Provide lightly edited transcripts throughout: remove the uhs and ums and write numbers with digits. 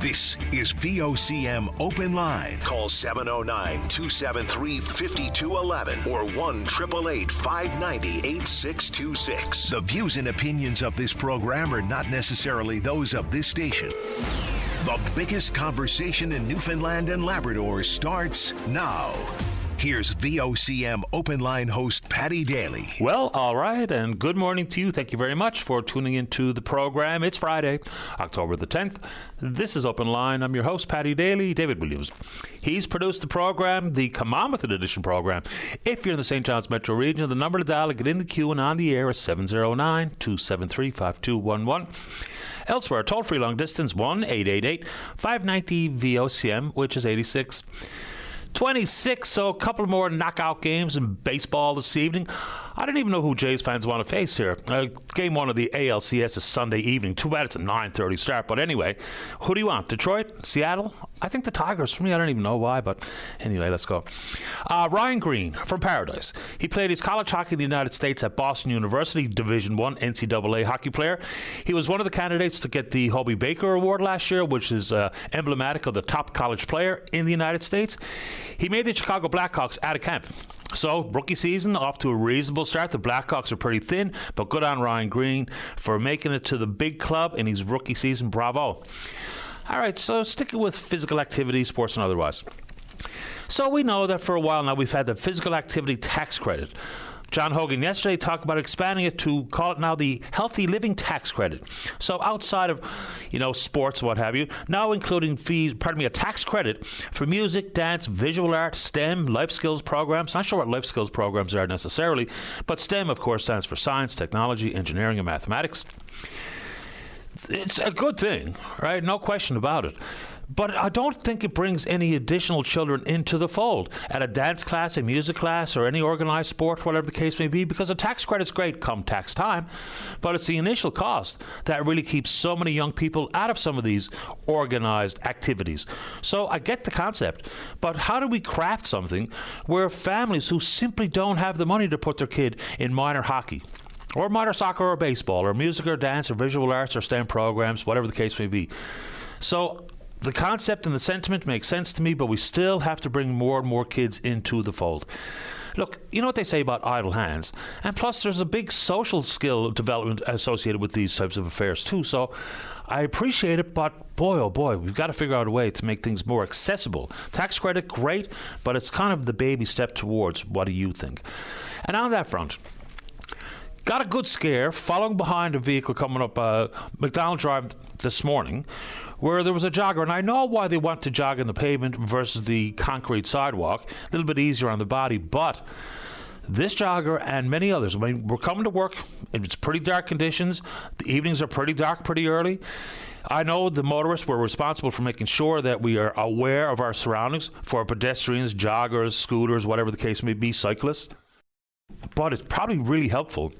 This is VOCM Open Line. Call 709-273-5211 or 1-888-590-8626. The views and opinions of this program are not necessarily those of this station. The biggest conversation in Newfoundland and Labrador starts now. Here's VOCM Open Line host Paddy Daly. Well, all right, and good morning to you. Thank you very much for tuning into the program. It's Friday, October the 10th. This is Open Line. I'm your host, Paddy Daly. David Williams. He's produced the program, the Common Edition program. If you're in the St. John's metro region, the number to dial to get in the queue and on the air is 709-273-5211. Elsewhere, toll-free long distance, 1-888-590-VOCM, which is 86-26, so a couple more knockout games in baseball this evening. I don't even know who Jays fans want to face here. Game one of the ALCS is Sunday evening. Too bad it's a 9:30 start. But anyway, who do you want? Detroit? Seattle? I think the Tigers. For me, I don't even know why. But anyway, let's go. Ryan Green from Paradise. He played his college hockey in the United States at Boston University, Division I NCAA hockey player. He was one of the candidates to get the Hobie Baker Award last year, which is emblematic of the top college player in the United States. He made the Chicago Blackhawks out of camp. So, rookie season off to a reasonable start. The Blackhawks are pretty thin, but good on Ryan Green for making it to the big club in his rookie season. Bravo. All right, so sticking with physical activity, sports and otherwise. So we know that for a while now we've had the physical activity tax credit. John Hogan yesterday talked about expanding it to call it now the Healthy Living Tax Credit. So outside of, sports, what have you, now including a tax credit for music, dance, visual art, STEM, life skills programs. Not sure what life skills programs are necessarily, but STEM, of course, stands for science, technology, engineering, and mathematics. It's a good thing, right? No question about it. But I don't think it brings any additional children into the fold at a dance class, a music class, or any organized sport, whatever the case may be, because a tax credit's great come tax time, but it's the initial cost that really keeps so many young people out of some of these organized activities. So I get the concept, but how do we craft something where families who simply don't have the money to put their kid in minor hockey, or minor soccer or baseball, or music or dance or visual arts or STEM programs, whatever the case may be. So the concept and the sentiment makes sense to me, but we still have to bring more and more kids into the fold. Look, you know what they say about idle hands, and plus there's a big social skill development associated with these types of affairs too, so I appreciate it, but boy, oh boy, we've got to figure out a way to make things more accessible. Tax credit, great, but it's kind of the baby step towards what do you think? And on that front, got a good scare following behind a vehicle coming up McDonald Drive this morning where there was a jogger, and I know why they want to jog in the pavement versus the concrete sidewalk, a little bit easier on the body, but this jogger and many others, we're coming to work, and it's pretty dark conditions, the evenings are pretty dark pretty early. I know the motorists were responsible for making sure that we are aware of our surroundings for pedestrians, joggers, scooters, whatever the case may be, cyclists, but it's probably really helpful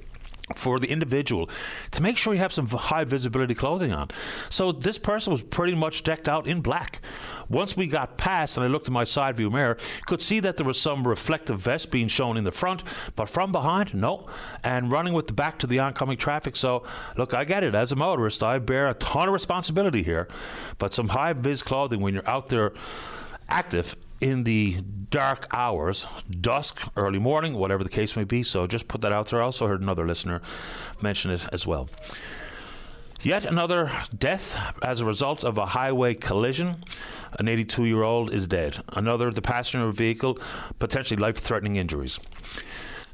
for the individual to make sure you have some high visibility clothing on. So this person was pretty much decked out in black. Once we got past and I looked at my side view mirror, could see that there was some reflective vest being shown in the front, but from behind, no. And running with the back to the oncoming traffic. So look, I get it. As a motorist, I bear a ton of responsibility here, but some high vis clothing when you're out there active in the dark hours, dusk, early morning, whatever the case may be. So just put that out there. I also heard another listener mention it as well. Yet another death as a result of a highway collision. An 82-year-old is dead. Another, the passenger of a vehicle, potentially life-threatening injuries.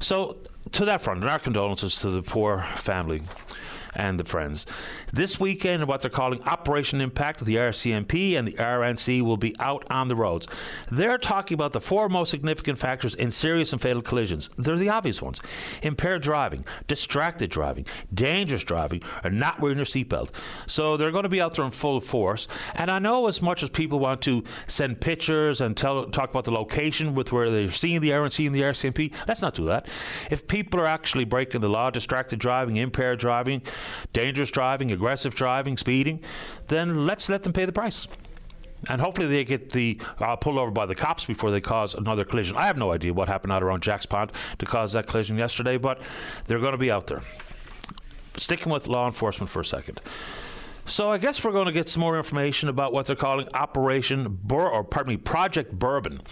So to that front, and our condolences to the poor family and the friends. This weekend, what they're calling Operation Impact, the RCMP and the RNC will be out on the roads. They're talking about the four most significant factors in serious and fatal collisions. They're the obvious ones: impaired driving, distracted driving, dangerous driving, or not wearing your seatbelt. So they're going to be out there in full force. And I know as much as people want to send pictures and talk about the location with where they're seeing the RNC and the RCMP, let's not do that. If people are actually breaking the law, distracted driving, impaired driving, dangerous driving, aggressive driving, speeding, then let's let them pay the price. And hopefully they get pulled over by the cops before they cause another collision. I have no idea what happened out around Jack's Pond to cause that collision yesterday, but they're going to be out there. Sticking with law enforcement for a second. So I guess we're going to get some more information about what they're calling Project Bourbon.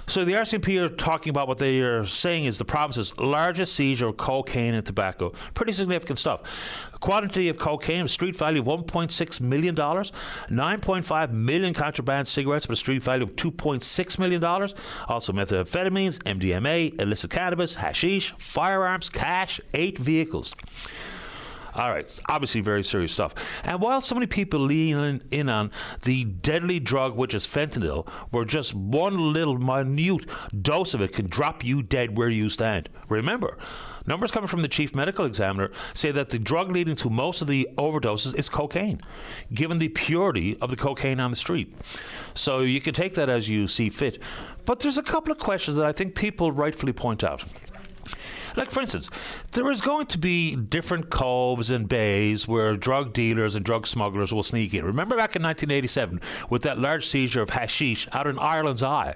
So the RCMP are talking about what they are saying is the province's largest seizure of cocaine and tobacco. Pretty significant stuff. Quantity of cocaine, a street value of $1.6 million. 9.5 million contraband cigarettes with a street value of $2.6 million. Also methamphetamines, MDMA, illicit cannabis, hashish, firearms, cash, 8 vehicles. All right, obviously very serious stuff. And while so many people lean in on the deadly drug, which is fentanyl, where just one little minute dose of it can drop you dead where you stand. Remember, numbers coming from the chief medical examiner say that the drug leading to most of the overdoses is cocaine, given the purity of the cocaine on the street. So you can take that as you see fit. But there's a couple of questions that I think people rightfully point out. Like, for instance, there is going to be different coves and bays where drug dealers and drug smugglers will sneak in. Remember back in 1987 with that large seizure of hashish out in Ireland's Eye.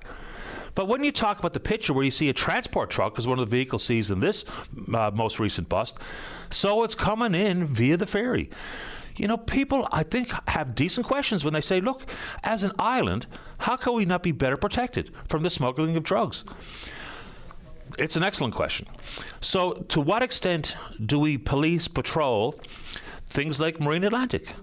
But when you talk about the picture where you see a transport truck as one of the vehicles seized in this most recent bust, so it's coming in via the ferry. You know, people, I think, have decent questions when they say, look, as an island, how can we not be better protected from the smuggling of drugs? It's an excellent question. So, to what extent do we police patrol things like Marine Atlantic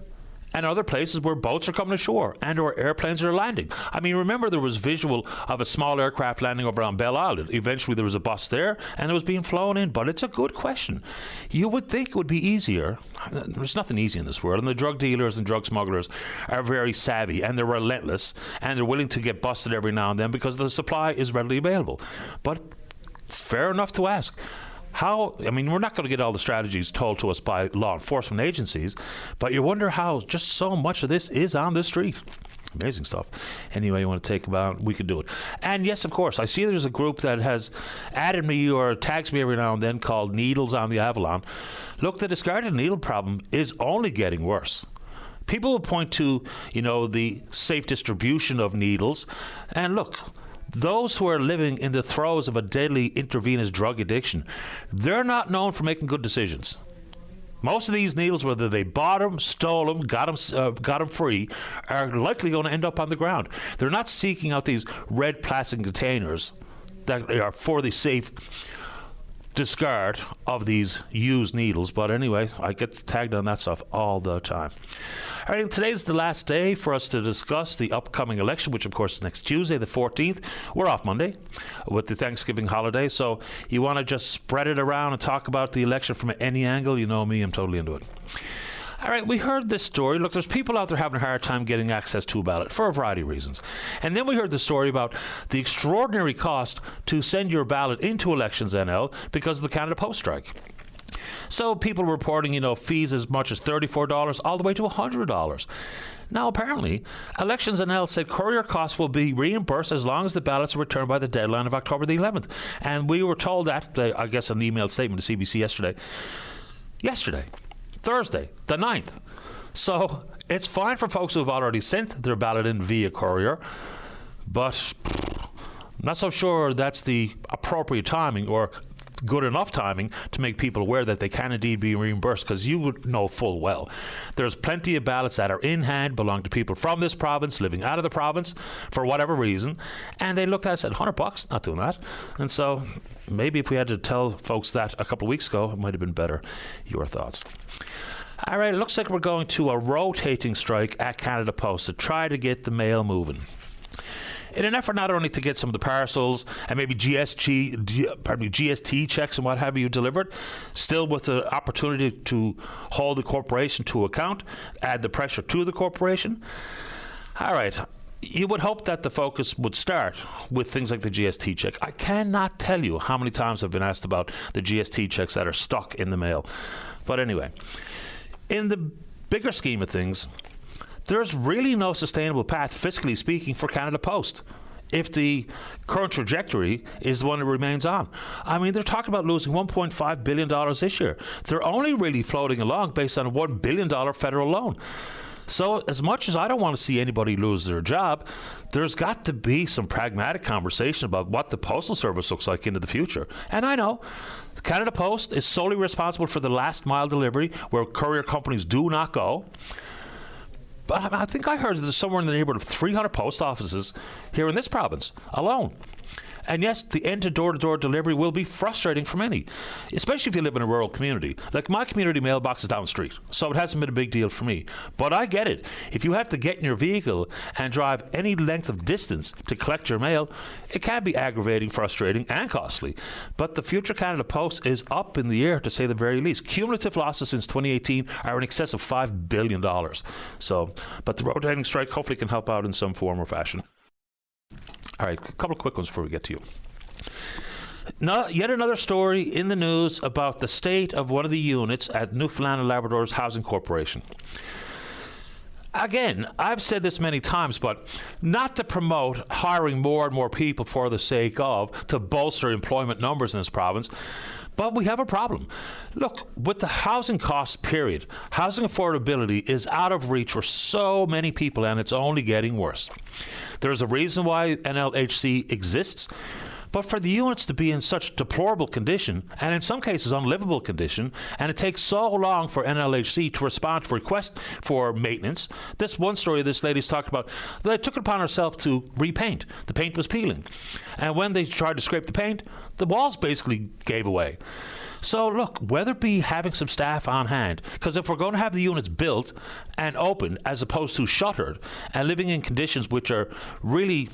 and other places where boats are coming ashore and or airplanes are landing? I mean, remember there was visual of a small aircraft landing over on Belle Isle. Eventually there was a bus there and it was being flown in, but it's a good question. You would think it would be easier. There's nothing easy in this world, and the drug dealers and drug smugglers are very savvy and they're relentless and they're willing to get busted every now and then because the supply is readily available. But fair enough to ask. How, I mean, we're not going to get all the strategies told to us by law enforcement agencies, but you wonder how just so much of this is on the street. Amazing stuff. Anyway, you want to take about, we could do it. And yes, of course, I see there's a group that has added me or tags me every now and then called Needles on the Avalon. Look, the discarded needle problem is only getting worse. People will point to, you know, the safe distribution of needles. And look, those who are living in the throes of a deadly intravenous drug addiction, they're not known for making good decisions. Most of these needles, whether they bought them, stole them, got them free, are likely going to end up on the ground. They're not seeking out these red plastic containers that are for the safe discard of these used needles. But anyway, I get tagged on that stuff all the time. All right, today's the last day for us to discuss the upcoming election, which of course is next Tuesday, the 14th. We're off Monday with the Thanksgiving holiday, so you want to just spread it around and talk about the election from any angle. You know me, I'm totally into it. All right, we heard this story. Look, there's people out there having a hard time getting access to a ballot for a variety of reasons. And then we heard the story about the extraordinary cost to send your ballot into Elections NL because of the Canada Post strike. So people reporting, you know, fees as much as $34 all the way to $100. Now, apparently, Elections NL said courier costs will be reimbursed as long as the ballots are returned by the deadline of October the 11th. And we were told that, I guess, an emailed statement to CBC yesterday, Thursday, the 9th. So it's fine for folks who have already sent their ballot in via courier, but I'm not so sure that's the appropriate timing or good enough timing to make people aware that they can indeed be reimbursed, because you would know full well there's plenty of ballots that are in hand, belong to people from this province, living out of the province for whatever reason, and they looked at us and said, $100, not doing that. And so maybe if we had to tell folks that a couple of weeks ago, it might have been better. Your thoughts? All right, it looks like we're going to a rotating strike at Canada Post to try to get the mail moving, in an effort not only to get some of the parcels and maybe GST checks and what have you delivered, still with the opportunity to hold the corporation to account, add the pressure to the corporation. All right, you would hope that the focus would start with things like the GST check. I cannot tell you how many times I've been asked about the GST checks that are stuck in the mail. But anyway, in the bigger scheme of things, there's really no sustainable path, fiscally speaking, for Canada Post if the current trajectory is the one it remains on. I mean, they're talking about losing $1.5 billion this year. They're only really floating along based on a $1 billion federal loan. So as much as I don't want to see anybody lose their job, there's got to be some pragmatic conversation about what the Postal Service looks like into the future. And I know Canada Post is solely responsible for the last mile delivery where courier companies do not go. But I think I heard there's somewhere in the neighborhood of 300 post offices here in this province alone. And yes, the end to door-to-door delivery will be frustrating for many, especially if you live in a rural community. Like my community mailbox is down the street, so it hasn't been a big deal for me. But I get it. If you have to get in your vehicle and drive any length of distance to collect your mail, it can be aggravating, frustrating, and costly. But the future Canada Post is up in the air, to say the very least. Cumulative losses since 2018 are in excess of $5 billion. But the rotating strike hopefully can help out in some form or fashion. All right, a couple of quick ones before we get to you. Now, yet another story in the news about the state of one of the units at Newfoundland and Labrador's Housing Corporation. Again, I've said this many times, but not to promote hiring more and more people for the sake of, to bolster employment numbers in this province, but we have a problem. Look, with the housing costs, period, housing affordability is out of reach for so many people, and it's only getting worse. There's a reason why NLHC exists, but for the units to be in such deplorable condition, and in some cases unlivable condition, and it takes so long for NLHC to respond to requests for maintenance. This one story this lady's talked about, they took it upon herself to repaint. The paint was peeling. And when they tried to scrape the paint, the walls basically gave away. So look, whether it be having some staff on hand, because if we're going to have the units built and opened as opposed to shuttered and living in conditions which are really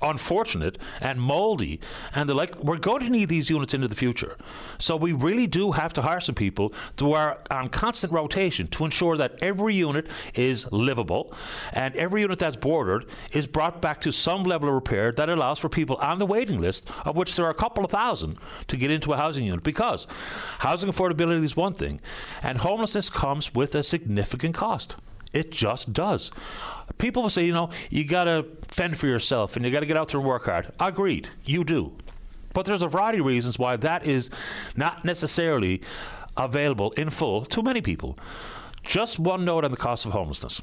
unfortunate and moldy and the like, we're going to need these units into the future. So we really do have to hire some people who are on constant rotation to ensure that every unit is livable and every unit that's boarded is brought back to some level of repair that allows for people on the waiting list, of which there are a couple of thousand, to get into a housing unit. Because housing affordability is one thing, and homelessness comes with a significant cost. It just does. People will say, you got to fend for yourself and you got to get out there and work hard. Agreed, you do. But there's a variety of reasons why that is not necessarily available in full to many people. Just one note on the cost of homelessness.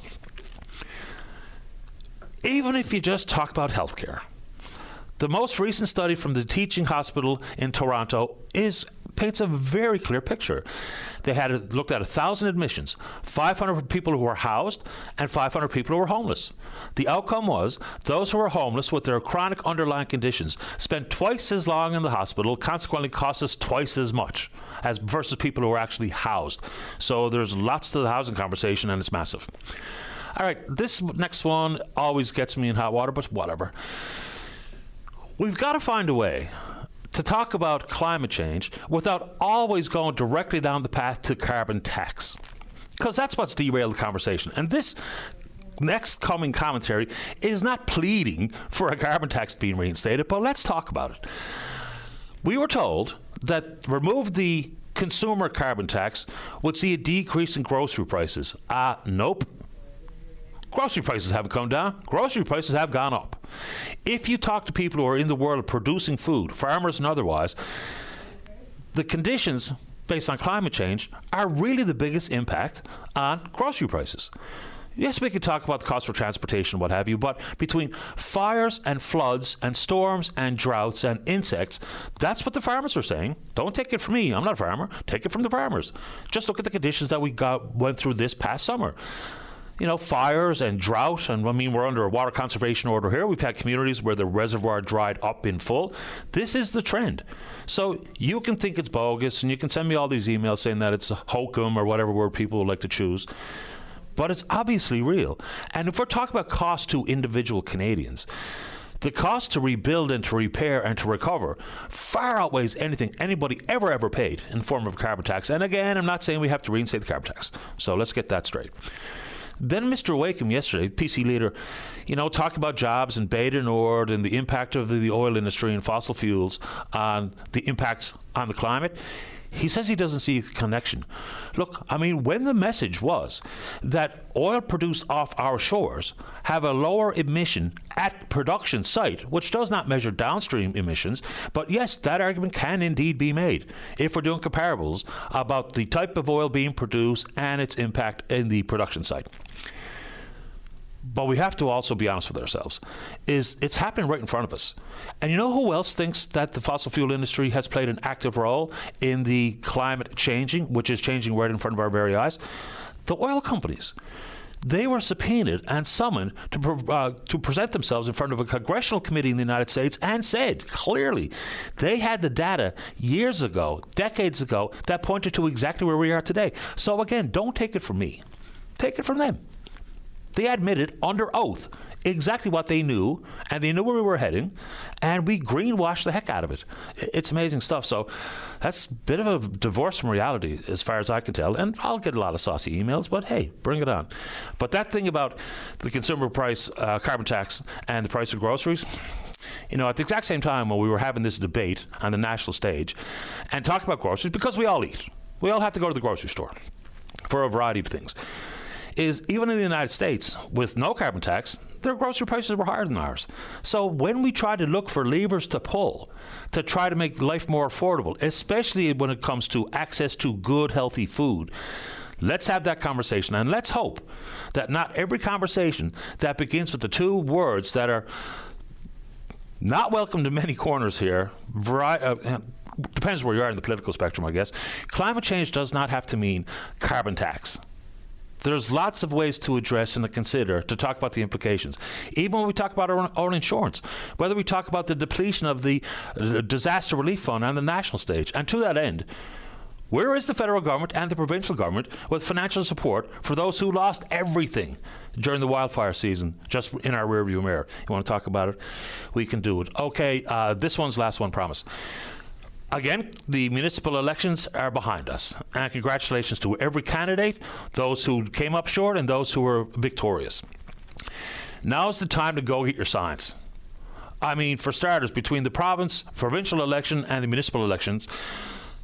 Even if you just talk about healthcare, the most recent study from the teaching hospital in Toronto paints a very clear picture. They had looked at 1,000 admissions, 500 people who were housed, and 500 people who were homeless. The outcome was those who were homeless with their chronic underlying conditions spent twice as long in the hospital, consequently cost us twice as much as versus people who were actually housed. So there's lots to the housing conversation, and it's massive. All right, this next one always gets me in hot water, but whatever. We've got to find a way to talk about climate change without always going directly down the path to carbon tax, because that's what's derailed the conversation. And this next coming commentary is not pleading for a carbon tax being reinstated, but let's talk about it. We were told that remove the consumer carbon tax would see a decrease in grocery prices. Nope. Grocery prices haven't come down. Grocery prices have gone up. If you talk to people who are in the world of producing food, farmers and otherwise, the conditions based on climate change are really the biggest impact on grocery prices. Yes, we could talk about the cost for transportation and what have you, but between fires and floods and storms and droughts and insects, that's what the farmers are saying. Don't take it from me. I'm not a farmer. Take it from the farmers. Just look at the conditions that we went through this past summer. Fires and drought, and we're under a water conservation order here. We've had communities where the reservoir dried up in full. This is the trend. So you can think it's bogus, and you can send me all these emails saying that it's a hokum or whatever word people would like to choose. But it's obviously real. And if we're talking about cost to individual Canadians, the cost to rebuild and to repair and to recover far outweighs anything anybody ever paid in the form of a carbon tax. And again, I'm not saying we have to reinstate the carbon tax. So let's get that straight. Then Mr. Wakeham yesterday, PC leader, talked about jobs in Bay du Nord and the impact of the oil industry and fossil fuels on the impacts on the climate. He says he doesn't see a connection. Look, I mean, when the message was that oil produced off our shores have a lower emission at production site, which does not measure downstream emissions, but yes, that argument can indeed be made if we're doing comparables about the type of oil being produced and its impact in the production site. But we have to also be honest with ourselves. It's happening right in front of us. And you know who else thinks that the fossil fuel industry has played an active role in the climate changing, which is changing right in front of our very eyes? The oil companies. They were subpoenaed and summoned to present themselves in front of a congressional committee in the United States and said clearly they had the data years ago, decades ago, that pointed to exactly where we are today. So again, don't take it from me. Take it from them. They admitted under oath exactly what they knew, and they knew where we were heading, and we greenwashed the heck out of it. It's amazing stuff. So that's a bit of a divorce from reality as far as I can tell, and I'll get a lot of saucy emails, but hey, bring it on. But that thing about the consumer price, carbon tax, and the price of groceries, you know, at the exact same time when we were having this debate on the national stage and talking about groceries, because we all eat. We all have to go to the grocery store for a variety of things. Is even in the United States, with no carbon tax, their grocery prices were higher than ours. So when we try to look for levers to pull to try to make life more affordable, especially when it comes to access to good, healthy food, let's have that conversation. And let's hope that not every conversation that begins with the two words that are not welcome to many corners here, depends where you are in the political spectrum, I guess. Climate change does not have to mean carbon tax. There's lots of ways to address and to consider to talk about the implications. Even when we talk about our own insurance, whether we talk about the depletion of the disaster relief fund on the national stage. And to that end, where is the federal government and the provincial government with financial support for those who lost everything during the wildfire season, just in our rearview mirror? You want to talk about it? We can do it. Okay, this one's last one, promise. Again, the municipal elections are behind us. And congratulations to every candidate, those who came up short and those who were victorious. Now's the time to go get your signs. I mean, for starters, between the provincial election and the municipal elections,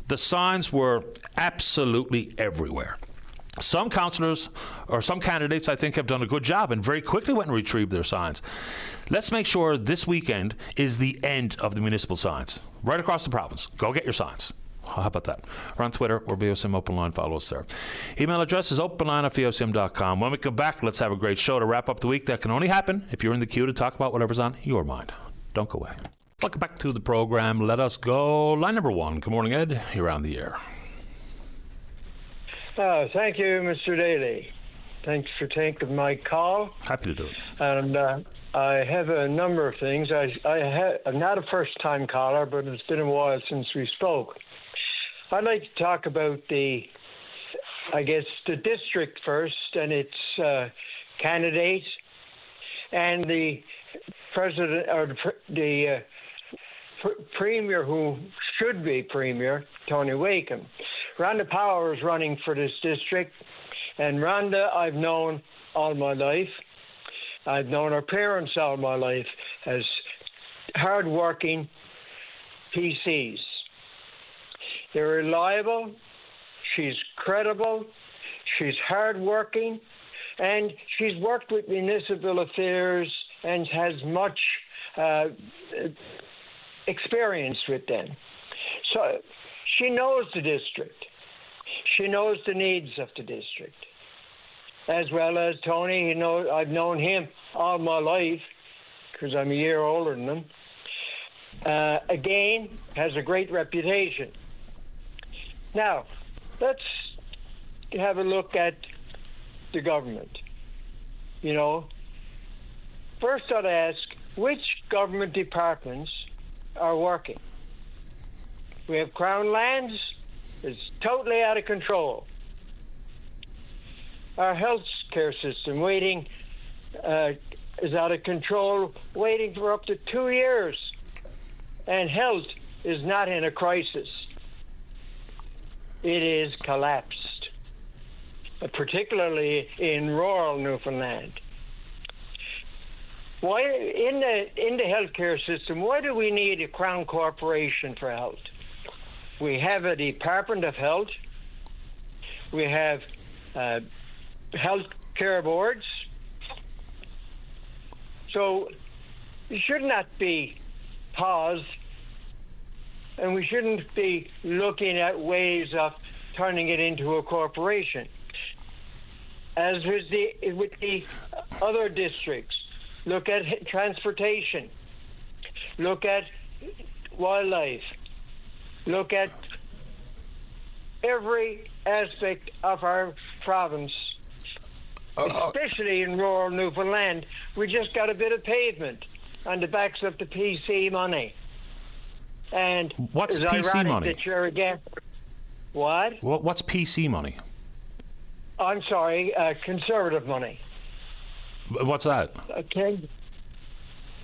the signs were absolutely everywhere. Some councillors or some candidates, I think, have done a good job and very quickly went and retrieved their signs. Let's make sure this weekend is the end of the municipal signs. Right across the province. Go get your signs. How about that? We're on Twitter or VOCM Open Line. Follow us there. Email address is openline@vocm.com. When we come back, let's have a great show to wrap up the week. That can only happen if you're in the queue to talk about whatever's on your mind. Don't go away. Welcome back to the program. Let us go. Line number one. Good morning, Ed. You're on the air. Thank you, Mr. Daly. Thanks for taking my call. Happy to do it. And I have a number of things. I'm not a first-time caller, but it's been a while since we spoke. I'd like to talk about the district first and its candidate, and the president or the premier who should be premier, Tony Wakeham. Rhonda Power is running for this district, and Rhonda I've known all my life. I've known her parents all my life as hard-working PCs. They're reliable, she's credible, she's hard-working, and she's worked with municipal affairs and has much experience with them. So she knows the district. She knows the needs of the district. As well as Tony, I've known him all my life because I'm a year older than him. Again, has a great reputation. Now, let's have a look at the government. First I'd ask, which government departments are working? We have Crown Lands. It's totally out of control. Our health care system is out of control, waiting for up to 2 years. And health is not in a crisis. It is collapsed, particularly in rural Newfoundland. Why, in the healthcare system, why do we need a Crown Corporation for health? We have a Department of Health. We have health care boards. So it should not be paused, and we shouldn't be looking at ways of turning it into a corporation. As with the other districts, look at transportation, look at wildlife, look at every aspect of our province, especially in rural Newfoundland. We just got a bit of pavement on the backs of the PC money. And what's it's PC ironic money? That you're again. What? What's PC money? I'm sorry, conservative money. What's that? Okay.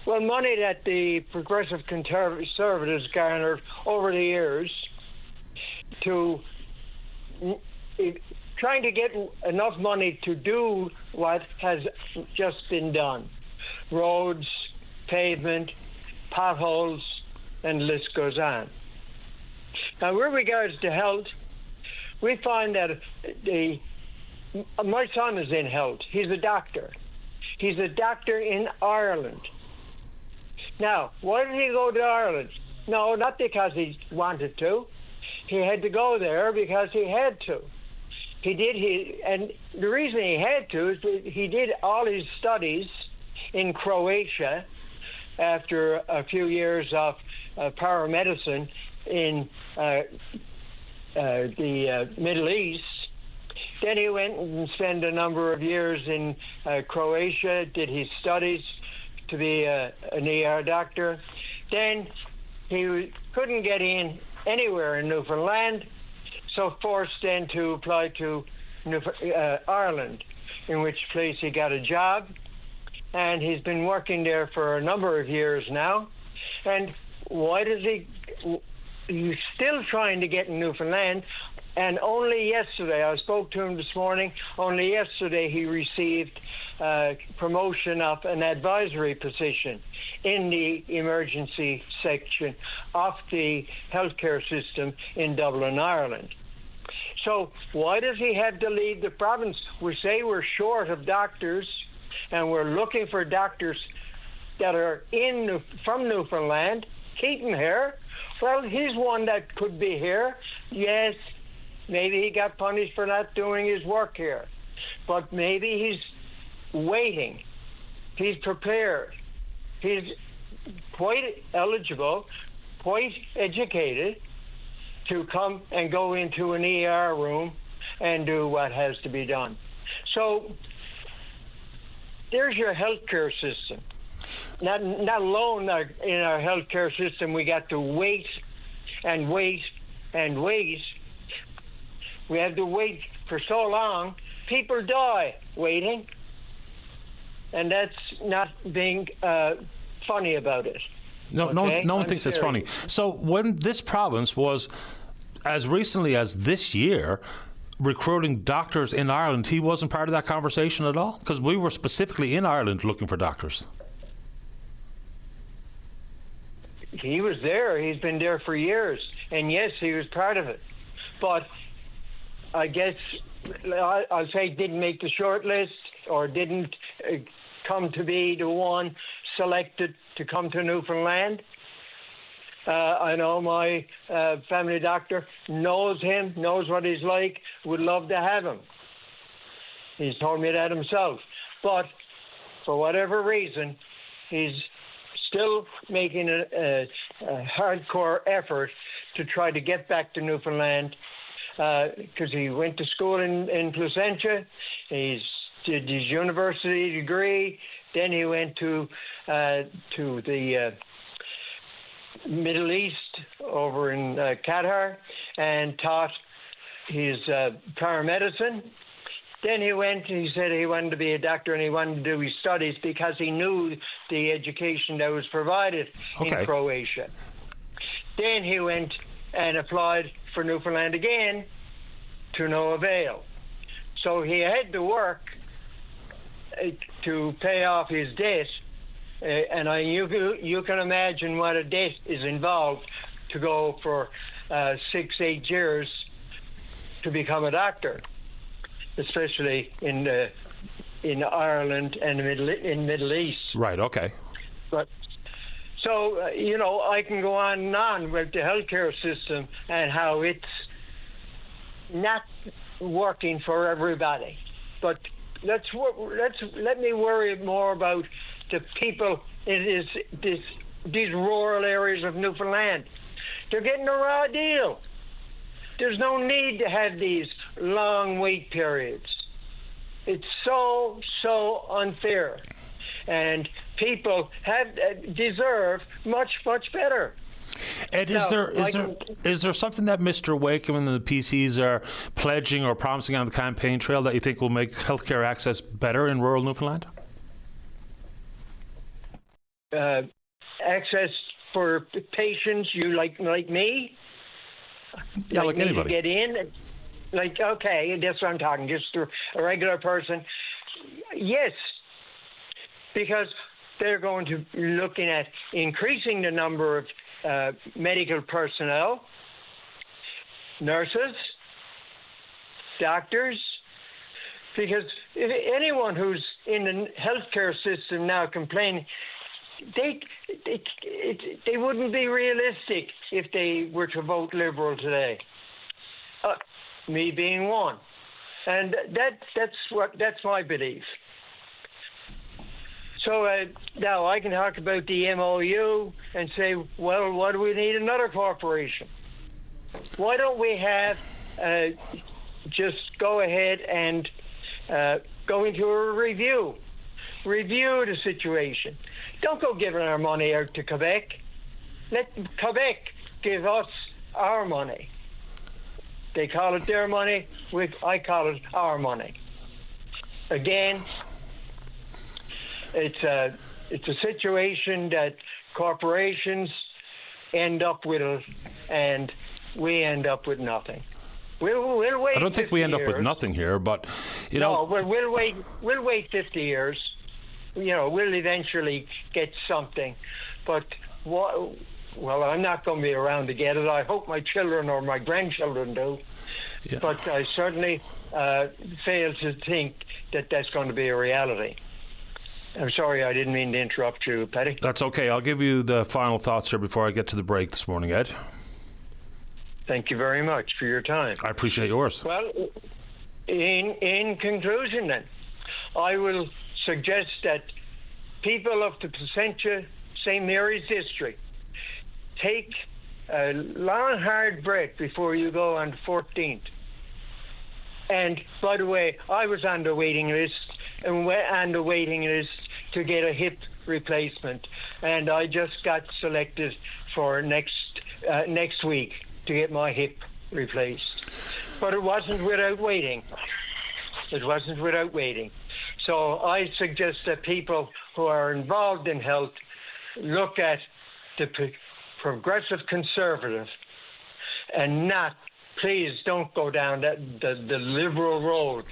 Well, money that the progressive conservatives garnered over the years to trying to get enough money to do what has just been done. Roads, pavement, potholes, and the list goes on. Now, with regards to health, we find that my son is in health. He's a doctor. He's a doctor in Ireland. Now, why did he go to Ireland? No, not because he wanted to. He had to go there because he had to. And the reason he had to is that he did all his studies in Croatia after a few years of paramedicine in the Middle East. Then he went and spent a number of years in Croatia, did his studies to be an ER doctor. Then he couldn't get in anywhere in Newfoundland, so forced then to apply to Ireland, in which place he got a job. And he's been working there for a number of years now. And why does he's still trying to get in Newfoundland? And only yesterday, I spoke to him this morning, only yesterday he received promotion of an advisory position in the emergency section of the healthcare system in Dublin, Ireland. So why does he have to leave the province? We say we're short of doctors, and we're looking for doctors that are from Newfoundland. Keep him here. Well, he's one that could be here. Yes, maybe he got punished for not doing his work here. But maybe he's waiting. He's prepared. He's quite eligible, quite educated to come and go into an ER room and do what has to be done. So there's your healthcare system. Not alone in our healthcare system, we got to wait and wait and wait. We have to wait for so long. People die waiting, and that's not being funny about it. No, okay? no one thinks it's funny. So when this province was, as recently as this year, recruiting doctors in Ireland, he wasn't part of that conversation at all? Because we were specifically in Ireland looking for doctors. He was there. He's been there for years. And yes, he was part of it. But I guess I'll say didn't make the short list or didn't come to be the one selected to come to Newfoundland. I know my family doctor knows him, knows what he's like, would love to have him. He's told me that himself. But for whatever reason, he's still making a hardcore effort to try to get back to Newfoundland because he went to school in Placentia. He did his university degree. Then he went to the Middle East over in Qatar and taught his paramedicine. Then he said he wanted to be a doctor and he wanted to do his studies because he knew the education that was provided in Croatia. Then he went and applied for Newfoundland again to no avail. So he had to work to pay off his debt. And you can imagine what a debt is involved to go for 6-8 years to become a doctor, especially in Ireland and in Middle East. Right. Okay. But so I can go on and on with the healthcare system and how it's not working for everybody. But let me worry more about the people in these rural areas of Newfoundland. They're getting a raw deal. There's no need to have these long wait periods. It's so unfair, and people deserve much better. Ed, is there something that Mr. Wakeham and the PCs are pledging or promising on the campaign trail that you think will make healthcare access better in rural Newfoundland? Access for patients, you like me? Yeah, like anybody. To get in? Okay, that's what I'm talking, just a regular person. Yes, because they're going to be looking at increasing the number of medical personnel, nurses, doctors, because if anyone who's in the healthcare system now complaining, they wouldn't be realistic if they were to vote Liberal today. Me being one, and that's my belief. So now I can talk about the MOU and say, well, what do we need another corporation? Why don't we have just go ahead and go into a review the situation? Don't go giving our money out to Quebec. Let Quebec give us our money. They call it their money. I call it our money. Again, it's a situation that corporations end up with it, and we end up with nothing. We'll wait. I don't think we end up with nothing here, but No, we'll wait. We'll wait 50 years. We'll eventually get something, but what? Well, I'm not going to be around to get it. I hope my children or my grandchildren do. Yeah. But I certainly fail to think that that's going to be a reality. I'm sorry, I didn't mean to interrupt you, Paddy. That's okay. I'll give you the final thoughts here before I get to the break this morning, Ed. Thank you very much for your time. I appreciate yours. Well, in conclusion then, I will suggest that people of the Placentia St. Mary's district take a long, hard break before you go on the 14th. And by the way, I was on the waiting list to get a hip replacement, and I just got selected for next week to get my hip replaced. But it wasn't without waiting. So I suggest that people who are involved in health look at the progressive conservative and please don't go down the liberal road,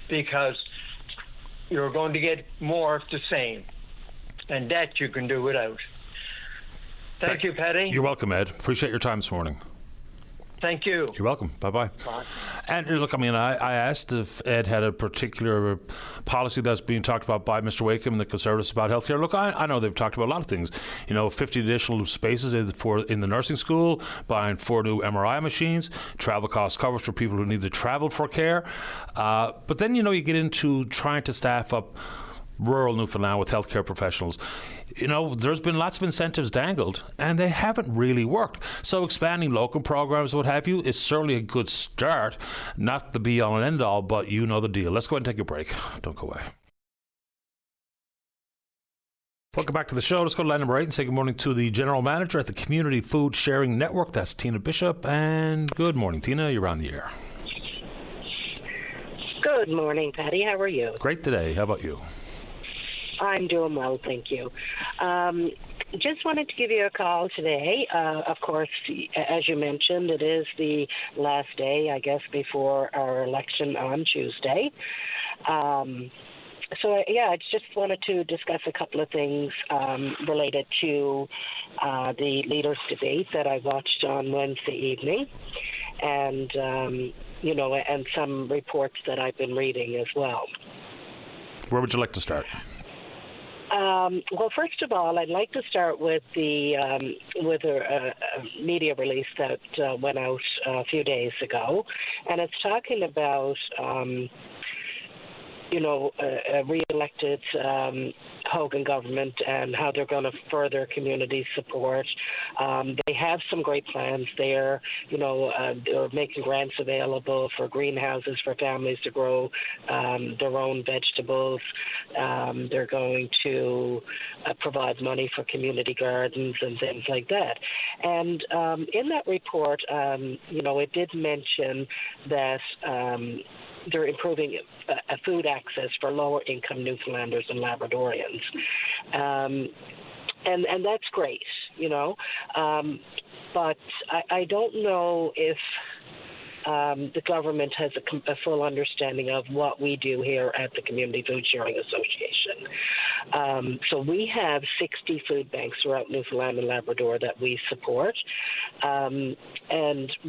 because you're going to get more of the same, and that you can do without. Thank you, Paddy. You're welcome, Ed. Appreciate your time this morning. Thank you. You're welcome. Bye-bye. Bye. And look, I mean, I asked if Ed had a particular policy that's being talked about by Mr. Wakeham and the Conservatives about healthcare. Look, I know they've talked about a lot of things. 50 additional spaces in the nursing school, buying 4 new MRI machines, travel cost coverage for people who need to travel for care. But then, you get into trying to staff up rural Newfoundland with healthcare professionals. There's been lots of incentives dangled, and they haven't really worked. So expanding local programs, what have you, is certainly a good start. Not the be-all and end-all, but you know the deal. Let's go ahead and take a break. Don't go away. Welcome back to the show. Let's go to line number 8 and say good morning to the General Manager at the Community Food Sharing Network. That's Tina Bishop. And good morning, Tina. You're on the air. Good morning, Patty. How are you? Great today. How about you? I'm doing well, thank you. Just wanted to give you a call today. Of course, as you mentioned, it is the last day, I guess, before our election on Tuesday. I just wanted to discuss a couple of things related to the leaders' debate that I watched on Wednesday evening, and and some reports that I've been reading as well. Where would you like to start? Well, first of all, I'd like to start with a media release that went out a few days ago, and it's talking about a re-elected Hogan government and how they're going to further community support. They have some great plans there. They're making grants available for greenhouses for families to grow their own vegetables. They're going to provide money for community gardens and things like that. And in that report, it did mention that they're improving food access for lower-income Newfoundlanders and Labradorians. And that's great, but I don't know if the government has a full understanding of what we do here at the Community Food Sharing Association. So we have 60 food banks throughout Newfoundland and Labrador that we support, and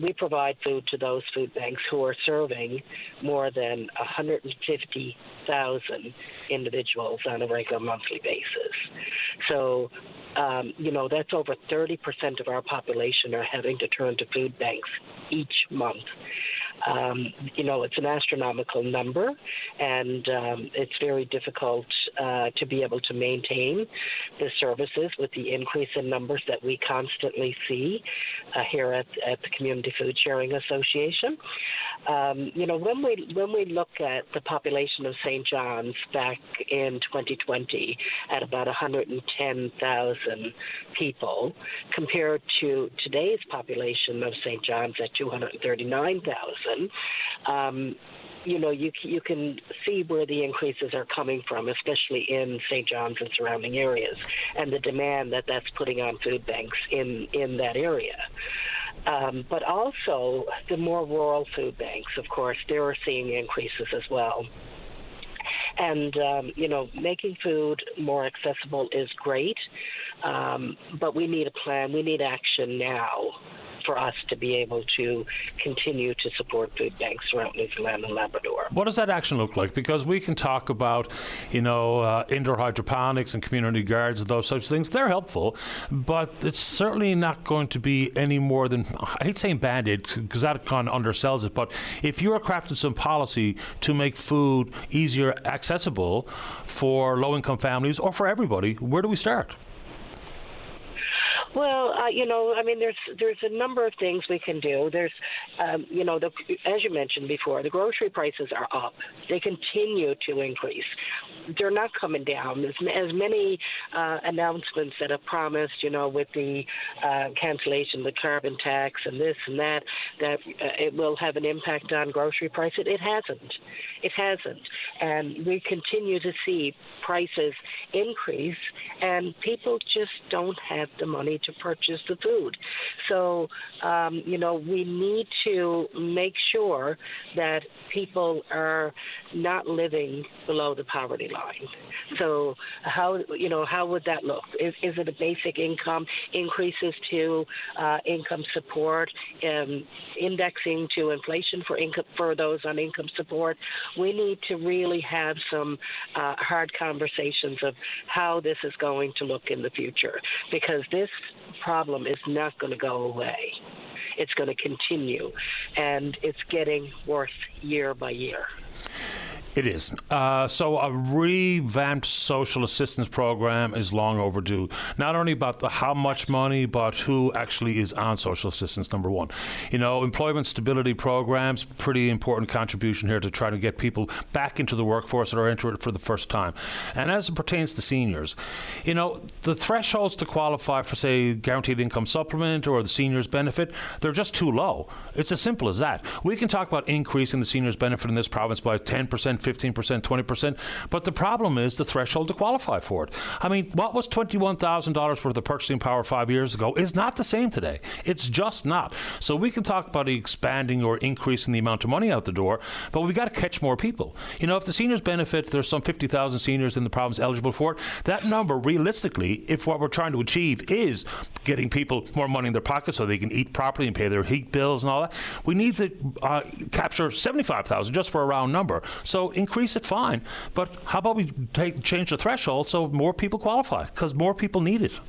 we provide food to those food banks who are serving more than 150,000 individuals on a regular monthly basis. So, that's over 30% of our population are having to turn to food banks each month. It's an astronomical number, and it's very difficult to be able to maintain the services with the increase in numbers that we constantly see here at the Community Food Sharing Association. When we look at the population of St. John's back in 2020 at about 110,000 people, compared to today's population of St. John's at 239,000, you can see where the increases are coming from, especially in St. John's and surrounding areas, and the demand that's putting on food banks in that area. But also the more rural food banks, of course, they're seeing increases as well. And, making food more accessible is great, but we need a plan. We need action now for us to be able to continue to support food banks throughout Newfoundland and Labrador. What does that action look like? Because we can talk about, indoor hydroponics and community gardens and those types of things. They're helpful, but it's certainly not going to be any more than, I hate saying Band-Aid because that kind of undersells it, but if you're crafting some policy to make food easier accessible for low-income families or for everybody, where do we start? Well, there's a number of things we can do. There's, as you mentioned before, the grocery prices are up. They continue to increase. They're not coming down. As many announcements that have promised, with the cancellation of the carbon tax and this and that it will have an impact on grocery prices. It hasn't. It hasn't. And we continue to see prices increase, and people just don't have the money to purchase the food. So, we need to make sure that people are not living below the poverty line. So how would that look? Is it a basic income, increases to income support, indexing to inflation for those on income support? We need to really have some hard conversations of how this is going to look in the future, because this problem is not going to go away. It's going to continue, and it's getting worse year by year. It is. So a revamped social assistance program is long overdue. Not only about the how much money, but who actually is on social assistance, number one. Employment stability programs, pretty important contribution here to try to get people back into the workforce that are entering it for the first time. And as it pertains to seniors, the thresholds to qualify for, say, guaranteed income supplement or the seniors benefit, they're just too low. It's as simple as that. We can talk about increasing the seniors benefit in this province by 10%, 15%, 20%. But the problem is the threshold to qualify for it. I mean, what was $21,000 worth of purchasing power 5 years ago is not the same today. It's just not. So we can talk about expanding or increasing the amount of money out the door, but we've got to catch more people. You know, if the seniors benefit, there's some 50,000 seniors in the province eligible for it. That number, realistically, if what we're trying to achieve is getting people more money in their pockets so they can eat properly and pay their heat bills and all that, we need to capture 75,000 just for a round number. So increase it, fine. But how about we change the threshold so more people qualify? Because more people need it.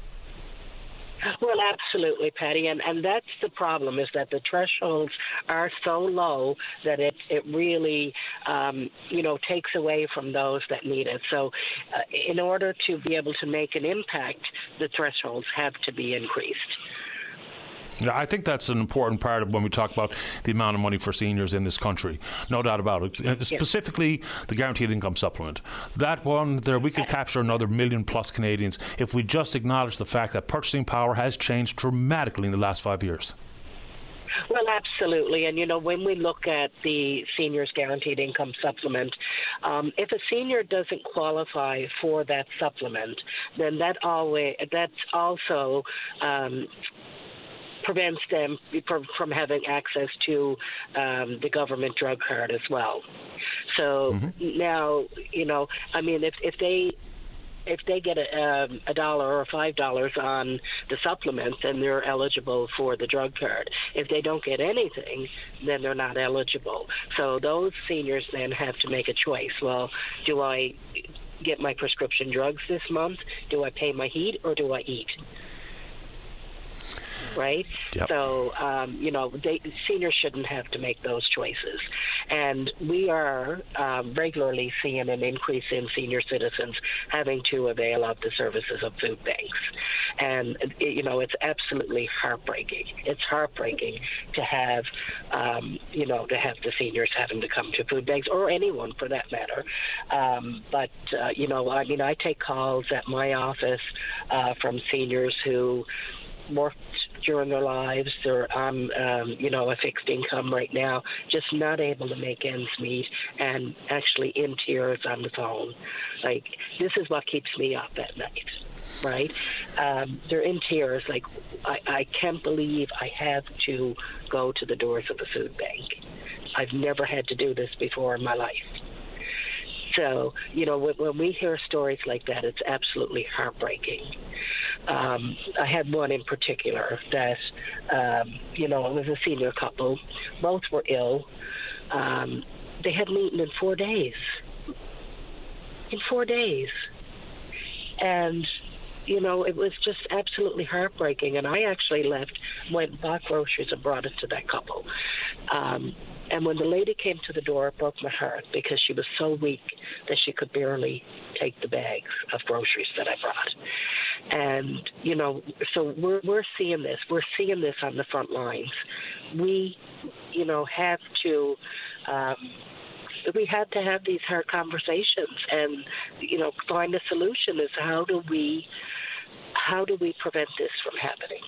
Well, absolutely, Patty, and that's the problem, is that the thresholds are so low that it really, takes away from those that need it. So in order to be able to make an impact, the thresholds have to be increased. Yeah, I think that's an important part of when we talk about the amount of money for seniors in this country. No doubt about it. Specifically, the guaranteed income supplement. That one there, we could capture another million plus Canadians if we just acknowledge the fact that purchasing power has changed dramatically in the last 5 years. Well, absolutely. And, when we look at the seniors guaranteed income supplement, if a senior doesn't qualify for that supplement, then that's also prevents them from having access to the government drug card as well. So now, if they get $1 or $5 on the supplement, then they're eligible for the drug card. If they don't get anything, then they're not eligible. So those seniors then have to make a choice. Well, do I get my prescription drugs this month? Do I pay my heat, or do I eat? Right? Yep. So, seniors shouldn't have to make those choices. And we are regularly seeing an increase in senior citizens having to avail of the services of food banks. And, it's absolutely heartbreaking. It's heartbreaking to have, the seniors having to come to food banks, or anyone for that matter. I take calls at my office from seniors who worked during their lives. They're on, a fixed income right now, just not able to make ends meet, and actually in tears on the phone. Like, this is what keeps me up at night, right? They're in tears, like, I can't believe I have to go to the doors of the food bank. I've never had to do this before in my life. So, when we hear stories like that, it's absolutely heartbreaking. I had one in particular that, it was a senior couple. Both were ill. They hadn't eaten in 4 days. In 4 days. And, it was just absolutely heartbreaking. And I actually went, bought groceries and brought it to that couple. And when the lady came to the door, it broke my heart, because she was so weak that she could barely take the bags of groceries that I brought. And, so we're seeing this. We're seeing this on the front lines. We, have to... we had to have these hard conversations and, find a solution. Is how do we prevent this from happening?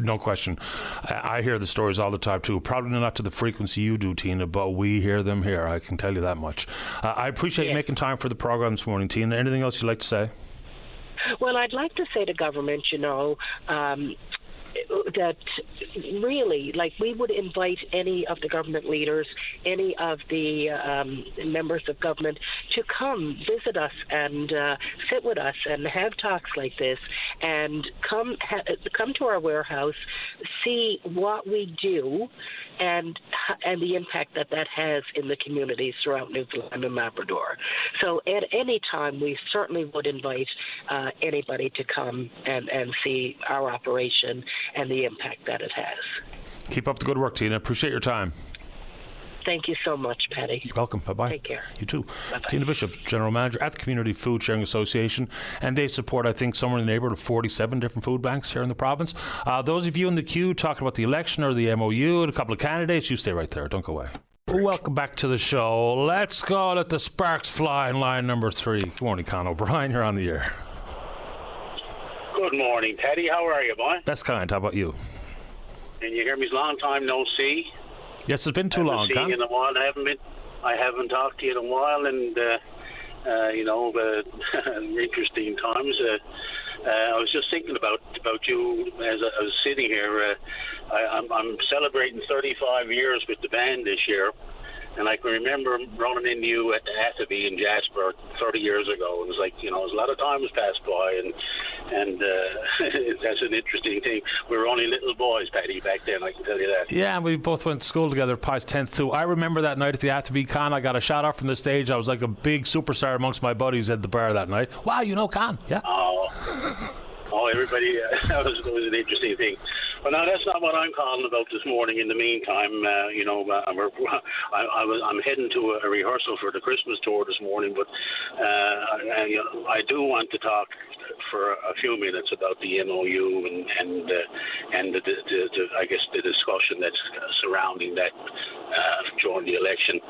No question. I hear the stories all the time too. Probably not to the frequency you do, Tina, but we hear them here. I can tell you that much. I appreciate you making time for the program this morning, Tina. Anything else you'd like to say? Well, I'd like to say to government, that really, like, we would invite any of the government leaders, any of the members of government to come visit us and sit with us and have talks like this, and come to our warehouse, see what we do, and the impact that has in the communities throughout Newfoundland and Labrador. So at any time, we certainly would invite anybody to come and see our operation and the impact that it has. Keep up the good work, Tina. Appreciate your time. Thank you so much, Patty. You're welcome. Bye-bye. Take care. You too. Bye-bye. Tina Bishop, General Manager at the Community Food Sharing Association, and they support, I think, somewhere in the neighborhood of 47 different food banks here in the province. Those of you in the queue talking about the election or the MOU and a couple of candidates, you stay right there. Don't go away. Welcome back to the show. Let's go. Let the sparks fly in line number 3. Good morning, Con O'Brien. You're on the air. Good morning, Teddy. How are you, boy? Best kind. How about you? Can you hear me? Long time no see. Yes, it's been too long, Con. In a while. I I haven't talked to you in a while, and interesting times. I was just thinking about you as I was sitting here. I'm celebrating 35 years with the band this year, and I can remember running into you at the Atterby in Jasper 30 years ago. It was like, a lot of time has passed by, and that's an interesting thing. We were only little boys, Paddy, back then, I can tell you that. Yeah, and we both went to school together, past 10th too. I remember that night at the Atterby Con. I got a shout out from the stage. I was like a big superstar amongst my buddies at the bar that night. Wow, Con? Yeah. Oh, everybody, that was an interesting thing. But no, that's not what I'm calling about this morning. In the meantime, I'm heading to a rehearsal for the Christmas tour this morning, but I do want to talk for a few minutes about the MOU and I guess the discussion that's surrounding that during the election.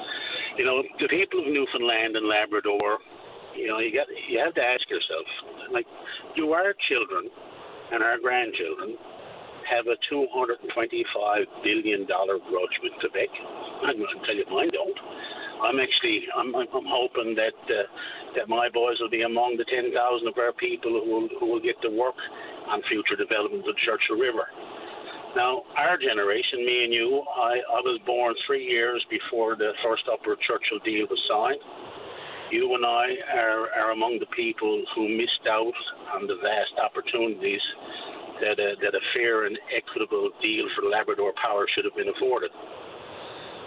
The people of Newfoundland and Labrador, you have to ask yourself, like, do our children and our grandchildren have a $225 billion grudge with Quebec? I'm going to tell you, mine don't. I'm hoping that my boys will be among the 10,000 of our people who will get to work on future development of the Churchill River. Now, our generation, me and you, I was born 3 years before the first Upper Churchill deal was signed. You and I are among the people who missed out on the vast opportunities that a fair and equitable deal for Labrador Power should have been afforded.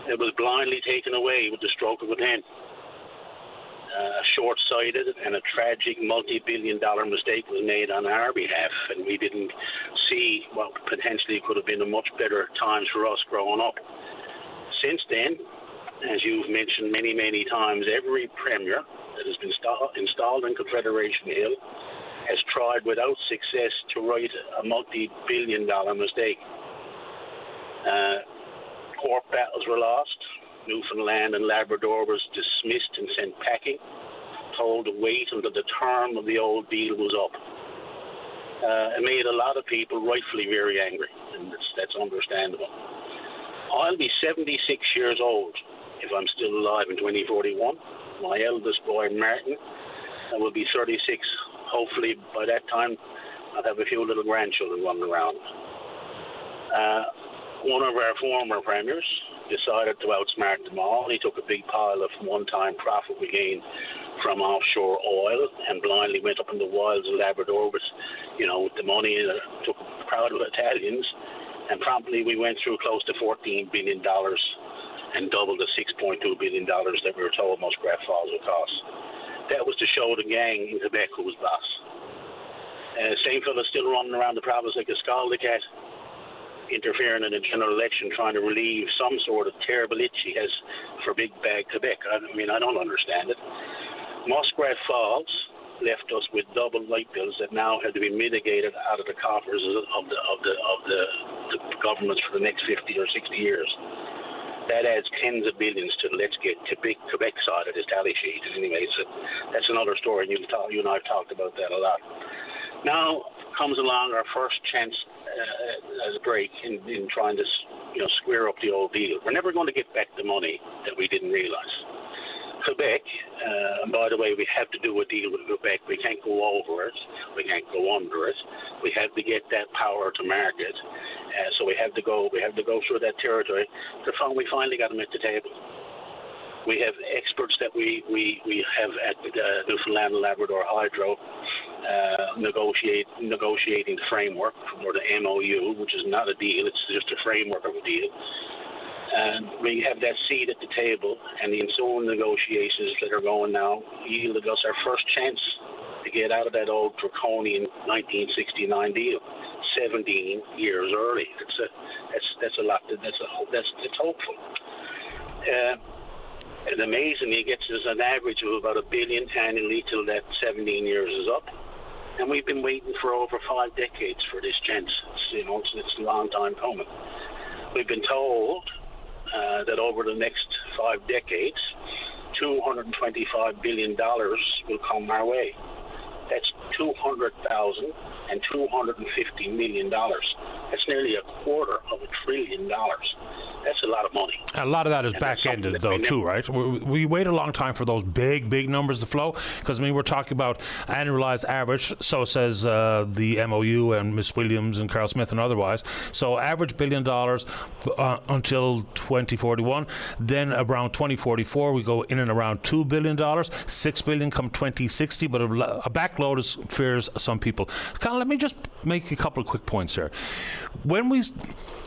It was blindly taken away with the stroke of a pen. A short-sighted and a tragic multi-billion-dollar mistake was made on our behalf, and we didn't see what potentially could have been a much better times for us growing up. Since then, as you've mentioned many, many times, every premier that has been installed in Confederation Hill has tried without success to right a multi-billion-dollar mistake. Court battles were lost. Newfoundland and Labrador was dismissed and sent packing, told to wait until the term of the old deal was up. It made a lot of people rightfully very angry, and that's understandable. I'll be 76 years old if I'm still alive in 2041. My eldest boy, Martin, will be 36. Hopefully by that time I'll have a few little grandchildren running around. One of our former premiers decided to outsmart them all. He took a big pile of one-time profit we gained from offshore oil and blindly went up in the wilds of Labrador with the money that took proud of Italians. And promptly we went through close to $14 billion and double the $6.2 billion that we were told Muskrat Falls would cost. That was to show the gang in Quebec who was boss. Same fella still running around the province like a scalded cat, interfering in a general election, trying to relieve some sort of terrible itch he has for big bag Quebec. I don't understand it. Muskrat Falls left us with double light bills that now had to be mitigated out of the coffers of the governments for the next 50 or 60 years. That adds tens of billions to the Let's Get Quebec side of this tally sheet. Anyway, so that's another story. You and I have talked about that a lot. Now comes along our first chance as a break in trying to square up the old deal. We're never going to get back the money that we didn't realize. Quebec, and by the way, we have to do a deal with Quebec. We can't go over it. We can't go under it. We have to get that power to market. So we have to go through that territory. We finally got them at the table. We have experts that we have at Newfoundland and Labrador Hydro negotiating the framework for the MOU, which is not a deal. It's just a framework of a deal. And we have that seat at the table, and the ensuing negotiations that are going now yielded us our first chance to get out of that old draconian 1969 deal, 17 years early. That's a lot. That's hopeful. And amazingly, it gets us an average of about $1 billion annually till that 17 years is up. And we've been waiting for over 5 decades for this chance. It's a long time coming. We've been told that over the next 5 decades, $225 billion will come our way. That's 200,000 and $250 million. That's nearly $250 billion. That's a lot of money. A lot of that is back-ended, though, too, right? We wait a long time for those big numbers to flow, because, I mean, we're talking about annualized average, so says the MOU and Miss Williams and Carl Smith and otherwise. So average $1 billion until 2041. Then around 2044, we go in and around $2 billion. $6 billion come 2060, but a backload fears some people. Colin, let me just make a couple of quick points here. When we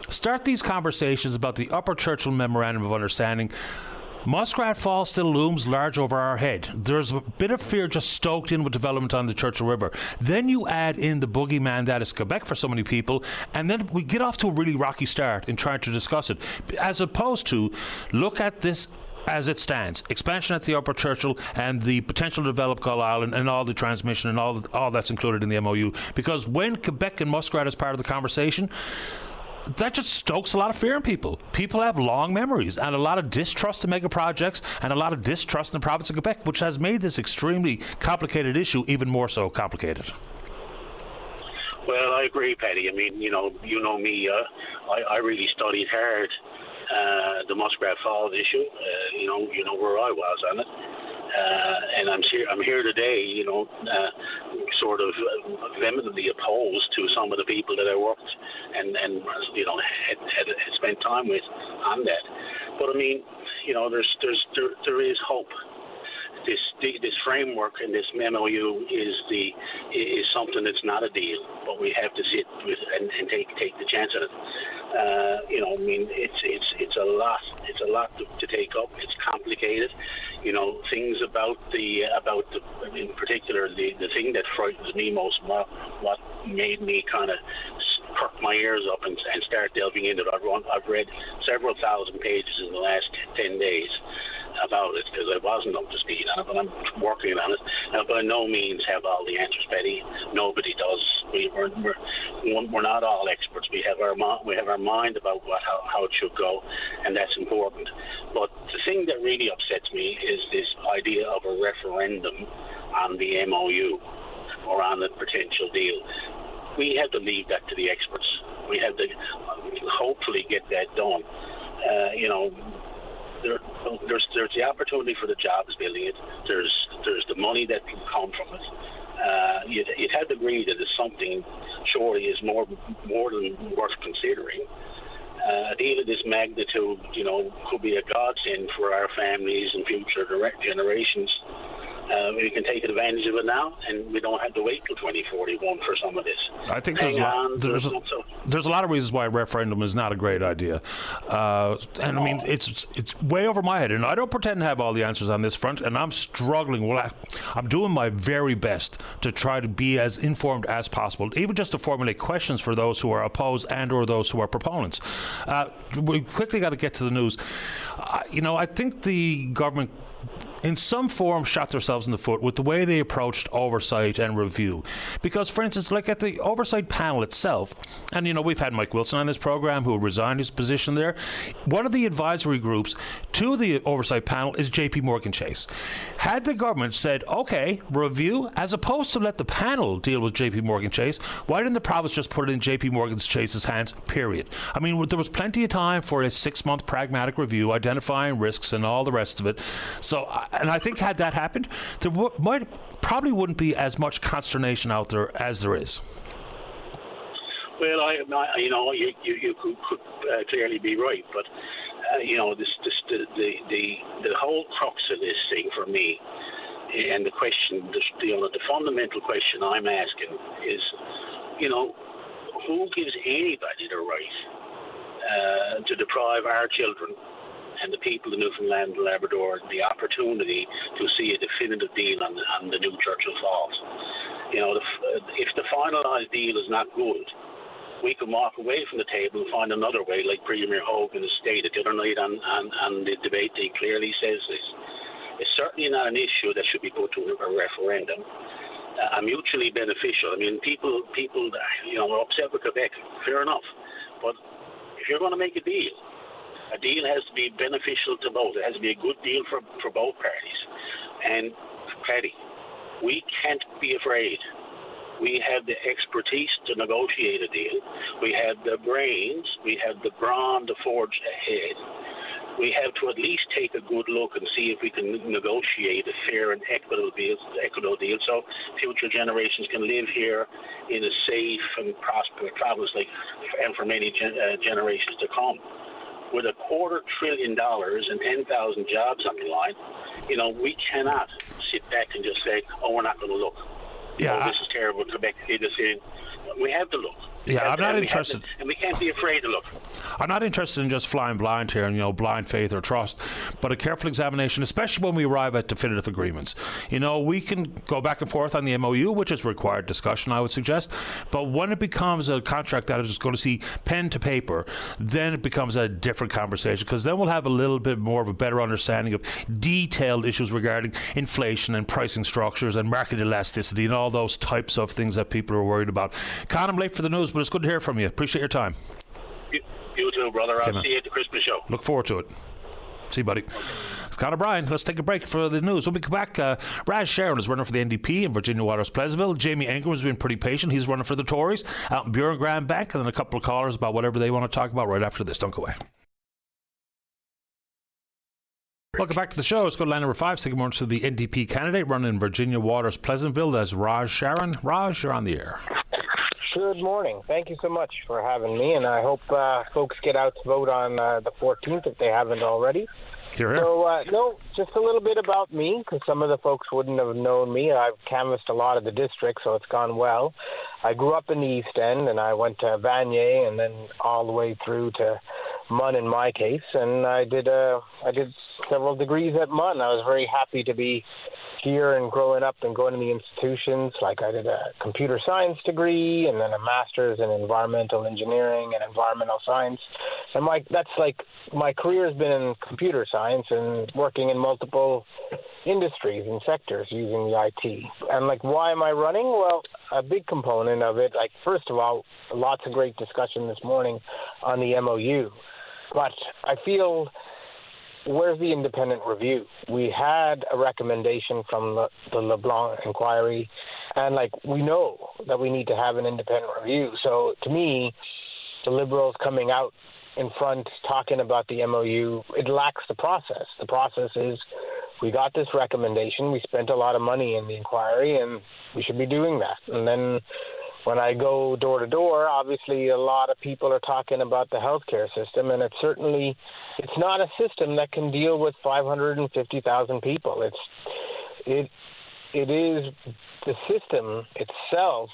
start these conversations about the Upper Churchill Memorandum of Understanding, Muskrat Falls still looms large over our head. There's a bit of fear just stoked in with development on the Churchill River. Then you add in the boogeyman that is Quebec for so many people, and then we get off to a really rocky start in trying to discuss it, as opposed to look at this as it stands. Expansion at the Upper Churchill and the potential to develop Gull Island and all the transmission and all that's included in the MOU. Because when Quebec and Muskrat is part of the conversation, that just stokes a lot of fear in people. People have long memories and a lot of distrust in mega projects and a lot of distrust in the province of Quebec, which has made this extremely complicated issue even more so complicated. Well, I agree, Paddy. I mean, you know me. I really studied hard the Muskrat Falls issue. You know where I was on it. And I'm here today, sort of vehemently opposed to some of the people that I worked and had spent time with on that. But I mean, there is hope. This framework and this MOU is something that's not a deal, but we have to sit with and take the chance on it. I mean, it's a lot to take up. It's complicated. Things about the in particular the thing that frightens me most, what made me kind of perk my ears up and start delving into it. I've read several thousand pages in the last 10 days about it, because I wasn't up to speed on it, but I'm working on it. Now, by no means have all the answers, Betty. Nobody does. We're not all experts. We have our mind about how it should go, and that's important. But the thing that really upsets me is this idea of a referendum on the MOU or on the potential deal. We have to leave that to the experts. We have to hopefully get that done. There's the opportunity for the jobs building it. There's the money that can come from it. You'd have to agree that it's something surely is more than worth considering. A deal of this magnitude, could be a godsend for our families and future generations. We can take advantage of it now, and we don't have to wait till 2041 for some of this. I think there's a lot of reasons why a referendum is not a great idea. And I mean, it's way over my head, and I don't pretend to have all the answers on this front, and I'm struggling. Well, I'm doing my very best to try to be as informed as possible, even just to formulate questions for those who are opposed and or those who are proponents. We quickly got to get to the news. I think the government in some form shot themselves in the foot with the way they approached oversight and review. Because, for instance, like at the oversight panel itself, and we've had Mike Wilson on this program who resigned his position there. One of the advisory groups to the oversight panel is JP Morgan Chase. Had the government said, okay, review, as opposed to let the panel deal with JP Morgan Chase, why didn't the province just put it in JP Morgan Chase's hands, period? I mean, there was plenty of time for a 6-month pragmatic review, identifying risks and all the rest of it. So, and I think had that happened, there probably wouldn't be as much consternation out there as there is. Well, you could clearly be right, but the whole crux of this thing for me, and the question, the fundamental question I'm asking is, who gives anybody the right to deprive our children and the people of Newfoundland and Labrador the opportunity to see a definitive deal on the new Churchill Falls? If the finalised deal is not good, we can walk away from the table and find another way, like Premier Hogan has stated the other night on the debate. He clearly says this. It's certainly not an issue that should be put to a referendum. Mutually beneficial. I mean, people are upset with Quebec. Fair enough. But if you're going to make a deal has to be beneficial to both. It has to be a good deal for both parties. And, Paddy, we can't be afraid We had the expertise to negotiate a deal. We had the brains. We had the brawn to forge ahead. We have to at least take a good look and see if we can negotiate a fair and equitable deal so future generations can live here in a safe and prosperous and for many generations to come. With $250 billion and 10,000 jobs on the line, we cannot sit back and just say, "Oh, we're not going to look. Yeah, this is terrible. Quebec did this in." We have to look. I'm not interested. And we can't be afraid to look. I'm not interested in just flying blind here and, blind faith or trust, but a careful examination, especially when we arrive at definitive agreements. We can go back and forth on the MOU, which is required discussion, I would suggest, but when it becomes a contract that is going to see pen to paper, then it becomes a different conversation, because then we'll have a little bit more of a better understanding of detailed issues regarding inflation and pricing structures and market elasticity and all those types of things that people are worried about. Con, I'm late for the news, but it's good to hear from you. Appreciate your time. You too, brother. I'll see you at the Christmas show. Look forward to it. See you, buddy. It's Conor Bryan. Let's take a break for the news. When we come back, Raz Sharon is running for the NDP in Virginia Waters Pleasantville. Jamie Ingram has been pretty patient. He's running for the Tories out in Buren Grand Bank. And then a couple of callers about whatever they want to talk about right after this. Don't go away. Welcome back to the show. Let's go to line number 5. Say good morning to the NDP candidate running in Virginia Waters Pleasantville. That's Raz Sharon. Raz, you're on the air. Good morning. Thank you so much for having me, and I hope folks get out to vote on the 14th if they haven't already. Here. So, no, just a little bit about me, because some of the folks wouldn't have known me. I've canvassed a lot of the districts, so it's gone well. I grew up in the East End, and I went to Vanier and then all the way through to MUN in my case, and I did several degrees at MUN. I was very happy to be here and growing up and going to the institutions. Like, I did a computer science degree and then a master's in environmental engineering and environmental science. And my career has been in computer science and working in multiple industries and sectors using the IT. And why am I running? Well, a big component of it, first of all, lots of great discussion this morning on the MOU. But I feel, where's the independent review? We had a recommendation from the LeBlanc inquiry, and we know that we need to have an independent review. So to me, the Liberals coming out in front talking about the MOU, it lacks the process. The process is, we got this recommendation, we spent a lot of money in the inquiry, and we should be doing that. And then when I go door to door, obviously a lot of people are talking about the healthcare system, and it's not a system that can deal with 550,000 people. It is, the system itself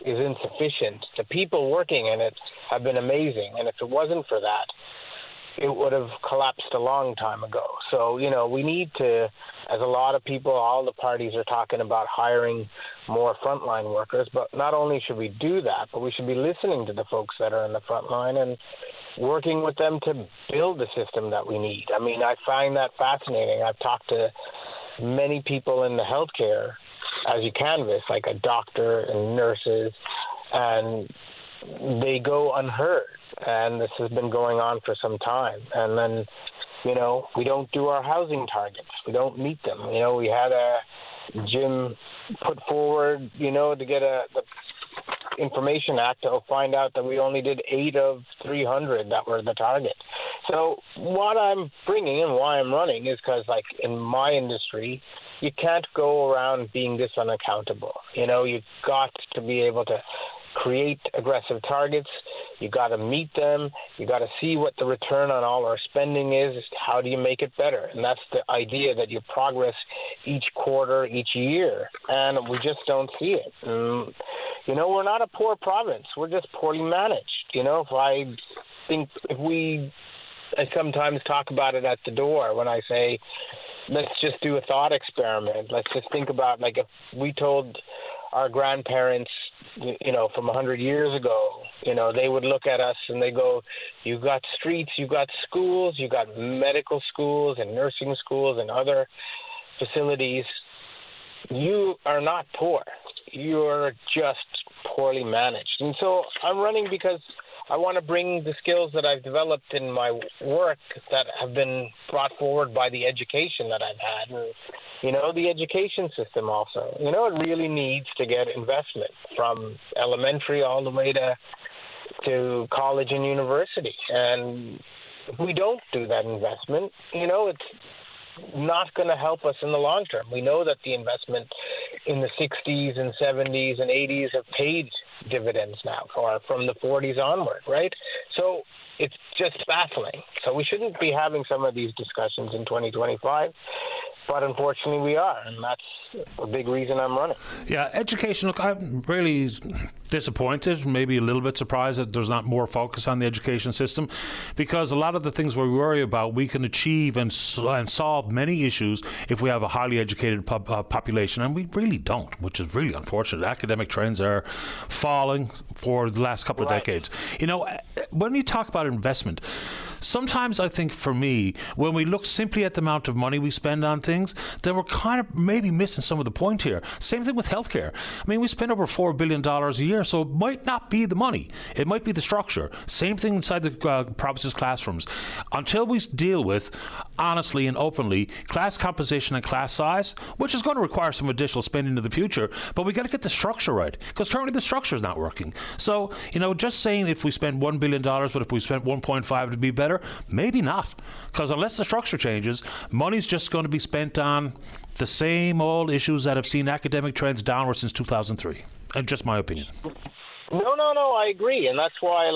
is insufficient. The people working in it have been amazing, and if it wasn't for that, it would have collapsed a long time ago. So, we need to, as a lot of people, all the parties are talking about hiring more frontline workers, but not only should we do that, but we should be listening to the folks that are in the front line and working with them to build the system that we need. I mean, I find that fascinating. I've talked to many people in the healthcare, as you canvass, like a doctor and nurses, and they go unheard. And this has been going on for some time. And then, we don't do our housing targets. We don't meet them. We had a Jim put forward, to get the Information Act to find out that we only did 8 of 300 that were the target. So what I'm bringing and why I'm running is because, in my industry, you can't go around being this unaccountable. You've got to be able to create aggressive targets. You got to meet them. You got to see what the return on all our spending is. How do you make it better? And that's the idea, that you progress each quarter, each year. And we just don't see it. We're not a poor province. We're just poorly managed. I sometimes talk about it at the door when I say, let's just do a thought experiment. Let's just think about, if we told our grandparents, from 100 years ago, they would look at us and they go, you got streets, you got schools, you got medical schools and nursing schools and other facilities. You are not poor. You're just poorly managed. And so I'm running because I want to bring the skills that I've developed in my work that have been brought forward by the education that I've had. And, the education system also. It really needs to get investment from elementary all the way to college and university. And if we don't do that investment, it's not going to help us in the long term. We know that the investment in the 60s and 70s and 80s have paid dividends now, or from the 40s onward, right? So it's just baffling. So we shouldn't be having some of these discussions in 2025. But unfortunately, we are, and that's a big reason I'm running. Yeah, education. Look, I'm really disappointed, maybe a little bit surprised that there's not more focus on the education system, because a lot of the things we worry about, we can achieve and solve many issues if we have a highly educated population, and we really don't, which is really unfortunate. Academic trends are falling for the last couple of decades. When you talk about investment, sometimes I think for me, when we look simply at the amount of money we spend on things, then we're kind of maybe missing some of the point here. Same thing with healthcare. I mean, we spend over $4 billion a year, so it might not be the money. It might be the structure. Same thing inside the province's classrooms. Until we deal with, honestly and openly, class composition and class size, which is going to require some additional spending in the future, but we got to get the structure right, because currently the structure is not working. So, just saying if we spend $1 billion, but if we spent 1.5 it'd be better, maybe not, because unless the structure changes, money's just going to be spent on the same old issues that have seen academic trends downward since 2003. And just my opinion. No, I agree. And that's why,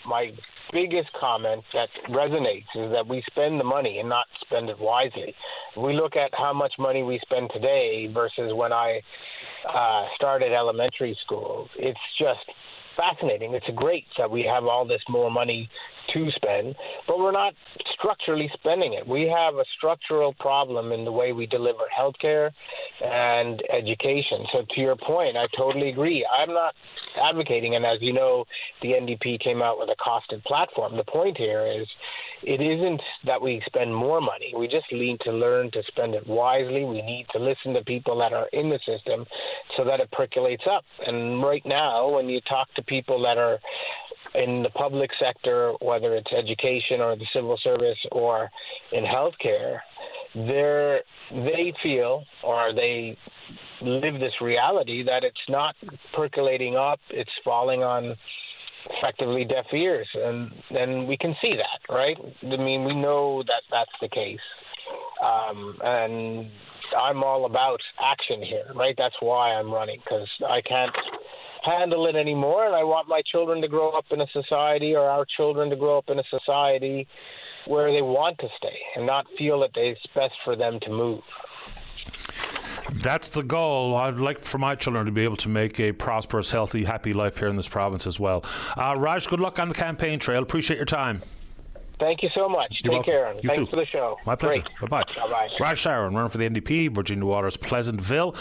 my biggest comment that resonates is that we spend the money and not spend it wisely. We look at how much money we spend today versus when I started elementary school. It's just fascinating. It's great that we have all this more money to spend, but we're not structurally spending it. We have a structural problem in the way we deliver healthcare and education. So to your point, I totally agree. I'm not advocating, and as you know, the NDP came out with a costed platform. The point here is it isn't that we spend more money. We just need to learn to spend it wisely. We need to listen to people that are in the system so that it percolates up. And right now, when you talk to people that are in the public sector, whether it's education or the civil service or in healthcare, they feel, or they live this reality that it's not percolating up, it's falling on effectively deaf ears, and we can see that, right? I mean, we know that that's the case, and I'm all about action here, right? That's why I'm running, because I can't handle it anymore, and I want my children to grow up in a society, or our children to grow up in a society where they want to stay and not feel that it's best for them to move. That's the goal. I'd like for my children to be able to make a prosperous, healthy, happy life here in this province as well. Raj, good luck on the campaign trail. Appreciate your time. Thank you so much. You're Take care. You Thanks too. for the show. My pleasure. Great. Bye-bye. Bye-bye. Raj Sharon, running for the NDP, Virginia Waters, Pleasantville.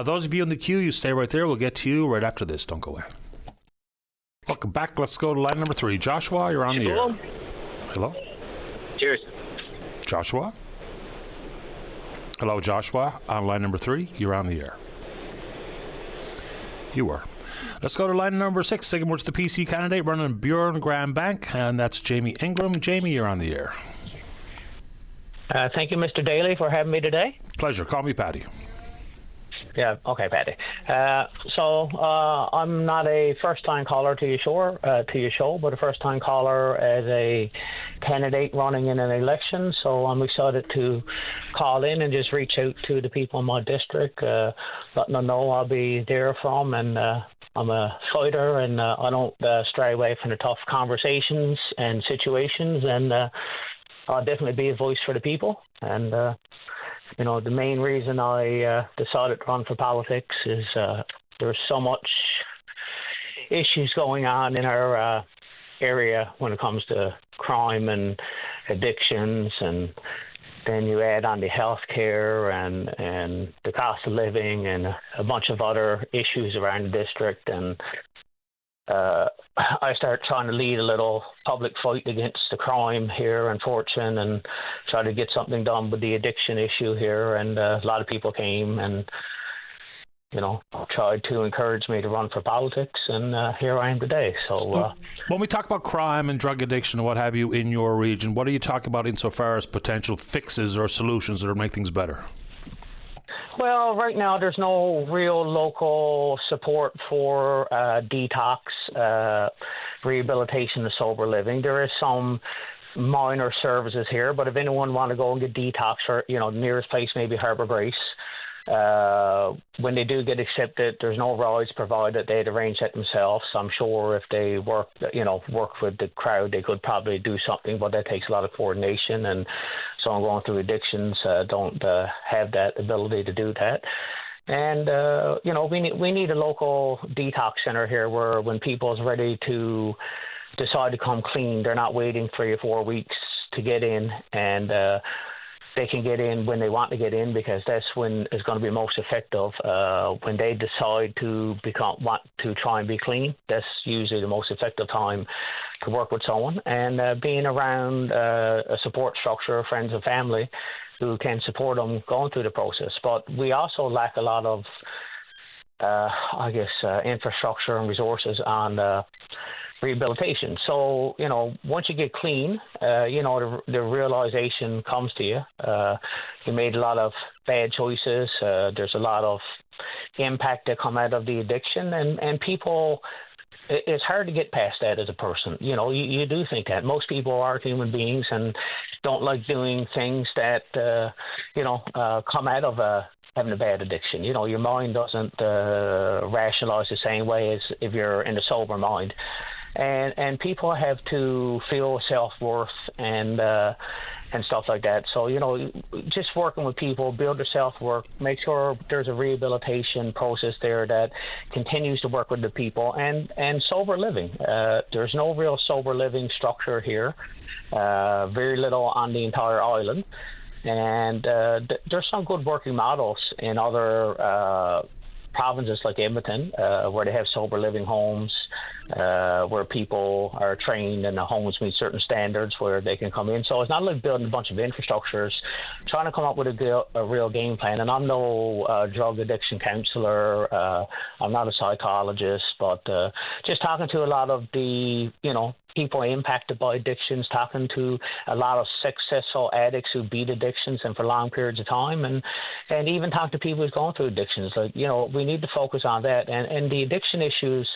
Those of you in the queue, you stay right there. We'll get to you right after this. Don't go away. Welcome back. Let's go to line number 3. Joshua, you're on the air. Hello? Cheers. Joshua? Hello, Joshua. On line number 3, you're on the air. You were. Let's go to line number 6. Second word to the PC candidate running Bjorn Graham Bank, and that's Jamie Ingram. Jamie, you're on the air. Thank you, Mr. Daly, for having me today. Pleasure. Call me Paddy. Yeah, okay, Paddy. So I'm not a first-time caller to your show, but a first-time caller as a candidate running in an election. So I'm excited to call in and just reach out to the people in my district, letting them know I'll be there from, and I'm a fighter, and I don't stray away from the tough conversations and situations, and I'll definitely be a voice for the people. And the main reason I decided to run for politics is there's so much issues going on in our area when it comes to crime and addictions, and then you add on the health care and the cost of living and a bunch of other issues around the district. And I started trying to lead a little public fight against the crime here in Fortune and try to get something done with the addiction issue here. And a lot of people came, and tried to encourage me to run for politics, and here I am today. So when we talk about crime and drug addiction and what have you in your region, what are you talking about insofar as potential fixes or solutions that would make things better? Well, right now there's no real local support for detox, rehabilitation, and sober living. There is some minor services here, but if anyone want to go and get detox, or the nearest place may be Harbour Grace. When they do get accepted, there's no rides provided. They'd arrange that themselves. I'm sure if they work with the crowd, they could probably do something, but that takes a lot of coordination. And someone going through addictions don't have that ability to do that. And we need a local detox center here where when people is ready to decide to come clean, they're not waiting 3 or 4 weeks to get in, and they can get in when they want to get in, because that's when it's going to be most effective. When they decide to want to try and be clean, that's usually the most effective time to work with someone. And being around a support structure, friends and family, who can support them going through the process. But we also lack a lot of, infrastructure and resources on rehabilitation. So, once you get clean, the realization comes to you. You made a lot of bad choices. There's a lot of impact that come out of the addiction, and people, it's hard to get past that as a person. You do think that. Most people are human beings and don't like doing things that, come out of having a bad addiction. Your mind doesn't rationalize the same way as if you're in a sober mind. And people have to feel self-worth and stuff like that. So, just working with people, build their self-worth, make sure there's a rehabilitation process there that continues to work with the people, and sober living. There's no real sober living structure here, very little on the entire island. And there's some good working models in other provinces like Edmonton, where they have sober living homes, where people are trained and the homes meet certain standards where they can come in. So it's not like building a bunch of infrastructures, trying to come up with a real game plan. And I'm no drug addiction counselor. I'm not a psychologist, but just talking to a lot of the, people impacted by addictions, talking to a lot of successful addicts who beat addictions and for long periods of time, and even talk to people who's going through addictions. Like, we need to focus on that. And the addiction issues,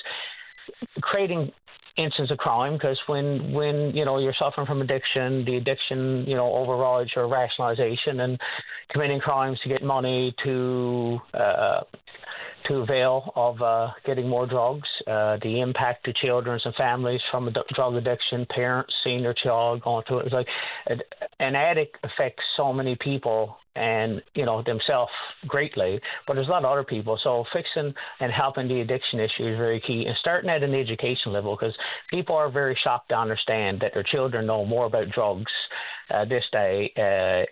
creating instance of crime, because when you're suffering from addiction, the addiction overrides your rationalization, and committing crimes to get money to avail of getting more drugs, the impact to children and families from drug addiction, parents seeing their child going through it. It's like an addict affects so many people and themselves greatly, but there's a lot of other people. So fixing and helping the addiction issue is very key, and starting at an education level, because people are very shocked to understand that their children know more about drugs this day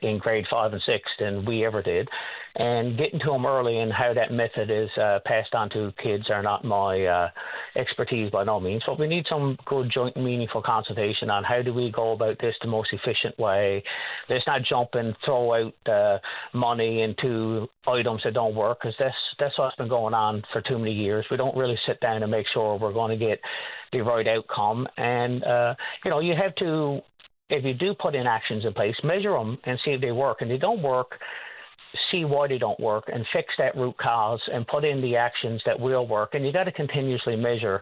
in grade 5 and 6 than we ever did, and getting to them early and how that method is passed on to kids are not my expertise by no means. But we need some good joint and meaningful consultation on how do we go about this the most efficient way. Let's not jump and throw out money into items that don't work, because that's what's been going on for too many years. We don't really sit down and make sure we're going to get the right outcome. And you have to, if you do put in actions in place, measure them and see if they work. And if they don't work, see why they don't work and fix that root cause and put in the actions that will work. And you got to continuously measure.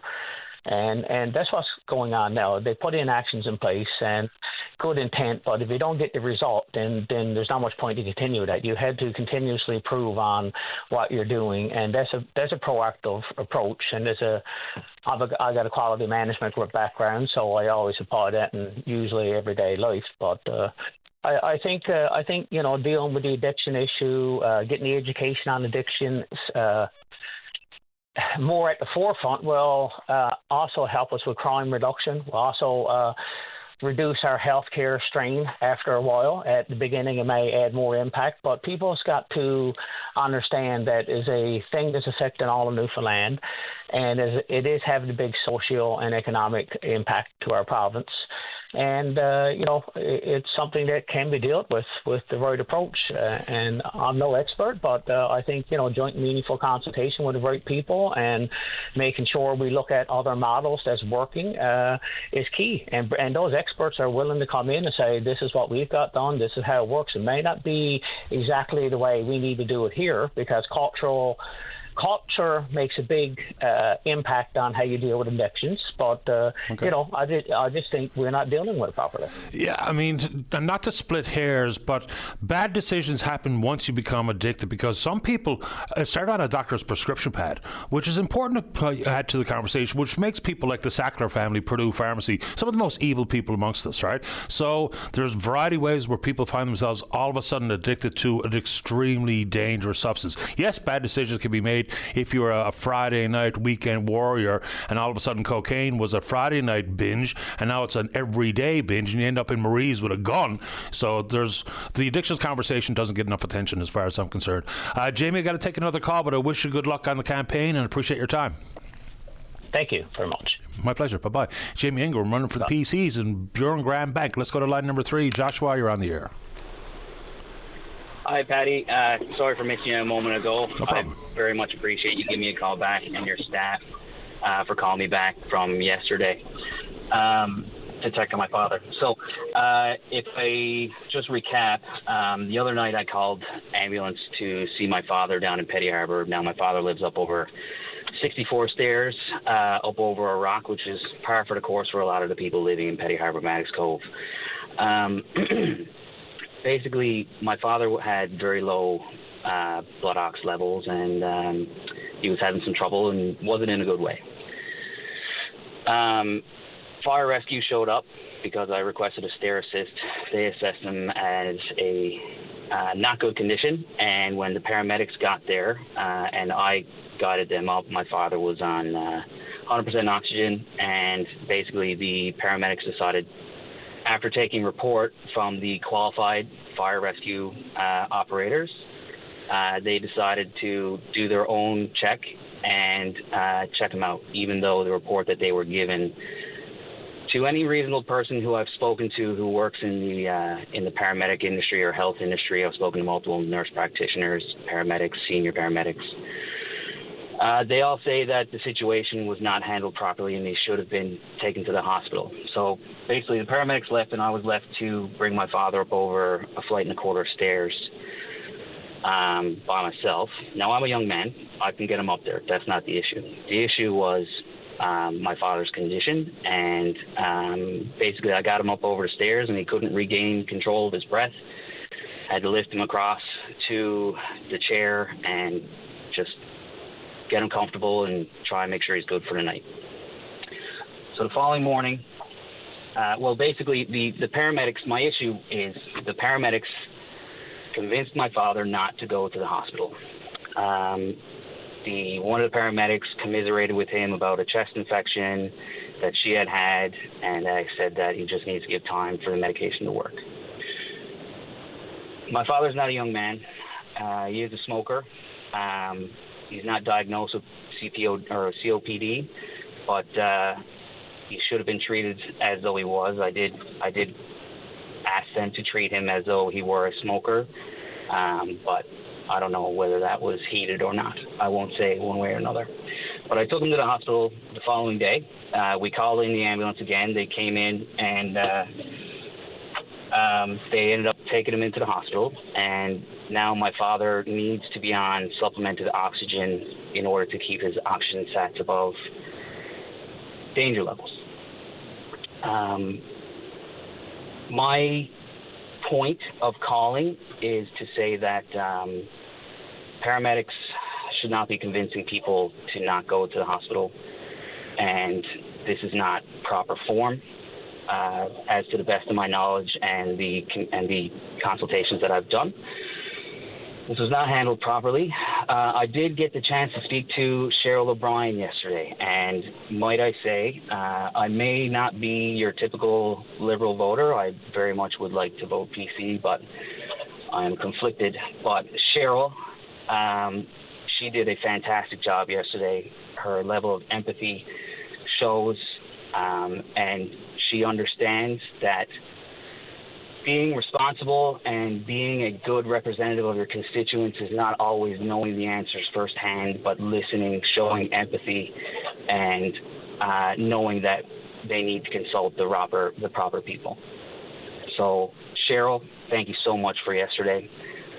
And that's what's going on now. They put in actions in place and good intent, but if you don't get the result, then there's not much point to continue that. You had to continuously improve on what you're doing, and that's a proactive approach. And I got a quality management background, so I always apply that in usually everyday life. But I think dealing with the addiction issue, getting the education on addictions more at the forefront will also help us with crime reduction. Will also reduce our healthcare strain after a while. At the beginning, it may add more impact, but people's got to understand that is a thing that's affecting all of Newfoundland, and it is having a big social and economic impact to our province. And, it's something that can be dealt with the right approach. And I'm no expert, but I think, joint meaningful consultation with the right people and making sure we look at other models that's working is key. And those experts are willing to come in and say, this is what we've got done, this is how it works. It may not be exactly the way we need to do it here, because culture makes a big impact on how you deal with addictions, but I just think we're not dealing with it properly. Yeah, I mean, and not to split hairs, but bad decisions happen once you become addicted, because some people start on a doctor's prescription pad, which is important to add to the conversation, which makes people like the Sackler family, Purdue Pharmacy, some of the most evil people amongst us, right? So there's a variety of ways where people find themselves all of a sudden addicted to an extremely dangerous substance. Yes, bad decisions can be made if you're a Friday night weekend warrior and all of a sudden cocaine was a Friday night binge and now it's an everyday binge and you end up in Marie's with a gun. So the addictions conversation doesn't get enough attention as far as I'm concerned. Jamie, I got to take another call, but I wish you good luck on the campaign and appreciate your time. Thank you very much. My pleasure. Bye-bye. Jamie Ingram running for the PCs and Buren Graham Bank. Let's go to line number 3. Joshua, you're on the air. Hi, Patty. Sorry for missing you a moment ago. No problem. I very much appreciate you giving me a call back, and your staff for calling me back from yesterday to check on my father. So if I just recap, the other night I called ambulance to see my father down in Petty Harbour. Now my father lives up over 64 stairs, up over a rock, which is par for the course for a lot of the people living in Petty Harbour, Maddox Cove. Basically, my father had very low blood ox levels, and he was having some trouble and wasn't in a good way. Fire rescue showed up because I requested a stair assist. They assessed him as a not good condition, and when the paramedics got there and I guided them up, my father was on 100% oxygen, and basically the paramedics decided, after taking report from the qualified fire rescue operators, they decided to do their own check and check him out, even though the report that they were given to any reasonable person who I've spoken to who works in the paramedic industry or health industry. I've spoken to multiple nurse practitioners, paramedics, senior paramedics. They all say that the situation was not handled properly and they should have been taken to the hospital. So basically the paramedics left and I was left to bring my father up over a flight and a quarter of stairs by myself. Now, I'm a young man. I can get him up there. That's not the issue. The issue was my father's condition, and basically I got him up over the stairs and he couldn't regain control of his breath. I had to lift him across to the chair and just get him comfortable and try and make sure he's good for the night. So the following morning, basically the paramedics, my issue is the paramedics convinced my father not to go to the hospital. One of the paramedics commiserated with him about a chest infection that she had, and I said that he just needs to give time for the medication to work. My father's not a young man. He is a smoker. He's not diagnosed with COPD, but he should have been treated as though he was. I did ask them to treat him as though he were a smoker, but I don't know whether that was heeded or not. I won't say one way or another. But I took him to the hospital the following day. We called in the ambulance again. They came in and they ended up taking him into the hospital. And now my father needs to be on supplemented oxygen in order to keep his oxygen sats above danger levels. My point of calling is to say that paramedics should not be convincing people to not go to the hospital, and this is not proper form. As to the best of my knowledge and the consultations that I've done, this was not handled properly. I did get the chance to speak to Cheryl O'Brien yesterday, and might I say, I may not be your typical Liberal voter. I very much would like to vote PC, but I am conflicted. But Cheryl, she did a fantastic job yesterday. Her level of empathy shows And she understands that being responsible and being a good representative of your constituents is not always knowing the answers firsthand, but listening, showing empathy, and knowing that they need to consult the proper people. So, Cheryl, thank you so much for yesterday.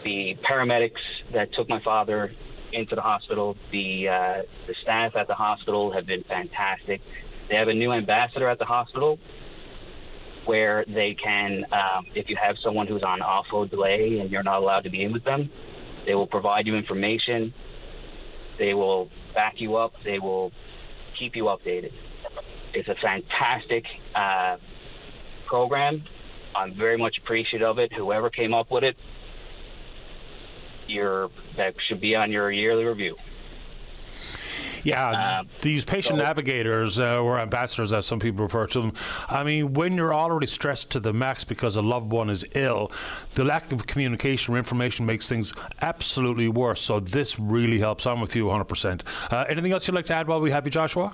The paramedics that took my father into the hospital, the staff at the hospital have been fantastic. They have a new ambassador at the hospital where they can, if you have someone who's on offload delay and you're not allowed to be in with them, they will provide you information. They will back you up. They will keep you updated. It's a fantastic program. I'm very much appreciative of it. Whoever came up with it, that should be on your yearly review. Yeah, these patient navigators or ambassadors, as some people refer to them, I mean, when you're already stressed to the max because a loved one is ill, the lack of communication or information makes things absolutely worse. So this really helps. I'm with you 100%. Anything else you'd like to add while we have you, Joshua?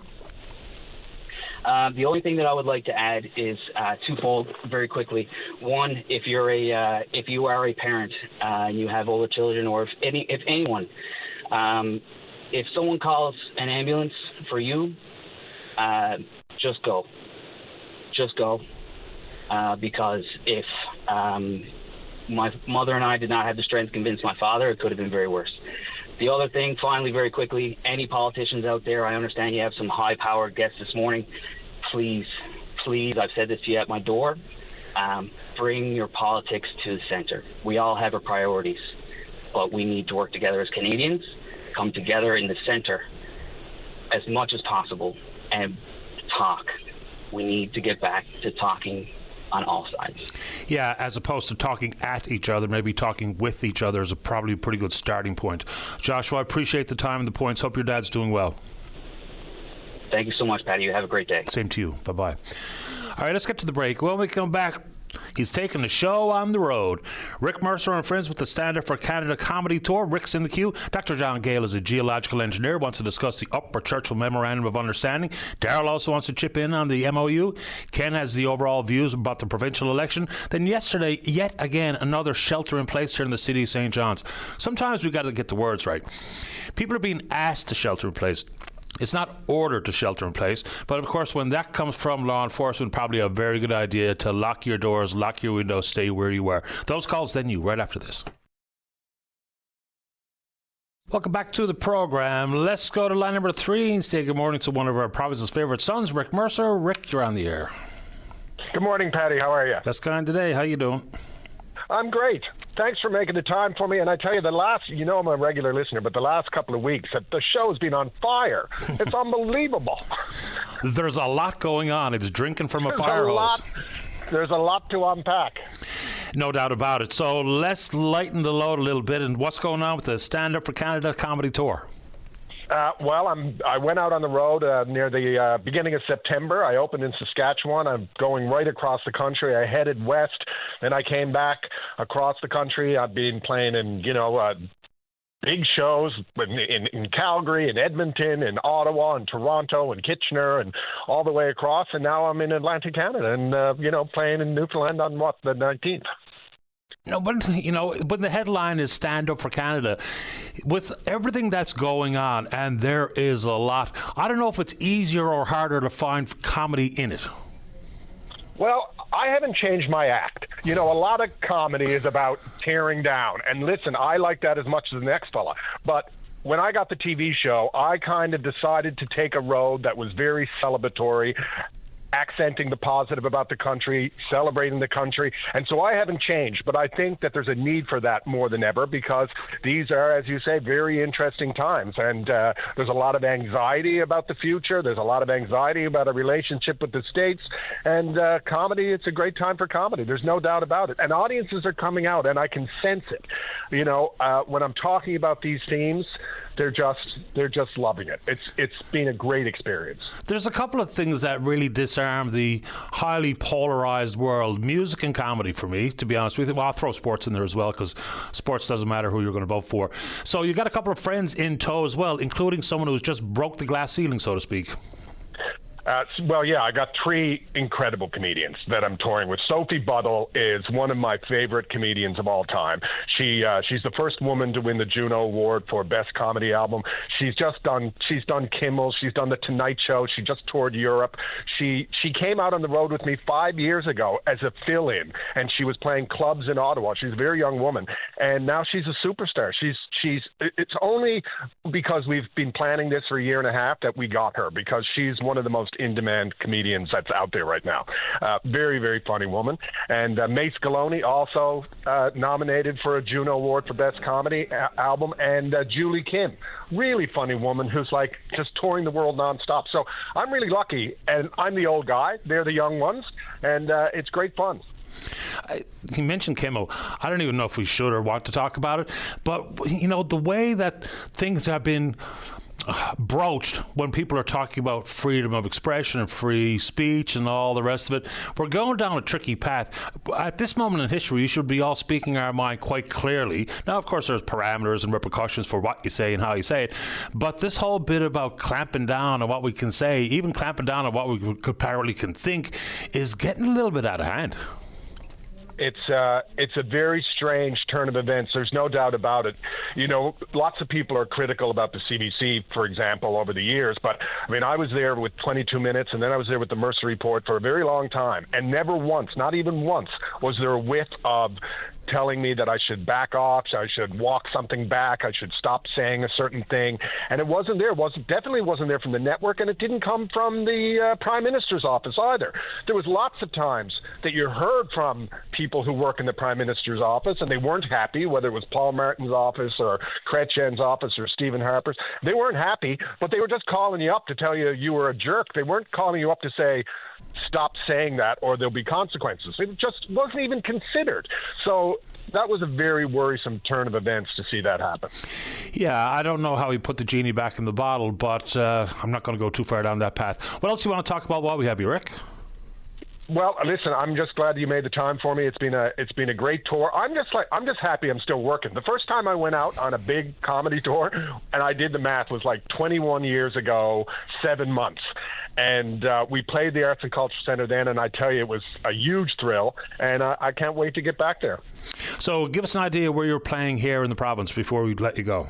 The only thing that I would like to add is twofold, very quickly. One, if you are a parent and you have older children, or if anyone, if someone calls an ambulance for you, just go. Just go. Because if my mother and I did not have the strength to convince my father, it could have been very worse. The other thing, finally, very quickly, any politicians out there, I understand you have some high-powered guests this morning. Please, I've said this to you at my door, bring your politics to the center. We all have our priorities, but we need to work together as Canadians, come together in the center as much as possible and talk. We need to get back to talking on all sides. Yeah, as opposed to talking at each other, maybe talking with each other is probably a pretty good starting point. Joshua, I appreciate the time and the points. Hope your dad's doing well. Thank you so much, Patty. You have a great day. Same to you. Bye-bye. All right, let's get to the break. When we come back, he's taking the show on the road. Rick Mercer and friends with the Stand Up for Canada comedy tour. Rick's in the queue. Dr. John Gale is a geological engineer, wants to discuss the Upper Churchill Memorandum of Understanding. Darryl also wants to chip in on the MOU. Ken has the overall views about the provincial election. Then yesterday, yet again, another shelter in place here in the city of St. John's. Sometimes we've got to get the words right. People are being asked to shelter in place. It's not ordered to shelter in place, but of course when that comes from law enforcement, probably a very good idea to lock your doors, lock your windows, stay where you were. Those calls then you, right after this. Welcome back to the program. Let's go to line number 3 and say good morning to one of our province's favourite sons, Rick Mercer. Rick, you're on the air. Good morning, Patty. How are you? That's kind today. How you doing? I'm great. Thanks for making the time for me. And I tell you, I'm a regular listener, but the last couple of weeks, the show's been on fire. It's unbelievable. There's a lot going on. It's drinking from a fire hose. There's a lot to unpack. No doubt about it. So let's lighten the load a little bit. And what's going on with the Stand Up for Canada comedy tour? I went out on the road near the beginning of September. I opened in Saskatchewan. I'm going right across the country. I headed west, then I came back across the country. I've been playing in, big shows in Calgary, in Edmonton, in Ottawa, in Toronto, and Kitchener, and all the way across. And now I'm in Atlantic Canada and, playing in Newfoundland on the 19th. No, but, when the headline is Stand Up for Canada, with everything that's going on, and there is a lot, I don't know if it's easier or harder to find comedy in it. Well, I haven't changed my act. A lot of comedy is about tearing down. And listen, I like that as much as the next fella. But when I got the TV show, I kind of decided to take a road that was very celebratory, accenting the positive about the country, celebrating the country. And so I haven't changed, but I think that there's a need for that more than ever because these are, as you say, very interesting times. And there's a lot of anxiety about the future. There's a lot of anxiety about a relationship with the States. And comedy, it's a great time for comedy. There's no doubt about it. And audiences are coming out, and I can sense it. When I'm talking about these themes, they're just loving it. It's been a great experience. There's a couple of things that really disarm the highly polarized world, music and comedy for me, to be honest with you. Well, I'll throw sports in there as well because sports doesn't matter who you're going to vote for. So you got a couple of friends in tow as well, including someone who's just broke the glass ceiling, so to speak. I got 3 incredible comedians that I'm touring with. Sophie Buddle is one of my favorite comedians of all time. She's the first woman to win the Juno Award for Best Comedy Album. She's done Kimmel. She's done The Tonight Show. She just toured Europe. She came out on the road with me 5 years ago as a fill-in, and she was playing clubs in Ottawa. She's a very young woman, and now she's a superstar. It's only because we've been planning this for a year and a half that we got her, because she's one of the most in-demand comedians that's out there right now. Very, very funny woman. And Mace Galone also nominated for a Juno Award for Best Comedy Album. And Julie Kim, really funny woman who's like just touring the world nonstop. So I'm really lucky, and I'm the old guy. They're the young ones, and it's great fun. You mentioned Kimmel. I don't even know if we should or want to talk about it, but the way that things have been broached when people are talking about freedom of expression and free speech and all the rest of it, we're going down a tricky path. At this moment in history, we should be all speaking our mind quite clearly. Now, of course, there's parameters and repercussions for what you say and how you say it, but this whole bit about clamping down on what we can say, even clamping down on what we apparently can think, is getting a little bit out of hand. It's a very strange turn of events. There's no doubt about it. Lots of people are critical about the CBC, for example, over the years. But, I was there with 22 Minutes, and then I was there with the Mercer Report for a very long time. And never once, not even once, was there a whiff of telling me that I should back off, I should walk something back, I should stop saying a certain thing. And it wasn't there. Definitely wasn't there from the network, and it didn't come from the Prime Minister's office either. There was lots of times that you heard from people who work in the Prime Minister's office, and they weren't happy, whether it was Paul Martin's office or Chrétien's office or Stephen Harper's. They weren't happy, but they were just calling you up to tell you you were a jerk. They weren't calling you up to say, stop saying that or there'll be consequences. It just wasn't even considered. So that was a very worrisome turn of events to see that happen. Yeah, I don't know how he put the genie back in the bottle, but I'm not going to go too far down that path. What else do you want to talk about while we have you, Rick? Well, listen, I'm just glad you made the time for me. It's been a great tour. I'm just happy I'm still working. The first time I went out on a big comedy tour, and I did the math, was like 21 years ago, 7 months. And we played the Arts and Culture Centre then, and I tell you, it was a huge thrill, and I can't wait to get back there. So give us an idea where you're playing here in the province before we let you go.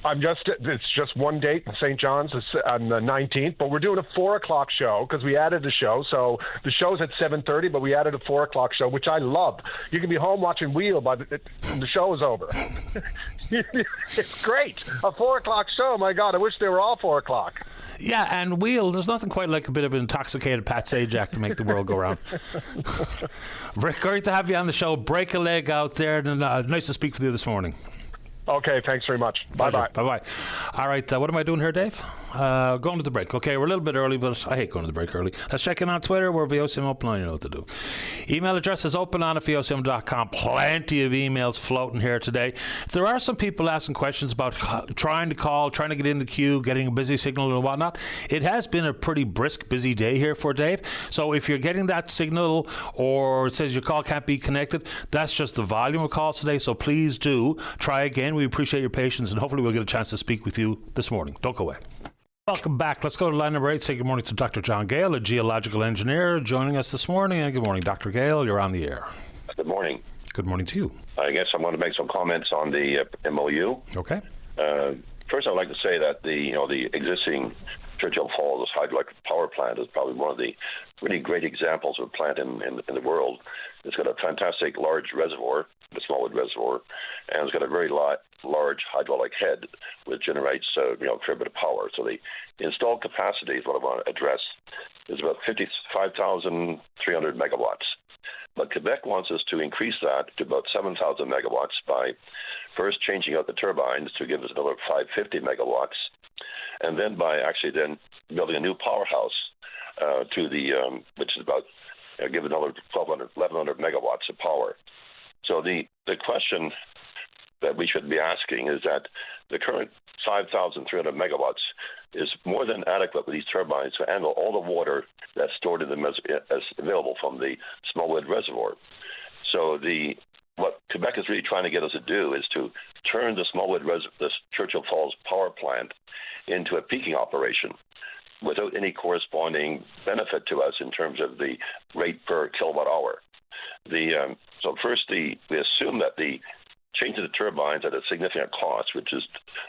It's just one date in St. John's on the 19th, but we're doing a 4 o'clock show because we added a show. So the show's at 7:30, but we added a 4 o'clock show, which I love. You can be home watching Wheel by the show is over. It's great. A 4 o'clock show. My God, I wish they were all 4 o'clock. Yeah, and Wheel, there's nothing quite like a bit of an intoxicated Pat Sajak to make the world go round. Rick, great to have you on the show. Break a leg out there, and nice to speak with you this morning. Okay, thanks very much. Bye-bye. Bye-bye. All right, what am I doing here, Dave? Going to the break. Okay, we're a little bit early, but I hate going to the break early. Let's check in on Twitter. We're VOCM Open On. You know what to do. Email address is openon@vocm.com. Plenty of emails floating here today. There are some people asking questions about trying to call, trying to get in the queue, getting a busy signal and whatnot. It has been a pretty brisk, busy day here for Dave. So if you're getting that signal or it says your call can't be connected, that's just the volume of calls today. So please do try again. We appreciate your patience, and hopefully we'll get a chance to speak with you this morning. Don't go away. Welcome back. Let's go to line number 8. Say good morning to Dr. John Gale, a geological engineer, joining us this morning. And good morning, Dr. Gale. You're on the air. Good morning. Good morning to you. I guess I want to make some comments on the MOU. Okay. First, I'd like to say that the existing Churchill Falls hydroelectric power plant is probably one of the really great examples of a plant in the world. It's got a fantastic large reservoir, the Smallwood Reservoir, and it's got a very large hydraulic head which generates a fair bit of power. So the installed capacity is what I want to address is about 55,300 megawatts. But Quebec wants us to increase that to about 7,000 megawatts by first changing out the turbines to give us another 550 megawatts, and then by actually building a new powerhouse which is about give another 1,100 megawatts of power. So the question that we should be asking is that the current 5,300 megawatts is more than adequate with these turbines to handle all the water that's stored in them as available from the Smallwood Reservoir. So what Quebec is really trying to get us to do is to turn the Smallwood this Churchill Falls power plant into a peaking operation. without any corresponding benefit to us in terms of the rate per kilowatt hour. So first, we assume that the change of the turbines at a significant cost, which is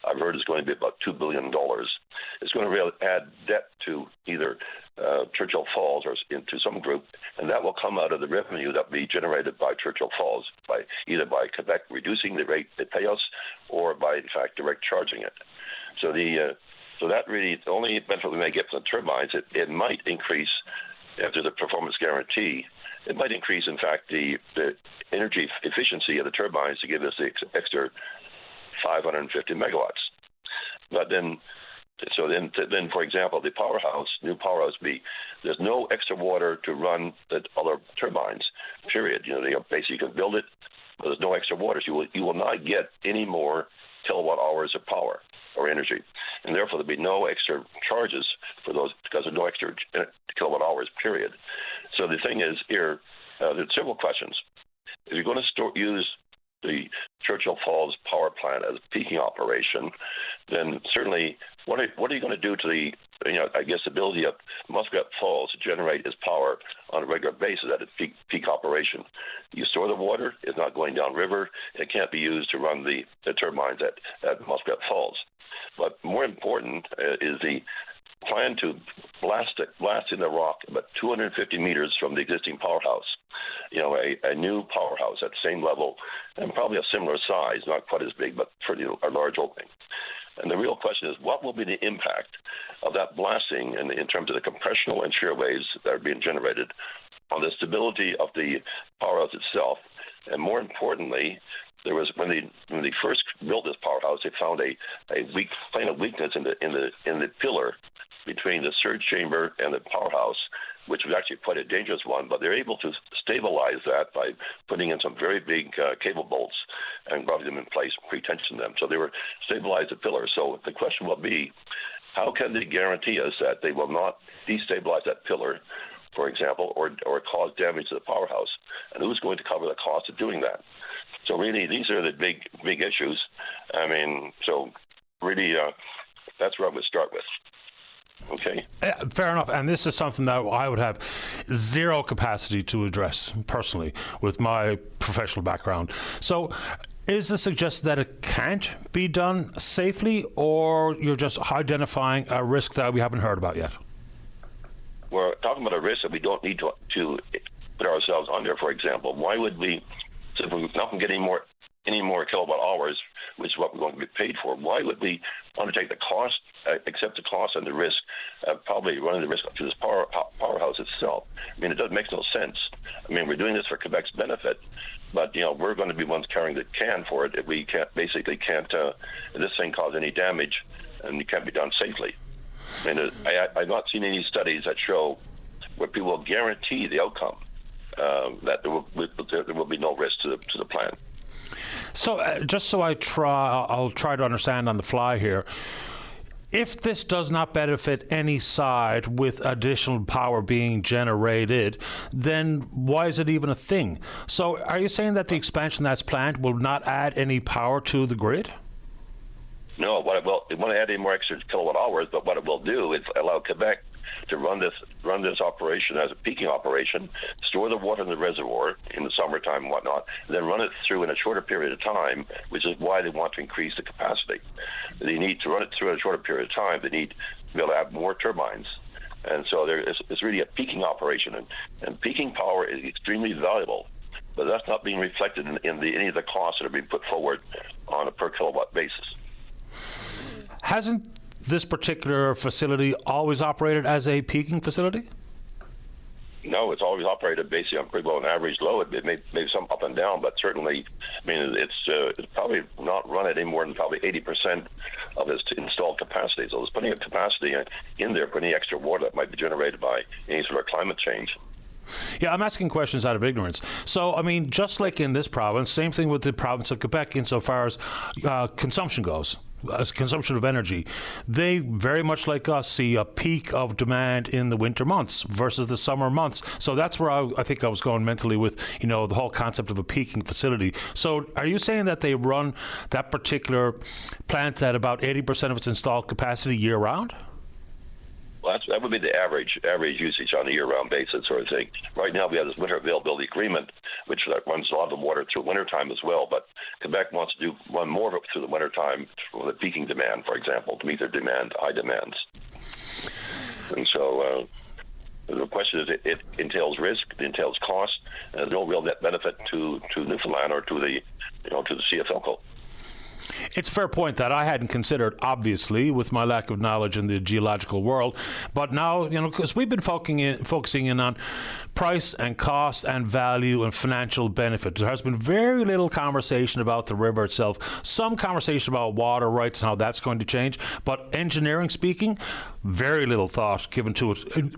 I've heard is going to be about $2 billion, is going to really add debt to either Churchill Falls or into some group, and that will come out of the revenue that will be generated by Churchill Falls, either by Quebec reducing the rate they pay us, or by in fact direct charging it. So that really the only benefit we may get from the turbines. It might increase if there's a performance guarantee. It might increase, in fact, the energy efficiency of the turbines to give us the extra 550 megawatts. But then, for example, the new powerhouse there's no extra water to run the other turbines. Period. Basically you can build it, but there's no extra water. So you will not get any more kilowatt hours of power or energy, and therefore there'll be no extra charges for those because there's no extra kilowatt hours. Period. So the thing is here, there's several questions. If you're going to use the Churchill Falls power plant as a peaking operation, then certainly what are you going to do to the ability of Muskrat Falls to generate its power on a regular basis at its peak operation? You store the water; it's not going downriver. It can't be used to run the turbines at Muskrat Falls. But more important is the plan to blast in the rock about 250 meters from the existing powerhouse. A new powerhouse at the same level and probably a similar size, not quite as big, but pretty a large opening. And the real question is, what will be the impact of that blasting in terms of the compressional and shear waves that are being generated on the stability of the powerhouse itself? And more importantly, there was when they first built this powerhouse, they found a plane of weakness in the pillar between the surge chamber and the powerhouse, which was actually quite a dangerous one. But they're able to stabilize that by putting in some very big cable bolts and rubbing them in place, pre-tension them. So they were stabilized the pillar. So the question will be, how can they guarantee us that they will not destabilize that pillar, for example, or cause damage to the powerhouse? And who's going to cover the cost of doing that? So really, these are the big issues. I mean, so really, that's where I would start with. Okay. Fair enough. And this is something that I would have zero capacity to address personally with my professional background. So is the suggestion that it can't be done safely, or you're just identifying a risk that we haven't heard about yet? We're talking about a risk that we don't need to put ourselves under. For example, why would we, so if we're not going to get any more kilowatt hours, which is what we're going to be paid for, why would we undertake the cost, accept the cost and the risk, probably running the risk to this powerhouse itself? I mean, it makes no sense. I mean, we're doing this for Quebec's benefit, but we're going to be ones carrying the can for it if we can't if this thing cause any damage, and it can't be done safely. I mean, I've not seen any studies that show where people will guarantee the outcome that there will be no risk to the plant. So just so I'll try to understand on the fly here. If this does not benefit any side with additional power being generated, then why is it even a thing? So are you saying that the expansion that's planned will not add any power to the grid? No, it won't add any more extra kilowatt hours, but what it will do is allow Quebec to run this operation as a peaking operation, store the water in the reservoir in the summertime and whatnot, and then run it through in a shorter period of time, which is why they want to increase the capacity. They need to run it through in a shorter period of time. They need to be able to have more turbines. And so it's really a peaking operation. And peaking power is extremely valuable, but that's not being reflected in any of the costs that are being put forward on a per kilowatt basis. Hasn't this particular facility always operated as a peaking facility? No, it's always operated basically on pretty well an average load. It may some up and down, but certainly, I mean, it's probably not run at any more than probably 80% of its installed capacity. So there's plenty of capacity in there for any extra water that might be generated by any sort of climate change. Yeah, I'm asking questions out of ignorance. So, I mean, just like in this province, same thing with the province of Quebec insofar as consumption goes. As consumption of energy, they very much like us see a peak of demand in the winter months versus the summer months. So that's where I think I was going mentally with, the whole concept of a peaking facility. So are you saying that they run that particular plant at about 80% of its installed capacity year round? Well, So that would be the average usage on a year-round basis sort of thing. Right now we have this winter availability agreement, which runs a lot of the water through wintertime as well, but Quebec wants to run more of it through the wintertime for the peaking demand, for example, to meet their high demands. And so the question is, it entails risk, it entails cost, and there's no real net benefit to Newfoundland or to the CFLCO. It's a fair point that I hadn't considered, obviously, with my lack of knowledge in the geological world. But now, because we've been focusing in on price and cost and value and financial benefit. There has been very little conversation about the river itself. Some conversation about water rights and how that's going to change. But engineering speaking, very little thought given to it.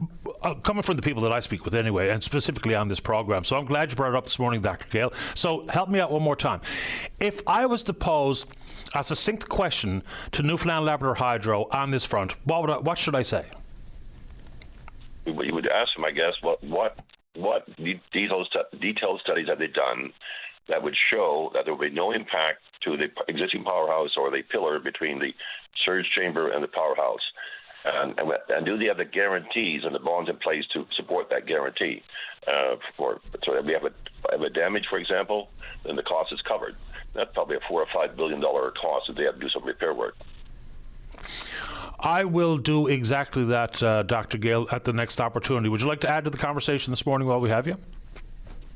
Coming from the people that I speak with anyway, and specifically on this program. So I'm glad you brought it up this morning, Dr. Gale. So help me out one more time. If I was to pose a succinct question to Newfoundland Labrador Hydro on this front, what should I say? You would ask them, I guess, what detailed studies have they done that would show that there will be no impact to the existing powerhouse or the pillar between the surge chamber and the powerhouse. And do they have the guarantees and the bonds in place to support that guarantee? So if we have a damage, for example, then the cost is covered. That's probably a $4 or $5 billion cost if they have to do some repair work. I will do exactly that, Dr. Gale, at the next opportunity. Would you like to add to the conversation this morning while we have you?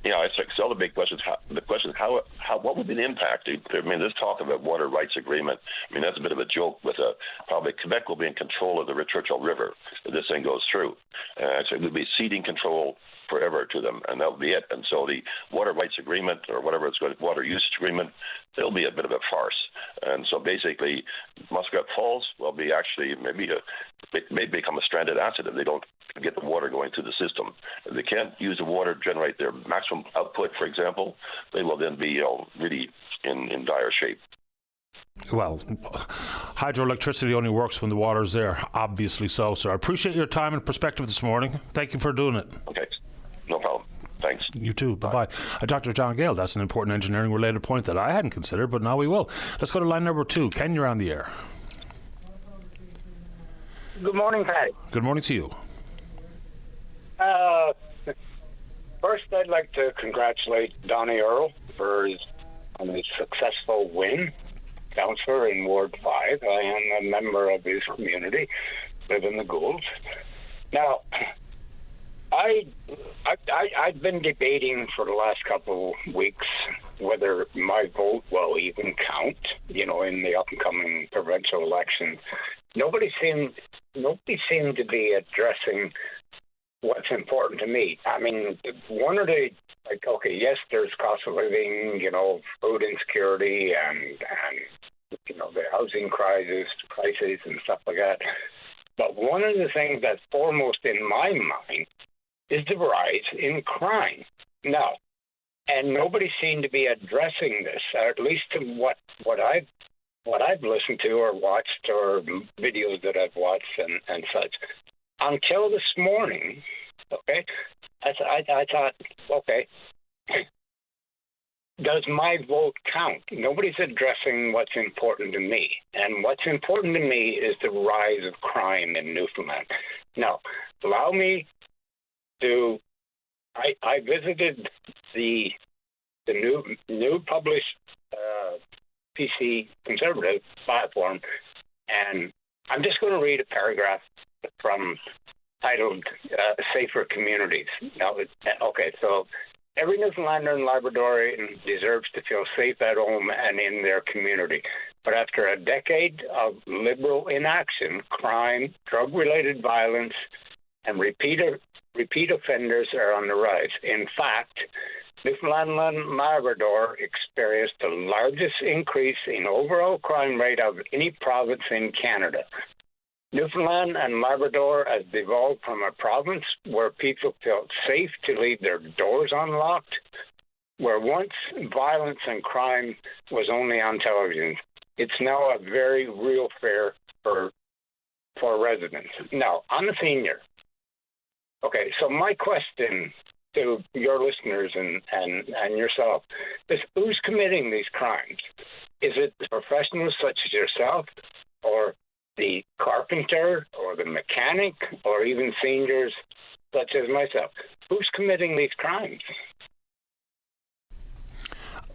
Yeah, it's like all the big questions. What would be the impact? I mean, this talk about water rights agreement, I mean, that's a bit of a joke with probably Quebec will be in control of the Churchill River if this thing goes through. So it would be ceding control forever to them, and that would be it. And so the water rights agreement, or whatever it's called, water usage agreement, it'll be a bit of a farce. And so basically, Muskrat Falls will be actually it may become a stranded asset if they don't get the water going through the system. If they can't use the water to generate their maximum output, for example, they will then be really in dire shape. Well, hydroelectricity only works when the water's there, obviously so. So I appreciate your time and perspective this morning. Thank you for doing it. Okay, no problem. Thanks. You too. Bye-bye. Dr. John Gale, that's an important engineering-related point that I hadn't considered, but now we will. Let's go to line number 2. Ken, you're on the air. Good morning, Patty. Good morning to you. First, I'd like to congratulate Donnie Earl on his successful win, councillor in Ward 5. I am a member of his community, live in the Goulds. Now, I've been debating for the last couple of weeks whether my vote will even count, in the upcoming provincial election. Nobody seemed to be addressing what's important to me. I mean, one of the, yes, there's cost of living, food insecurity and the housing crisis and stuff like that. But one of the things that's foremost in my mind is the rise in crime. Now, and nobody seemed to be addressing this, or at least to what I've listened to or watched, or videos that I've watched and such. Until this morning, okay, I thought, okay, does my vote count? Nobody's addressing what's important to me. And what's important to me is the rise of crime in Newfoundland. Now, allow me to, I visited the new published PC Conservative platform, and I'm just going to read a paragraph from titled Safer Communities. Now, okay, so every Newfoundlander and Labradorian deserves to feel safe at home and in their community. But after a decade of liberal inaction, crime, drug-related violence, and repeat offenders are on the rise. In fact, Newfoundland and Labrador experienced the largest increase in overall crime rate of any province in Canada. Newfoundland and Labrador has devolved from a province where people felt safe to leave their doors unlocked, where once violence and crime was only on television. It's now a very real fear for residents. Now, I'm a senior. Okay, so my question to your listeners and yourself is, who's committing these crimes? Is it professionals such as yourself, or the carpenter or the mechanic or even seniors such as myself. Who's committing these crimes?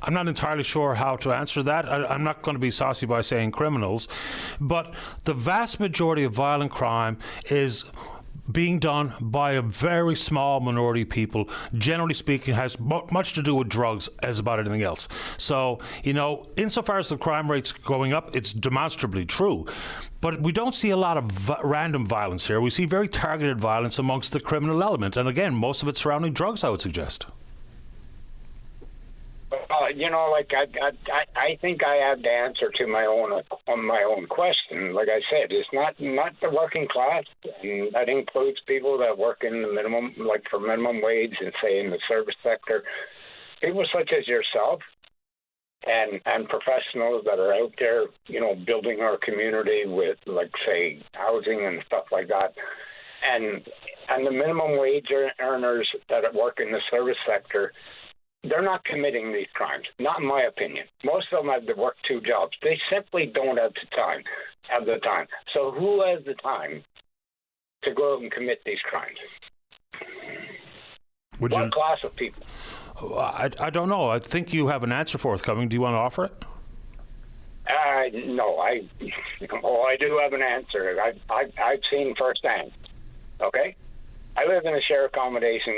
I'm not entirely sure how to answer that. I'm not going to be saucy by saying criminals, but the vast majority of violent crime is being done by a very small minority of people. Generally speaking, has much to do with drugs as about anything else. So, insofar as the crime rate's going up, it's demonstrably true. But we don't see a lot of random violence here. We see very targeted violence amongst the criminal element. And again, most of it surrounding drugs, I would suggest. I think I have the answer to my own question. Like I said, it's not the working class, and that includes people that work in the minimum, like for minimum wage, and say in the service sector. People such as yourself and professionals that are out there, building our community with, like, say, housing and stuff like that, and the minimum wage earners that work in the service sector. They're not committing these crimes, not in my opinion. Most of them have to work 2 jobs. They simply don't have the time. So who has the time to go out and commit these crimes? What class of people? I don't know. I think you have an answer forthcoming. Do you want to offer it? No, I do have an answer. I've seen firsthand. Okay, I live in a share accommodation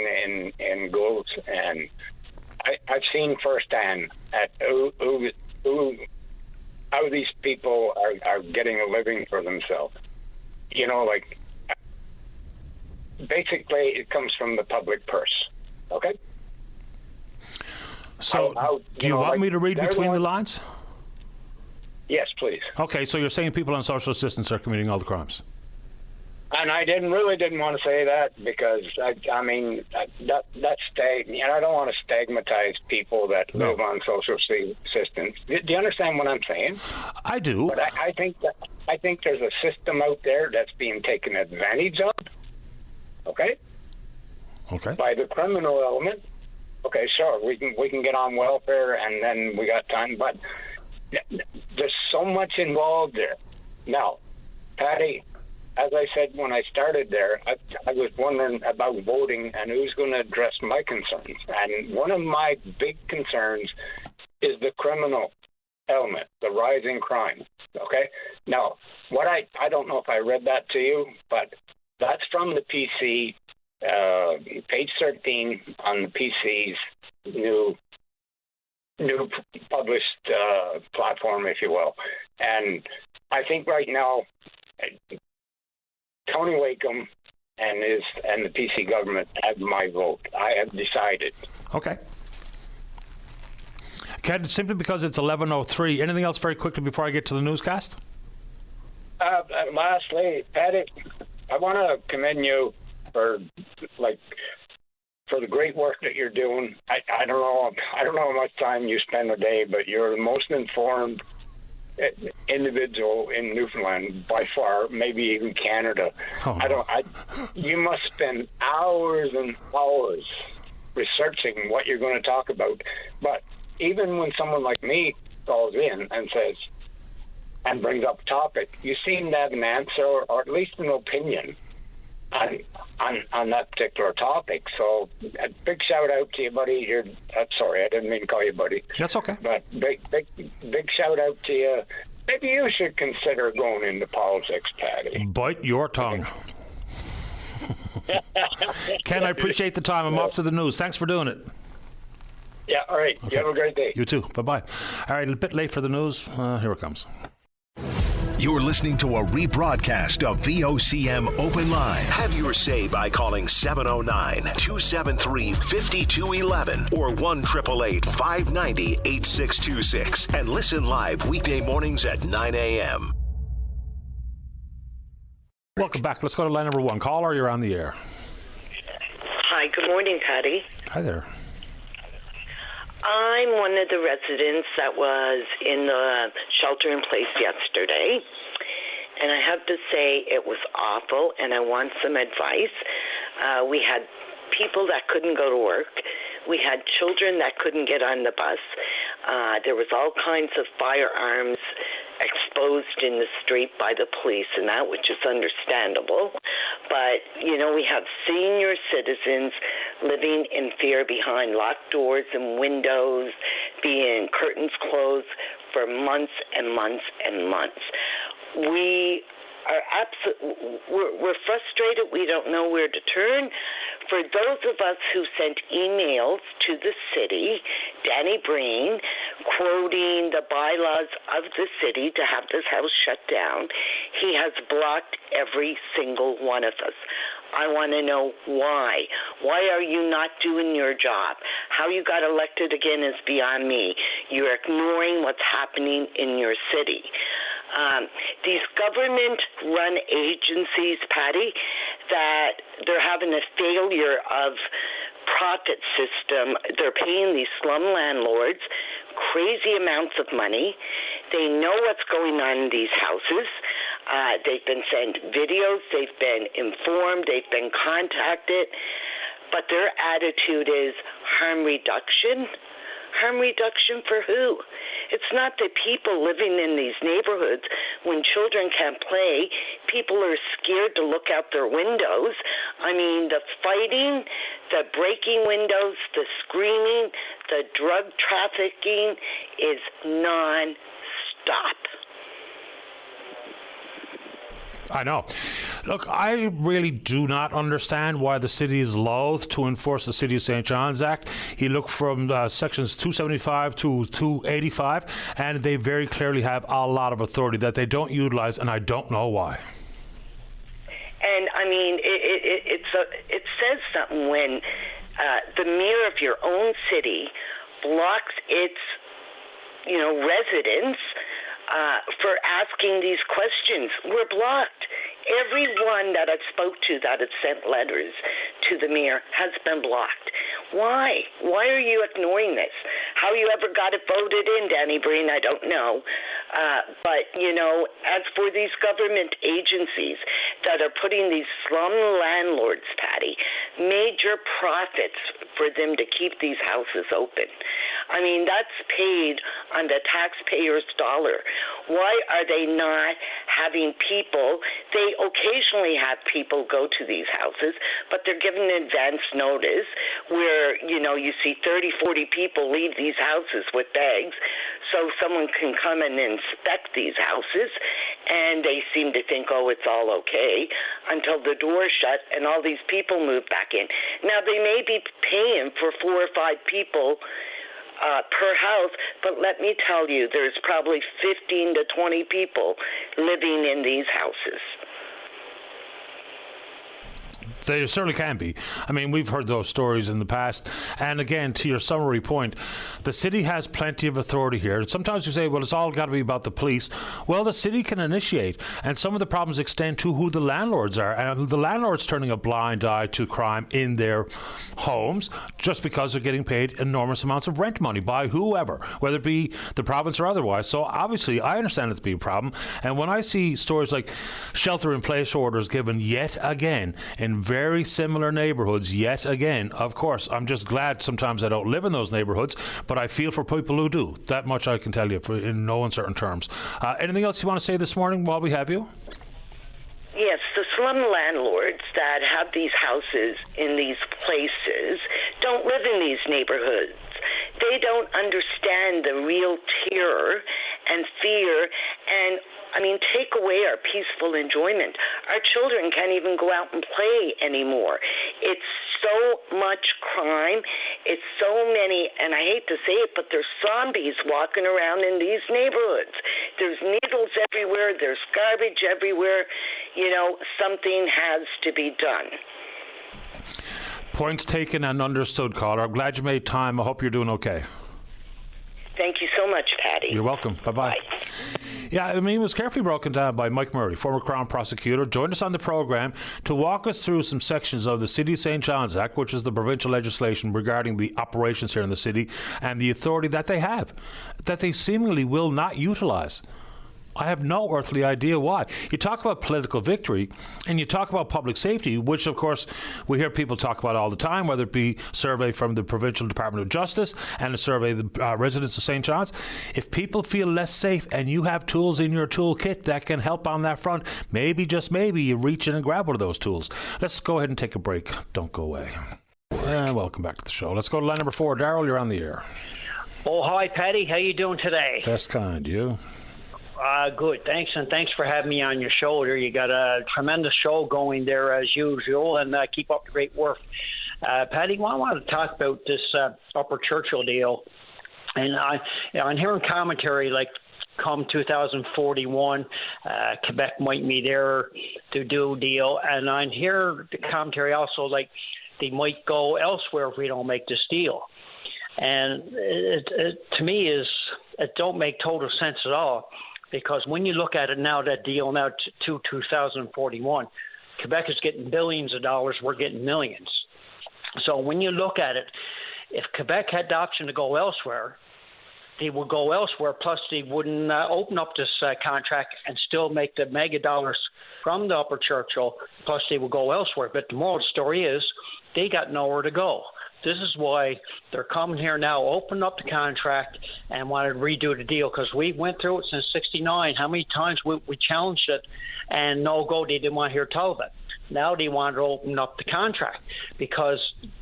in Goulds, and I've seen firsthand how these people are getting a living for themselves. Basically, it comes from the public purse. Okay. So, do you want me to read between the lines? Yes, please. Okay, so you're saying people on social assistance are committing all the crimes? And I didn't want to say that because I don't want to stigmatize people that live on social assistance. Do you understand what I'm saying? I do. But I think there's a system out there that's being taken advantage of. Okay. Okay. By the criminal element. Okay, sure. We can get on welfare and then we got time, but there's so much involved there. Now, Patty, as I said when I started there, I was wondering about voting and who's going to address my concerns. And one of my big concerns is the criminal element, the rising crime. Okay? Now, what I don't know if I read that to you, but that's from the PC, page 13 on the PC's new published platform, if you will. And I think right now, Tony Wakeham and the PC government have my vote. I have decided. Okay. Ken, simply because it's 11:03. Anything else very quickly before I get to the newscast? Lastly, Patty, I want to commend you for the great work that you're doing. I don't know how much time you spend a day, but you're the most informed individual in Newfoundland by far, maybe even Canada. You must spend hours and hours researching what you're going to talk about. But even when someone like me calls in and says and brings up a topic, you seem to have an answer or at least an opinion on that particular topic. So a big shout out to you, buddy. Sorry, I didn't mean to call you buddy. That's okay. But big shout out to you. Maybe you should consider going into politics, Patty. Bite your tongue. Ken, I appreciate the time. I'm off to the news. Thanks for doing it. Yeah, all right. Okay. You have a great day. You too. Bye-bye. All right, a bit late for the news. Here it comes. You're listening to a rebroadcast of VOCM Open Line. Have your say by calling 709-273-5211 or 1-888-590-8626 and listen live weekday mornings at 9 a.m. Welcome back. Let's go to line number 1. Caller, you're on the air. Hi, good morning, Patty. Hi there. I'm one of the residents that was in the shelter-in-place yesterday, and I have to say it was awful, and I want some advice. We had people that couldn't go to work. We had children that couldn't get on the bus. There was all kinds of firearms, exposed in the street by the police and that, which is understandable. But, we have senior citizens living in fear behind locked doors and windows, being curtains closed for months and months and months. We are we're frustrated. We don't know where to turn. For those of us who sent emails to the city, Danny Breen, quoting the bylaws of the city to have this house shut down, he has blocked every single one of us. I want to know why. Why are you not doing your job? How you got elected again is beyond me. You're ignoring what's happening in your city. These government-run agencies, Patty, that they're having a failure of profit system. They're paying these slum landlords crazy amounts of money. They know what's going on in these houses. They've been sent videos. They've been informed. They've been contacted. But their attitude is harm reduction. Harm reduction for who? It's not the people living in these neighborhoods. When children can't play, people are scared to look out their windows. I mean, the fighting, the breaking windows, the screaming, the drug trafficking is non-stop. I know. Look, I really do not understand why the city is loath to enforce the City of St. John's Act. You look from sections 275 to 285, and they very clearly have a lot of authority that they don't utilize, and I don't know why. And, I mean, it says something when the mayor of your own city blocks its, residents for asking these questions. We're blocked. Everyone that I spoke to that had sent letters to the mayor has been blocked. Why? Why are you ignoring this? How you ever got it voted in, Danny Breen, I don't know. But, as for these government agencies that are putting these slum landlords, Patty, major profits for them to keep these houses open. I mean, that's paid on the taxpayer's dollar. Why are they not having people? They occasionally have people go to these houses, but they're given advance notice where, you see 30, 40 people leave these houses with bags so someone can come and inspect these houses, and they seem to think, it's all okay, until the door shut and all these people move back in. Now, they may be paying for 4 or 5 people per house, but let me tell you, there's probably 15 to 20 people living in these houses. They certainly can be. I mean, we've heard those stories in the past. And again, to your summary point, the city has plenty of authority here. Sometimes you say, well, it's all got to be about the police. Well, the city can initiate. And some of the problems extend to who the landlords are. And the landlords turning a blind eye to crime in their homes just because they're getting paid enormous amounts of rent money by whoever, whether it be the province or otherwise. So obviously, I understand it to be a problem. And when I see stories like shelter-in-place orders given yet again in very similar neighborhoods yet again. Of course, I'm just glad sometimes I don't live in those neighborhoods, but I feel for people who do. That much I can tell you in no uncertain terms. Anything else you want to say this morning while we have you? Yes, the slum landlords that have these houses in these places don't live in these neighborhoods. They don't understand the real terror and fear and take away our peaceful enjoyment. Our children can't even go out and play anymore. It's so much crime. It's so many, and I hate to say it, but there's zombies walking around in these neighborhoods. There's needles everywhere. There's garbage everywhere. Something has to be done. Points taken and understood, caller. I'm glad you made time. I hope you're doing okay. Thank you so much, Patty. You're welcome. Bye-bye. Bye. Yeah, it was carefully broken down by Mike Murray, former Crown Prosecutor, joined us on the programme to walk us through some sections of the City of St. John's Act, which is the provincial legislation regarding the operations here in the city, and the authority that they have, that they seemingly will not utilise. I have no earthly idea why. You talk about political victory and you talk about public safety, which, of course, we hear people talk about all the time, whether it be a survey from the Provincial Department of Justice and a survey of the residents of St. John's. If people feel less safe and you have tools in your toolkit that can help on that front, maybe, just maybe, you reach in and grab one of those tools. Let's go ahead and take a break. Don't go away. Welcome back to the show. Let's go to line number 4. Daryl, you're on the air. Oh, hi, Paddy. How you doing today? Best kind. You? Good, thanks, and thanks for having me on your show there. You got a tremendous show going there as usual, and keep up the great work. Paddy, I want to talk about this Upper Churchill deal, and I'm hearing commentary like come 2041, Quebec might be there to do a deal, and I hear the commentary also like they might go elsewhere if we don't make this deal. And it to me it don't make total sense at all. Because when you look at it now, that deal now to 2041, Quebec is getting billions of dollars, we're getting millions. So when you look at it, if Quebec had the option to go elsewhere, they would go elsewhere, plus they wouldn't open up this contract and still make the mega dollars from the Upper Churchill, plus they would go elsewhere. But the moral of the story is they got nowhere to go. This is why they're coming here now, open up the contract and want to redo the deal, because we went through it since '69. How many times we challenged it and no go, they didn't want to hear tell of it. Now they want to open up the contract because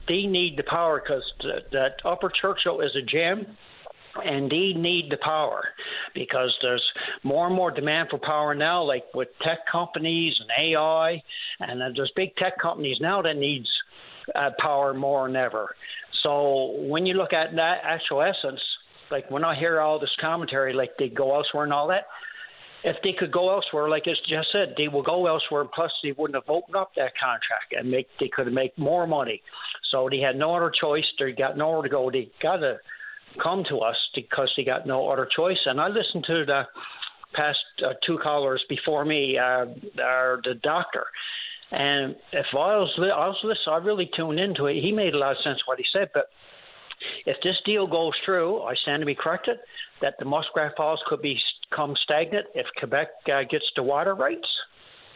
they need the power, because that Upper Churchill is a gem and they need the power because there's more and more demand for power now, like with tech companies and AI, and there's big tech companies now that needs power more than ever. So when you look at that actual essence, like when I hear all this commentary, like they go elsewhere and all that, if they could go elsewhere, like it's just said, they will go elsewhere, plus they wouldn't have opened up that contract and they could make more money. So they had no other choice. They got nowhere to go. They got to come to us because they got no other choice. And I listened to the past two callers before me, the doctor. And if I was listening, I really tuned into it. He made a lot of sense what he said. But if this deal goes through, I stand to be corrected that the Muskrat Falls could become stagnant if Quebec gets the water rights.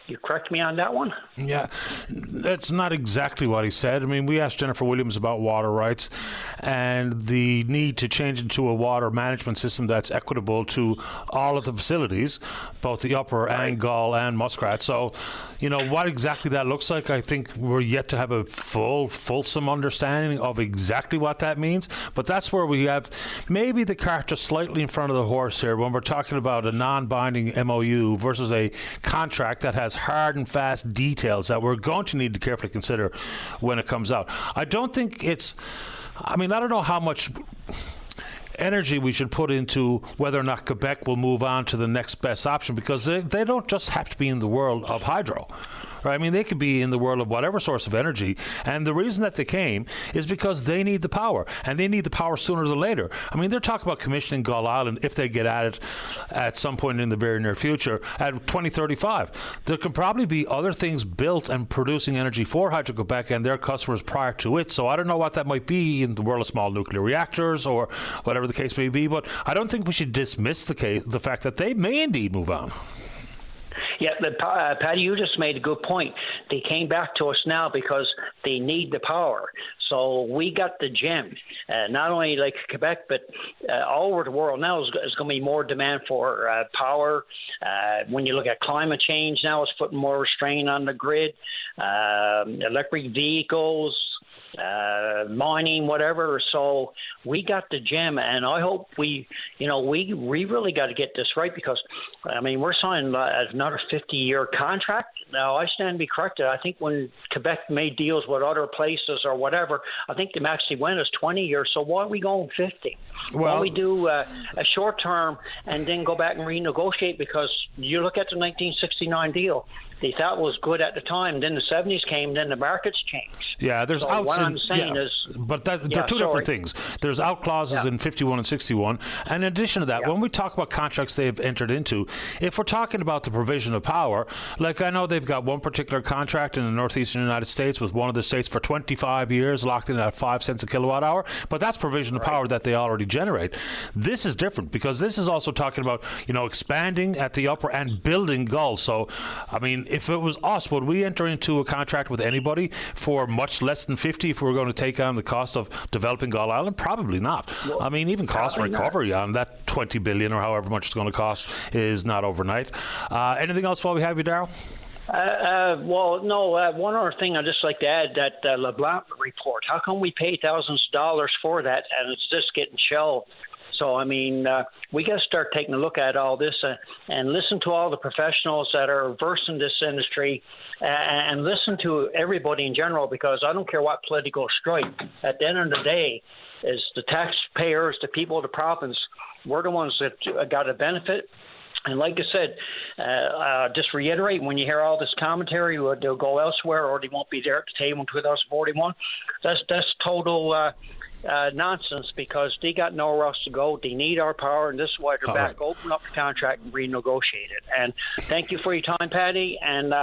You correct me on that one? Yeah, that's not exactly what he said. I mean, we asked Jennifer Williams about water rights and the need to change into a water management system that's equitable to all of the facilities, both the Upper and Gull and Muskrat. So, you know, what exactly that looks like, I think we're yet to have a fulsome understanding of exactly what that means. But that's where we have maybe the cart just slightly in front of the horse here when we're talking about a non-binding MOU versus a contract that has hard and fast details that we're going to need to carefully consider when it comes out. I don't think I don't know how much energy we should put into whether or not Quebec will move on to the next best option, because they don't just have to be in the world of hydro. Right? I mean, they could be in the world of whatever source of energy, and the reason that they came is because they need the power, and they need the power sooner than later. I mean, they're talking about commissioning Gull Island, if they get at it at some point in the very near future, at 2035. There can probably be other things built and producing energy for Hydro-Quebec and their customers prior to it, so I don't know what that might be in the world of small nuclear reactors or whatever the case may be, but I don't think we should dismiss the fact that they may indeed move on. Yeah, but Patty, you just made a good point. They came back to us now because they need the power. So we got the gem. Not only like Quebec, but all over the world now is going to be more demand for power. When you look at climate change now, it's putting more strain on the grid. Electric vehicles, mining, whatever. So we got the gem, and I hope we really got to get this right, because I mean, we're signing another 50-year contract. Now, I stand to be corrected. I think when Quebec made deals with other places or whatever, I think they actually went as 20 years. So why are we going 50? Why don't we do a short term and then go back and renegotiate? Because you look at the 1969 deal, they thought it was good at the time. Then the 70s came, then the markets changed. Yeah, there's so outs I'm saying is... But they're two different things. There's out clauses in 51 and 61. And in addition to that, when we talk about contracts they've entered into, if we're talking about the provision of power, like I know they've got one particular contract in the northeastern United States with one of the states for 25 years, locked in at 5 cents a kilowatt hour, but that's provision of power that they already generate. This is different because this is also talking about, expanding at the upper and building Gull. So, I mean, if it was us, would we enter into a contract with anybody for much less than 50 if we were going to take on the cost of developing Gull Island? Probably not. Well, I mean, even cost recovery on that $20 billion or however much it's going to cost is not overnight. Anything else while we have you, Darryl? One other thing I'd just like to add, that LeBlanc report. How come we pay thousands of dollars for that and it's just getting shelved? So, I mean, we got to start taking a look at all this and listen to all the professionals that are versed in this industry and listen to everybody in general, because I don't care what political stripe. At the end of the day, is the taxpayers, the people of the province, we're the ones that got to benefit. And like I said, just reiterate, when you hear all this commentary, they'll go elsewhere or they won't be there at the table in 2041. That's total nonsense, because they got nowhere else to go. They need our power, and this is why they're back. Right. Open up the contract and renegotiate it. And thank you for your time, Patty, and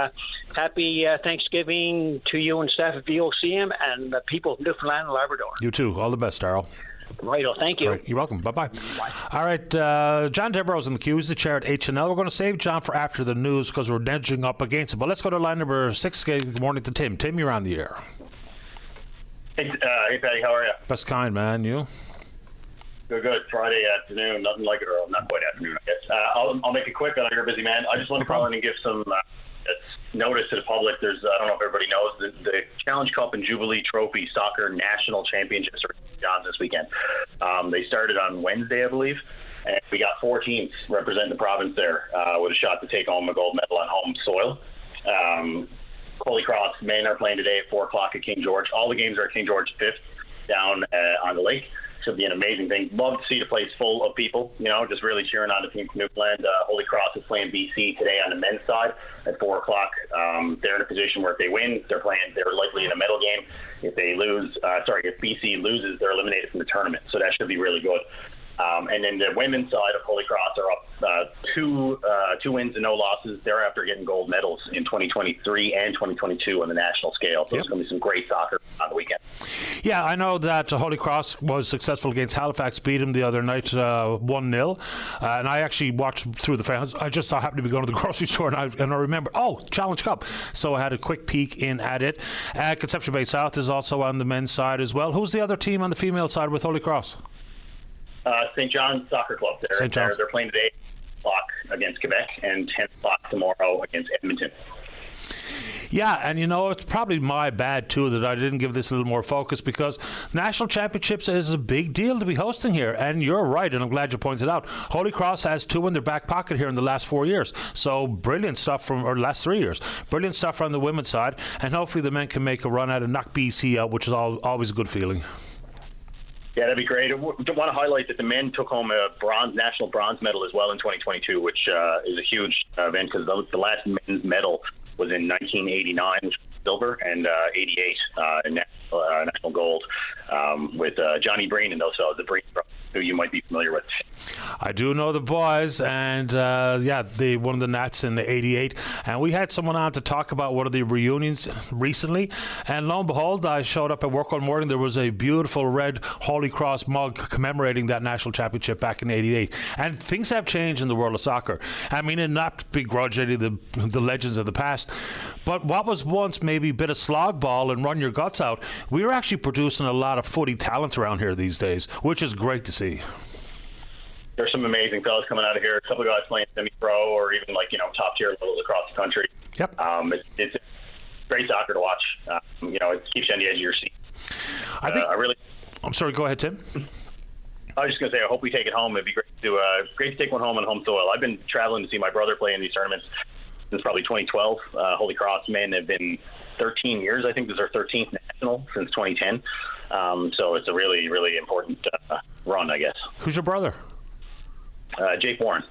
happy Thanksgiving to you and staff at VOCM and the people of Newfoundland and Labrador. You too. All the best, Darryl. Righto, thank you. Right, you're welcome. Bye-bye. Bye. All right, John Devereaux's in the queue. He's the chair at H&L. We're going to save John for after the news because we're edging up against it. But let's go to line number 6. Good morning to Tim. Tim, you're on the air. Hey, Patty, how are you? Best kind, man. You? Good. Friday afternoon. Nothing like it, or not quite afternoon, I guess. I'll make it quick. I know you're a busy man. I just want to call in and give some notice to the public. There's, I don't know if everybody knows, the Challenge Cup and Jubilee Trophy Soccer National Championships are on this weekend. They started on Wednesday, I believe, and we got 4 teams representing the province there with a shot to take home a gold medal on home soil. Holy Cross men are playing today at 4 o'clock at King George. All the games are at King George 5th down on the lake. Should be an amazing thing. Love to see the place full of people, just really cheering on the team from Newfoundland. Holy Cross is playing BC today on the men's side at 4 o'clock. They're in a position where if they win, they're likely in a medal game. If they lose, if BC loses, they're eliminated from the tournament. So that should be really good. And then the women's side of Holy Cross are up 2 wins and no losses. They're after getting gold medals in 2023 and 2022 on the national scale. So There's going to be some great soccer on the weekend. Yeah, I know that Holy Cross was successful against Halifax, beat them the other night 1-0. And I actually watched through the fans. I just happened to be going to the grocery store and I remember, Challenge Cup. So I had a quick peek in at it. Conception Bay South is also on the men's side as well. Who's the other team on the female side with Holy Cross? St. John's Soccer Club. They're playing today at 10 o'clock against Quebec and 10 o'clock tomorrow against Edmonton. Yeah, and it's probably my bad too that I didn't give this a little more focus, because National Championships is a big deal to be hosting here, and you're right, and I'm glad you pointed out. Holy Cross has 2 in their back pocket here in the last 4 years, so brilliant stuff last 3 years. Brilliant stuff on the women's side, and hopefully the men can make a run at it and knock BC out, which is always a good feeling. Yeah, that'd be great. I want to highlight that the men took home a national bronze medal as well in 2022, which is a huge event, because the last men's medal was in 1989, which was silver, and 88 national gold with Johnny Breen and those fellows, the Breen brothers, who you might be familiar with. I do know the boys, and they won the Nats in the 88, and we had someone on to talk about one of the reunions recently, and lo and behold, I showed up at work one morning. There was a beautiful red Holy Cross mug commemorating that national championship back in 88, and things have changed in the world of soccer. I mean, and not begrudge any of the legends of the past, but what was once maybe a bit of slog ball and run your guts out, we're actually producing a lot of footy talent around here these days, which is great to see. There's some amazing fellas coming out of here. A couple of guys playing semi-pro or even top tier levels across the country. Yep. It's great soccer to watch. It keeps you on the edge of your seat. I'm sorry. Go ahead, Tim. I was just going to say, I hope we take it home. It'd be great to take one home on home soil. I've been traveling to see my brother play in these tournaments since probably 2012. Holy Cross men have been 13 years. I think this is our 13th national since 2010. So it's a really, really important run, I guess. Who's your brother? Jake Warren.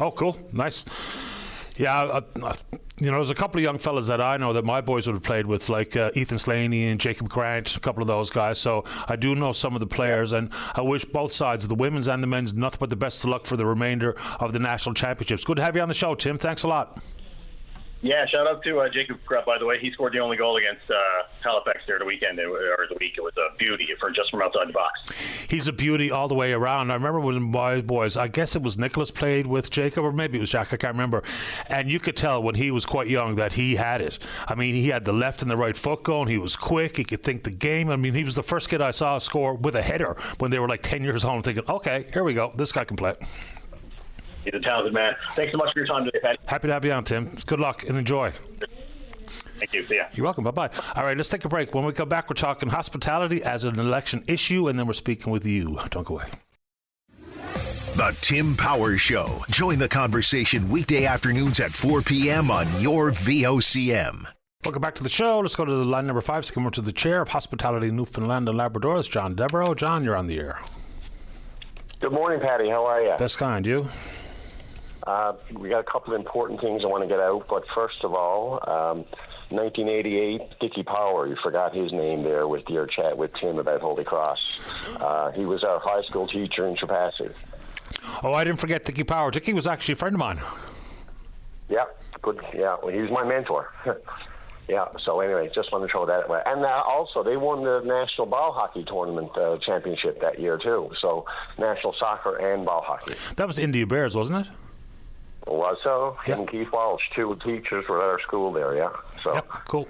Oh, cool. Nice. Yeah, there's a couple of young fellas that I know that my boys would have played with, like Ethan Slaney and Jacob Grant, a couple of those guys. So I do know some of the players, and I wish both sides, the women's and the men's, nothing but the best of luck for the remainder of the national championships. Good to have you on the show, Tim. Thanks a lot. Yeah, shout out to Jacob Krupp, by the way. He scored the only goal against Halifax there the weekend, or the week. It was a beauty just from outside the box. He's a beauty all the way around. I remember when my boys, I guess it was Nicholas played with Jacob, or maybe it was Jack, I can't remember. And you could tell when he was quite young that he had it. I mean, he had the left and the right foot going. He was quick. He could think the game. I mean, he was the first kid I saw score with a header when they were like 10 years old, thinking, okay, here we go. This guy can play. He's a talented man. Thanks so much for your time today, Pat. Happy to have you on, Tim. Good luck and enjoy. Thank you. See ya. You're welcome. Bye-bye. All right, let's take a break. When we come back, we're talking hospitality as an election issue, and then we're speaking with you. Don't go away. The Tim Powers Show. Join the conversation weekday afternoons at 4 p.m. on your VOCM. Welcome back to the show. Let's go to the line number 5. So come over to the chair of hospitality Newfoundland and Labrador. It's John Devereaux. John, you're on the air. Good morning, Patty. How are you? Best kind. You? We got a couple of important things I want to get out, but first of all, 1988, Dickie Power, you forgot his name there with your chat with Tim about Holy Cross. He was our high school teacher in Trapassi. Oh, I didn't forget Dickie Power. Dickie was actually a friend of mine. Yeah, good. Yeah, well, he was my mentor. Yeah, so anyway, just wanted to throw that away. And also, they won the National Ball Hockey Tournament championship that year, too. So, National Soccer and Ball Hockey. That was India Bears, wasn't it? Was so. Yeah. And Keith Walsh, 2 teachers were at our school there, yeah. So. Yep, cool.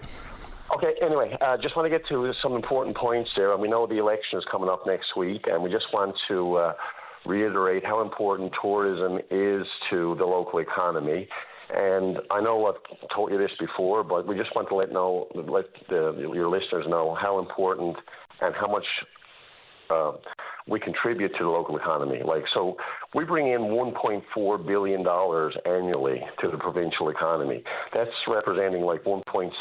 Okay, anyway, just want to get to some important points there. And we know the election is coming up next week, and we just want to reiterate how important tourism is to the local economy. And I know I've told you this before, but we just want to let your listeners know how important and how much we contribute to the local economy. So we bring in $1.4 billion annually to the provincial economy. That's representing 1.7%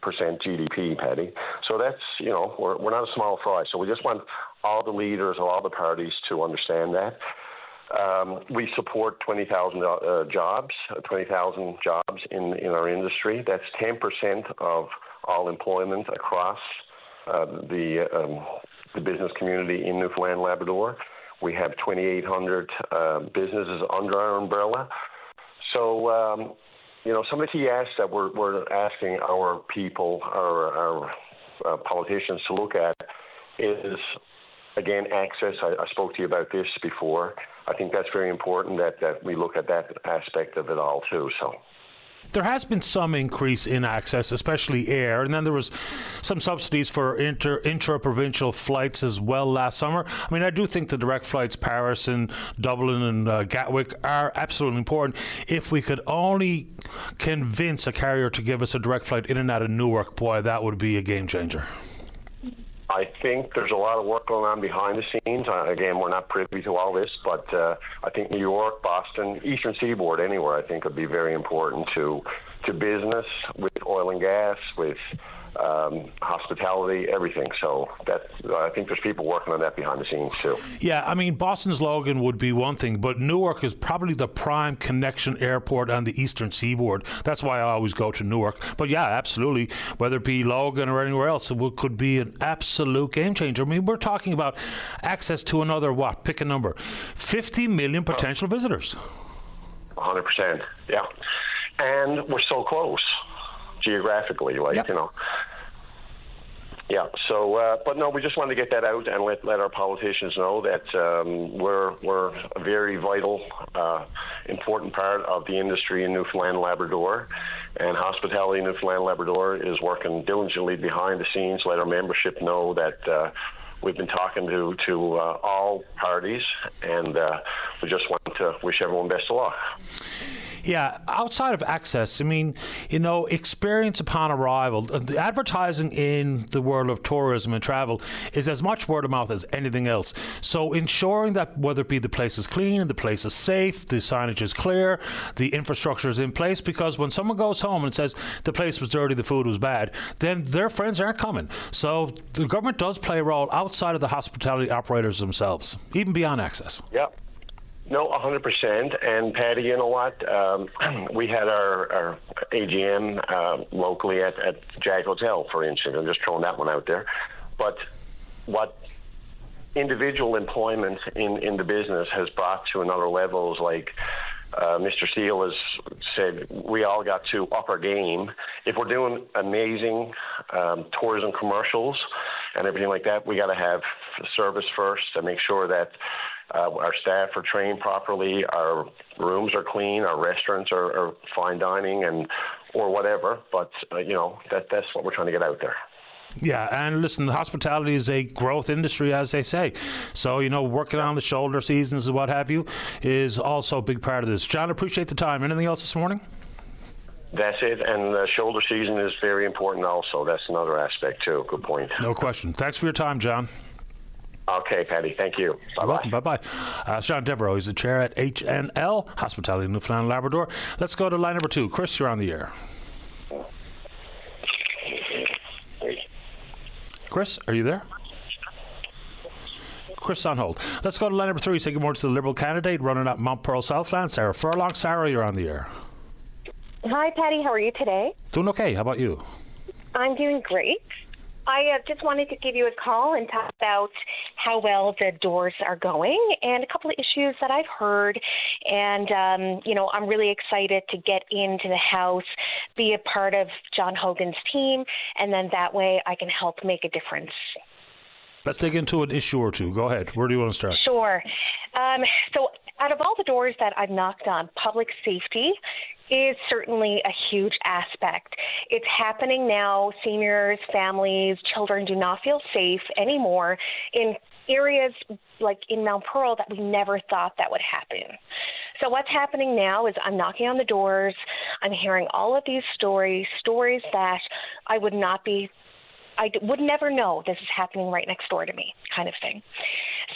GDP, Patty. So that's, we're not a small fry. So we just want all the leaders of all the parties to understand that. We support 20,000 jobs in our industry. That's 10% of all employment across the business community in Newfoundland and Labrador. We have 2,800 businesses under our umbrella. So, some of the key asks that we're asking our people, our politicians to look at is, again, access. I spoke to you about this before. I think that's very important that we look at that aspect of it all, too. So. There has been some increase in access, especially air, and then there was some subsidies for intra-provincial flights as well last summer. I mean, I do think the direct flights, Paris and Dublin and Gatwick, are absolutely important. If we could only convince a carrier to give us a direct flight in and out of Newark, boy, that would be a game changer. I think there's a lot of work going on behind the scenes. Again, we're not privy to all this, but I think New York, Boston, Eastern Seaboard, anywhere, I think would be very important to business, with oil and gas, with hospitality, everything. So I think there's people working on that behind the scenes too. Yeah, I mean, Boston's Logan would be one thing, but Newark is probably the prime connection airport on the Eastern Seaboard. That's why I always go to Newark. But yeah, absolutely, whether it be Logan or anywhere else, it could be an absolute game changer. I mean, we're talking about access to another, pick a number, 50 million potential visitors. 100%, yeah. And we're so close geographically, yep. Yeah, so, but no, we just wanted to get that out and let our politicians know that we're a very vital, important part of the industry in Newfoundland and Labrador, and Hospitality in Newfoundland and Labrador is working diligently behind the scenes, let our membership know that we've been talking to all parties, and we just want to wish everyone best of luck. Yeah, outside of access, I mean, experience upon arrival. The advertising in the world of tourism and travel is as much word of mouth as anything else. So ensuring that whether it be the place is clean, the place is safe, the signage is clear, the infrastructure is in place, because when someone goes home and says the place was dirty, the food was bad, then their friends aren't coming. So the government does play a role outside of the hospitality operators themselves, even beyond access. Yeah. No, 100%. And Patty, you know what? We had our AGM locally at Jag Hotel, for instance. I'm just throwing that one out there. But what individual employment in the business has brought to another level is like Mr. Steele has said, we all got to up our game. If we're doing amazing tourism commercials and everything like that, we got to have service first to make sure that our staff are trained properly, our rooms are clean, our restaurants are fine dining and or whatever. But that's what we're trying to get out there. Yeah, and listen, hospitality is a growth industry, as they say. So, working on the shoulder seasons and what have you is also a big part of this. John, appreciate the time. Anything else this morning? That's it. And the shoulder season is very important also. That's another aspect, too. Good point. No question. Thanks for your time, John. Okay, Patty. Thank you. Bye-bye. Welcome. Bye-bye. John Devereaux, he's the chair at HNL, Hospitality Newfoundland and Labrador. Let's go to line number 2. Chris, you're on the air. Chris, are you there? Chris on hold. Let's go to line number 3. Say good morning to the Liberal candidate running up Mount Pearl Southland, Sarah Furlong. Sarah, you're on the air. Hi, Patty. How are you today? Doing okay. How about you? I'm doing great. I just wanted to give you a call and talk about how well the doors are going and a couple of issues that I've heard. And, I'm really excited to get into the House, be a part of John Hogan's team, and then that way I can help make a difference. Let's dig into an issue or two. Go ahead. Where do you want to start? Sure. So out of all the doors that I've knocked on, public safety is certainly a huge aspect. It's happening now. Seniors, families, children do not feel safe anymore in areas like in Mount Pearl that we never thought that would happen. So what's happening now is I'm knocking on the doors. I'm hearing all of these stories that I would never know this is happening right next door to me, kind of thing.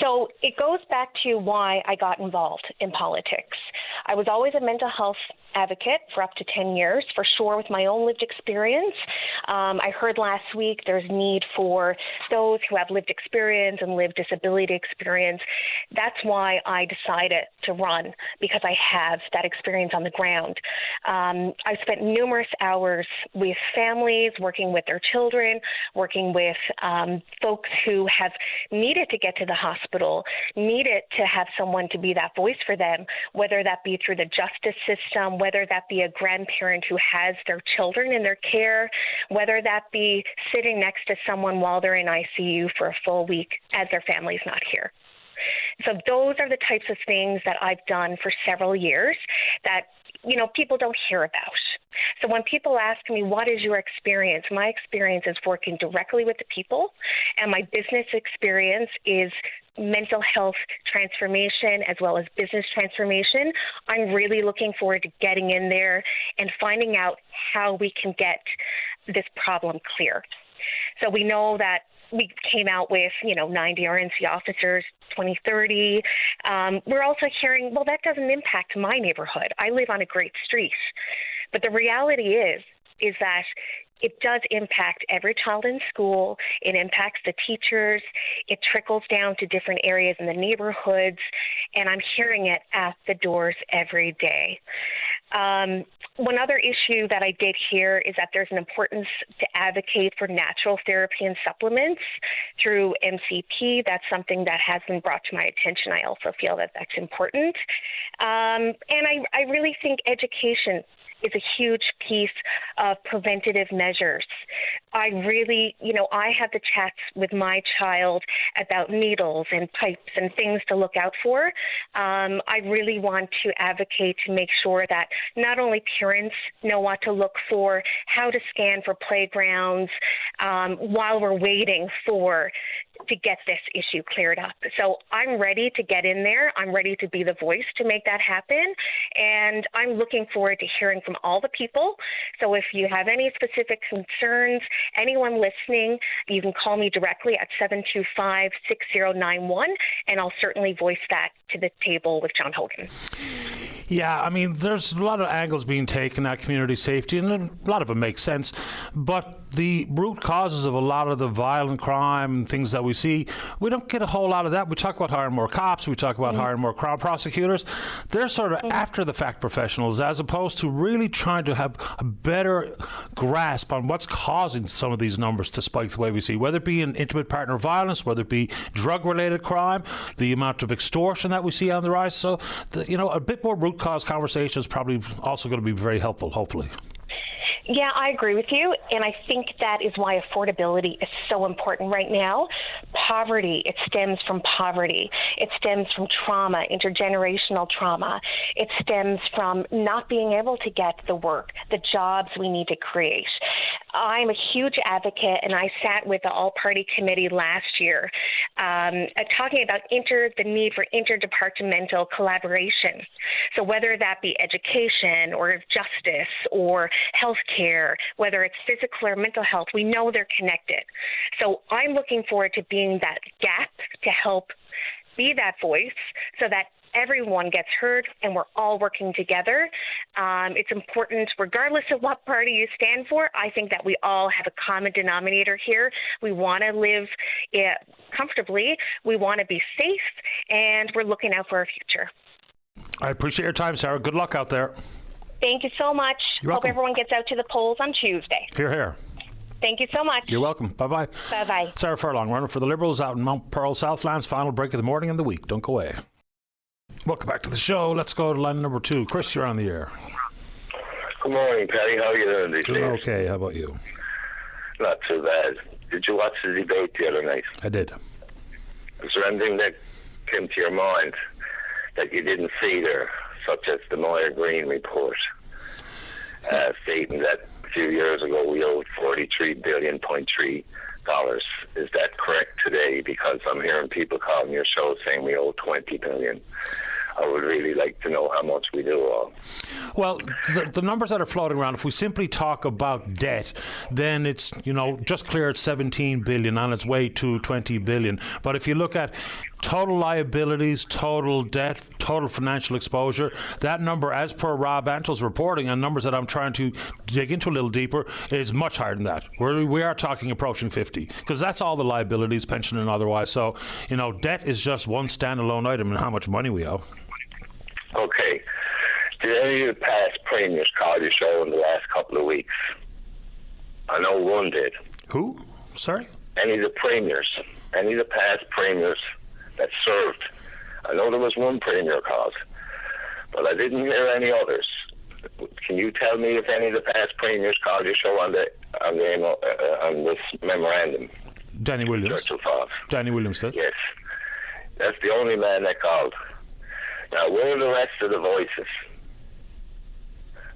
So it goes back to why I got involved in politics. I was always a mental health advocate for up to 10 years, for sure, with my own lived experience. I heard last week there's need for those who have lived experience and lived disability experience. That's why I decided to run, because I have that experience on the ground. I've spent numerous hours with families, working with their children, working with folks who have needed to get to the hospital, needed to have someone to be that voice for them, whether that be through the justice system, whether that be a grandparent who has their children in their care, whether that be sitting next to someone while they're in ICU for a full week as their family's not here. So those are the types of things that I've done for several years that, people don't hear about. So when people ask me, what is your experience? My experience is working directly with the people, and my business experience is mental health transformation as well as business transformation. I'm really looking forward to getting in there and finding out how we can get this problem clear. So we know that we came out with, 90 RNC officers, 2030. We're also hearing, well, that doesn't impact my neighborhood. I live on a great street. But the reality is that it does impact every child in school. It impacts the teachers. It trickles down to different areas in the neighborhoods. And I'm hearing it at the doors every day. One other issue that I did hear is that there's an importance to advocate for natural therapy and supplements through MCP. That's something that has been brought to my attention. I also feel that that's important. And I really think education is a huge piece of preventative measures. I really, I have the chats with my child about needles and pipes and things to look out for. I really want to advocate to make sure that not only parents know what to look for, how to scan for playgrounds, while we're waiting to get this issue cleared up. So I'm ready to get in there. I'm ready to be the voice to make that happen. And I'm looking forward to hearing from all the people. So if you have any specific concerns, anyone listening, you can call me directly at 725-6091, and I'll certainly voice that to the table with John Hogan. Yeah, I mean, there's a lot of angles being taken at community safety, and a lot of it makes sense. But the root causes of a lot of the violent crime, things that we see, we don't get a whole lot of that. We talk about hiring more cops, we talk about hiring more crown prosecutors. They're sort of after-the-fact professionals, as opposed to really trying to have a better grasp on what's causing some of these numbers to spike the way we see, whether it be in intimate partner violence, whether it be drug-related crime, the amount of extortion that we see on the rise. So, a bit more root cause conversation is probably also going to be very helpful, hopefully. Yeah, I agree with you, and I think that is why affordability is so important right now. Poverty, it stems from poverty. It stems from trauma, intergenerational trauma. It stems from not being able to get the work, the jobs we need to create. I'm a huge advocate, and I sat with the all-party committee last year talking about the need for interdepartmental collaboration. So whether that be education or justice or healthcare, whether it's physical or mental health, we know they're connected. So I'm looking forward to being that gap to help be that voice so that everyone gets heard and we're all working together. It's important, regardless of what party you stand for. I think that we all have a common denominator here. We want to live comfortably. We want to be safe, and we're looking out for our future. I appreciate your time, Sarah. Good luck out there. Thank you so much. You're Hope welcome. everyone gets out to the polls on Tuesday. Hear, hear. Thank you so much. You're welcome. Bye-bye. Bye-bye. Sarah Furlong, runner for the Liberals out in Mount Pearl, Southlands. Final break of the morning and the week. Don't go away. Welcome back to the show. Let's go to line number 2. Chris, you're on the air. Good morning, Patty. How are you doing these Doing days? okay. How about you? Not too bad. Did you watch the debate the other night? I did. Is there anything that came to your mind that you didn't see there, such as the Moyer Green report, stating that a few years ago we owed $43.3 billion? Is that correct today? Because I'm hearing people calling your show saying we owe $20 billion. I would really like to know how much we do owe. Well, the numbers that are floating around, if we simply talk about debt, then it's, just cleared $17 billion, on its way to $20 billion. But if you look at total liabilities, total debt, total financial exposure, that number, as per Rob Antle's reporting and numbers that I'm trying to dig into a little deeper, is much higher than that. We are talking approaching 50, because that's all the liabilities, pension and otherwise. So, debt is just one standalone item in how much money we owe. Okay. Did any of the past premiers call your show in the last couple of weeks? I know one did. Who? Sorry? Any of the past premiers that served. I know there was one premier called, but I didn't hear any others. Can you tell me if any of the past premiers called your show on this memorandum? Danny Williams. Danny Williams did. Yes. That's the only man that called. Now, where are the rest of the voices?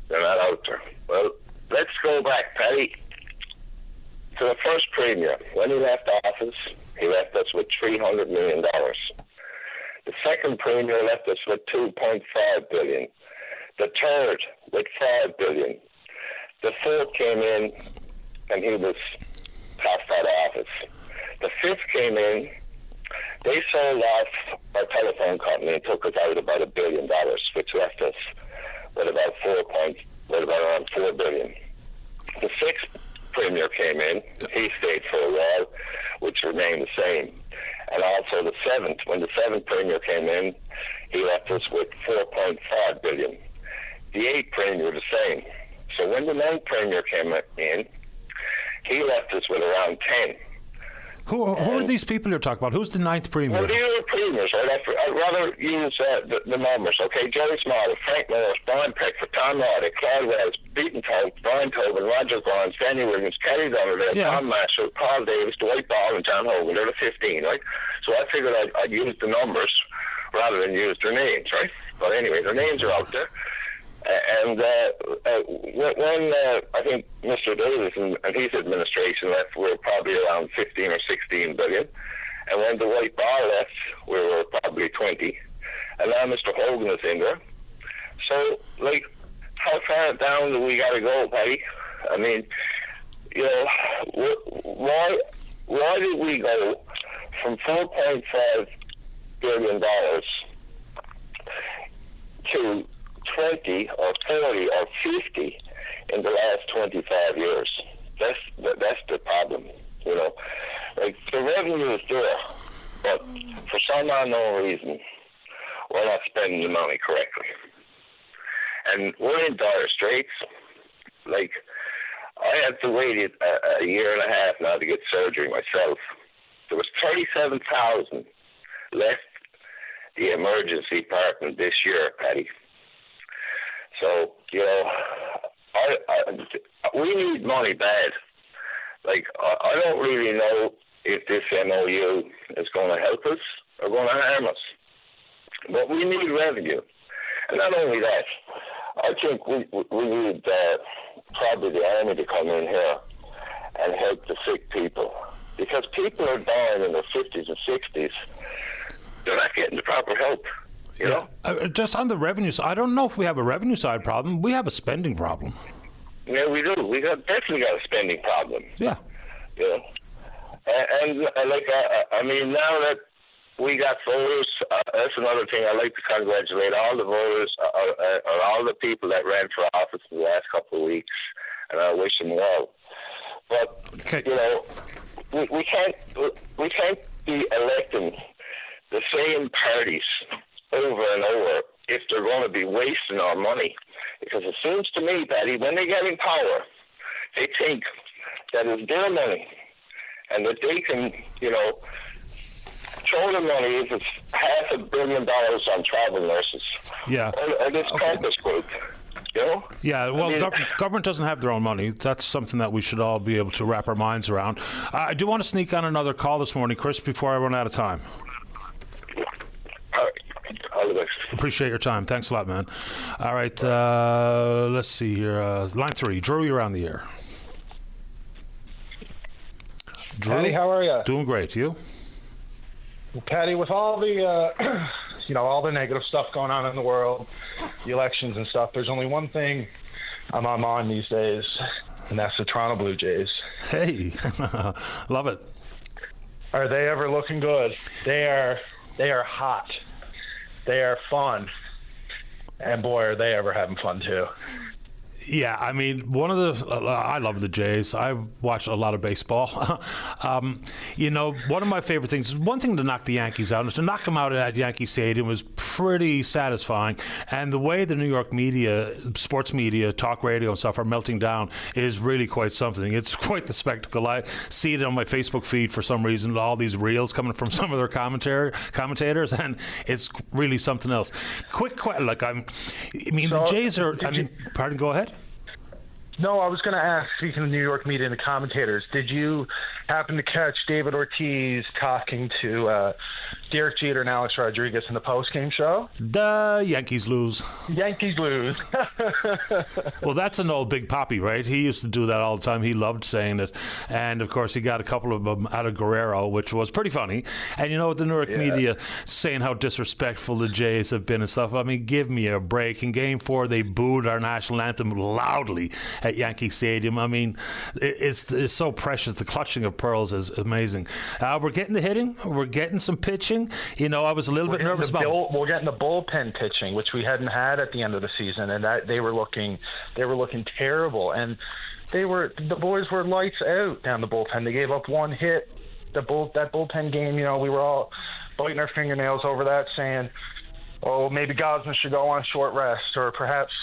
They're not out there. Well, let's go back, Patty, to the first premier. When he left office, he left us with $300 million. The second premier left us with $2.5 billion. The third with $5 billion. The fourth came in, and he was passed out of office. The fifth came in. They sold off our telephone company and took us out about $1 billion, which left us with around $4 billion. The sixth premier came in. He stayed for a while, which remained the same. And also the seventh, when the seventh premier came in, he left us with $4.5 billion. The eighth premier the same. So when the ninth premier came in, he left us with around 10. Who are these people you're talking about? Who's the ninth premier? Well, these are the premiers, right? I'd rather use the numbers, okay? Jerry Smalley, Frank Norris, Brian Peckford, Tom Roddick, Claude Wells, Beaton Tote, Brian Tobin, Roger Grimes, Danny Williams, Kelly Donovan, Tom Marshall, Paul Davis, Dwight Ball, and John Hogan. They're the 15, right? So I figured I'd use the numbers rather than use their names, right? But anyway, their names are out there. And when I think Mr. Davis and his administration left, we were probably around 15 or 16 billion. And when Dwight Ball left, we were probably 20. And now Mr. Hogan is in there. So, how far down do we got to go, Patty? I mean, why did we go from $4.5 billion to 20 or 40 or 50 in the last 25 years? That's the problem. You know, like the revenue is there, but for some unknown reason, we're not spending the money correctly, and we're in dire straits. Like, I had to wait a year and a half now to get surgery myself. There was 37,000 left the emergency department this year, Paddy. So, you know, we need money bad. Like, I don't really know if this MOU is going to help us or going to harm us. But we need revenue. And not only that, I think we need probably the Army to come in here and help the sick people. Because people are dying in their 50s and 60s. They're not getting the proper help. You know? Just on the revenue side, I don't know if we have a revenue side problem. We have a spending problem. Yeah, we do. We definitely got a spending problem. Yeah. You know? And like, I mean, now that we got voters, that's another thing. I'd like to congratulate all the voters, or all the people that ran for office in the last couple of weeks, and I wish them well. But, you know, we can't be electing the same parties over and over if they're going to be wasting our money. Because it seems to me, Paddy, when they get in power, they think that it's their money and that they can, you know, throw the money if it's $500 million on travel nurses. Yeah. Or this campus group. You know? Yeah, well, government doesn't have their own money. That's something that we should all be able to wrap our minds around. I do want to sneak on another call this morning, Chris, before I run out of time. All the best. Appreciate your time. Thanks a lot, man. All right, let's see here. Line 3, Drew, you're on the air. Drew, Patty, how are you? Doing great. You? Well, Patty, with all the, all the negative stuff going on in the world, the elections and stuff, there's only one thing I'm on mind these days, and that's the Toronto Blue Jays. Hey, love it. Are they ever looking good? They are hot. They are fun. And boy, are they ever having fun too. Yeah, I mean, I love the Jays. I watch a lot of baseball. One of my favorite things, one thing to knock the Yankees out, and to knock them out at Yankee Stadium was pretty satisfying. And the way the New York media, sports media, talk radio and stuff are melting down is really quite something. It's quite the spectacle. I see it on my Facebook feed for some reason, all these reels coming from some of their commentators, and it's really something else. Quick question, the Jays are, pardon, go ahead. No, I was going to ask, speaking of New York media and the commentators, did you happen to catch David Ortiz talking to Derek Jeter and Alex Rodriguez in the postgame show? The Yankees lose. Yankees lose. Well, that's an old Big Papi, right? He used to do that all the time. He loved saying it. And, of course, he got a couple of them out of Guerrero, which was pretty funny. And, the New York media saying how disrespectful the Jays have been and stuff. I mean, give me a break. In Game 4, they booed our national anthem loudly at Yankee Stadium. I mean, it's so precious. The clutching of pearls is amazing. We're getting the hitting. We're getting some pitching. I was a little bit nervous about. We're getting the bullpen pitching, which we hadn't had at the end of the season, and that they were looking terrible. And the boys were lights out down the bullpen. They gave up one hit. That bullpen game, we were all biting our fingernails over that, saying, "Oh, maybe Gosman should go on short rest, or perhaps."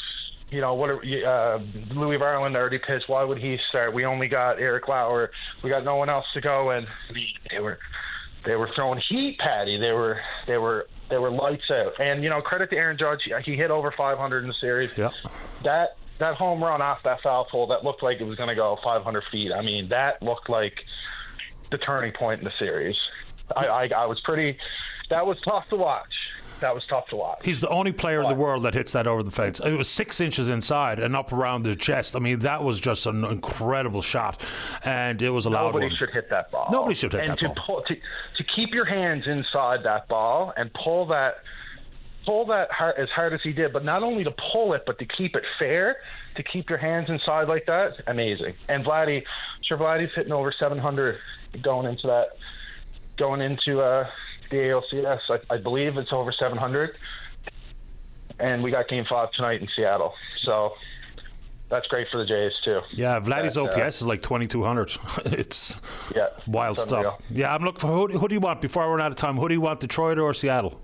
Louis Varland already pitched. Why would he start? We only got Eric Lauer. We got no one else to go. And they were throwing heat, Patty. They were lights out. And credit to Aaron Judge. He hit over 500 in the series. Yeah. That home run off that foul pole, that looked like it was going to go 500 feet. I mean, that looked like the turning point in the series. That was tough to watch. He's the only player in the world that hits that over the fence. It was 6 inches inside and up around the chest. I mean, that was just an incredible shot, and it was a loud one. Nobody should hit that ball. Nobody should hit that ball. To keep your hands inside that ball and pull that as hard as he did, but not only to pull it, but to keep it fair, to keep your hands inside like that, amazing. And Vladdy's hitting over 700 going into the ALCS. I believe it's over 700, and we got Game 5 tonight in Seattle. So That's great for the Jays too. Yeah, Vladdy's OPS is like 2,200. It's wild stuff. Unreal. Yeah, I'm looking for who do you want before I run out of time? Who do you want, Detroit or Seattle?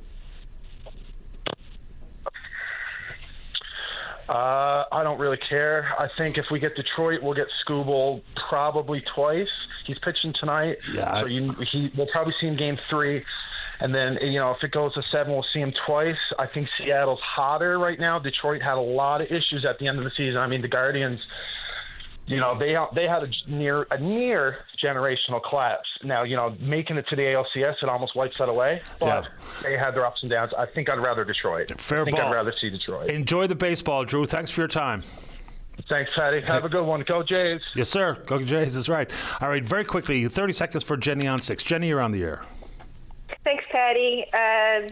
I don't really care. I think if we get Detroit, we'll get Skubal probably twice. He's pitching tonight, so we'll probably see him game 3. And then, if it goes to 7, we'll see him twice. I think Seattle's hotter right now. Detroit had a lot of issues at the end of the season. I mean, the Guardians, they had a near generational collapse. Now, making it to the ALCS, it almost wipes that away. But they had their ups and downs. I think I'd rather Detroit. Fair ball. I'd rather see Detroit. Enjoy the baseball, Drew. Thanks for your time. Thanks, Patty. Have a good one. Go Jays. Yes, sir. Go Jays is right. All right, very quickly, 30 seconds for Jenny on 6. Jenny, you're on the air. Thanks, Patty.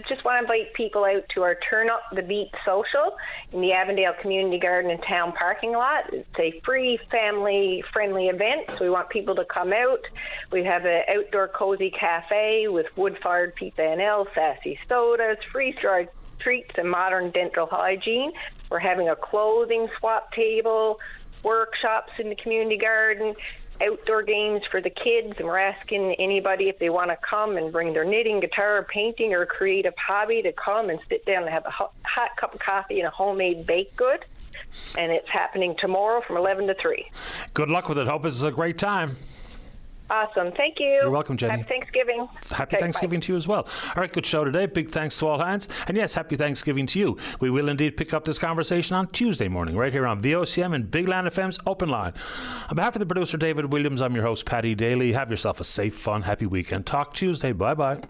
Just want to invite people out to our Turn Up the Beat social in the Avondale Community Garden and Town parking lot. It's a free, family-friendly event, so we want people to come out. We have an outdoor cozy cafe with wood-fired pizza and ale, sassy sodas, freeze-dried treats, and modern dental hygiene. We're having a clothing swap table, workshops in the community garden, outdoor games for the kids, and we're asking anybody if they want to come and bring their knitting, guitar, painting, or creative hobby to come and sit down and have a hot cup of coffee and a homemade baked good. And it's happening tomorrow from 11 to 3. Good luck with it. Hope it's a great time. Awesome. Thank you. You're welcome, Jenny. Happy Thanksgiving. Happy Thanksgiving to you as well. All right, good show today. Big thanks to all hands. And yes, happy Thanksgiving to you. We will indeed pick up this conversation on Tuesday morning, right here on VOCM and Big Land FM's Open Line. On behalf of the producer, David Williams, I'm your host, Paddy Daly. Have yourself a safe, fun, happy weekend. Talk Tuesday. Bye-bye.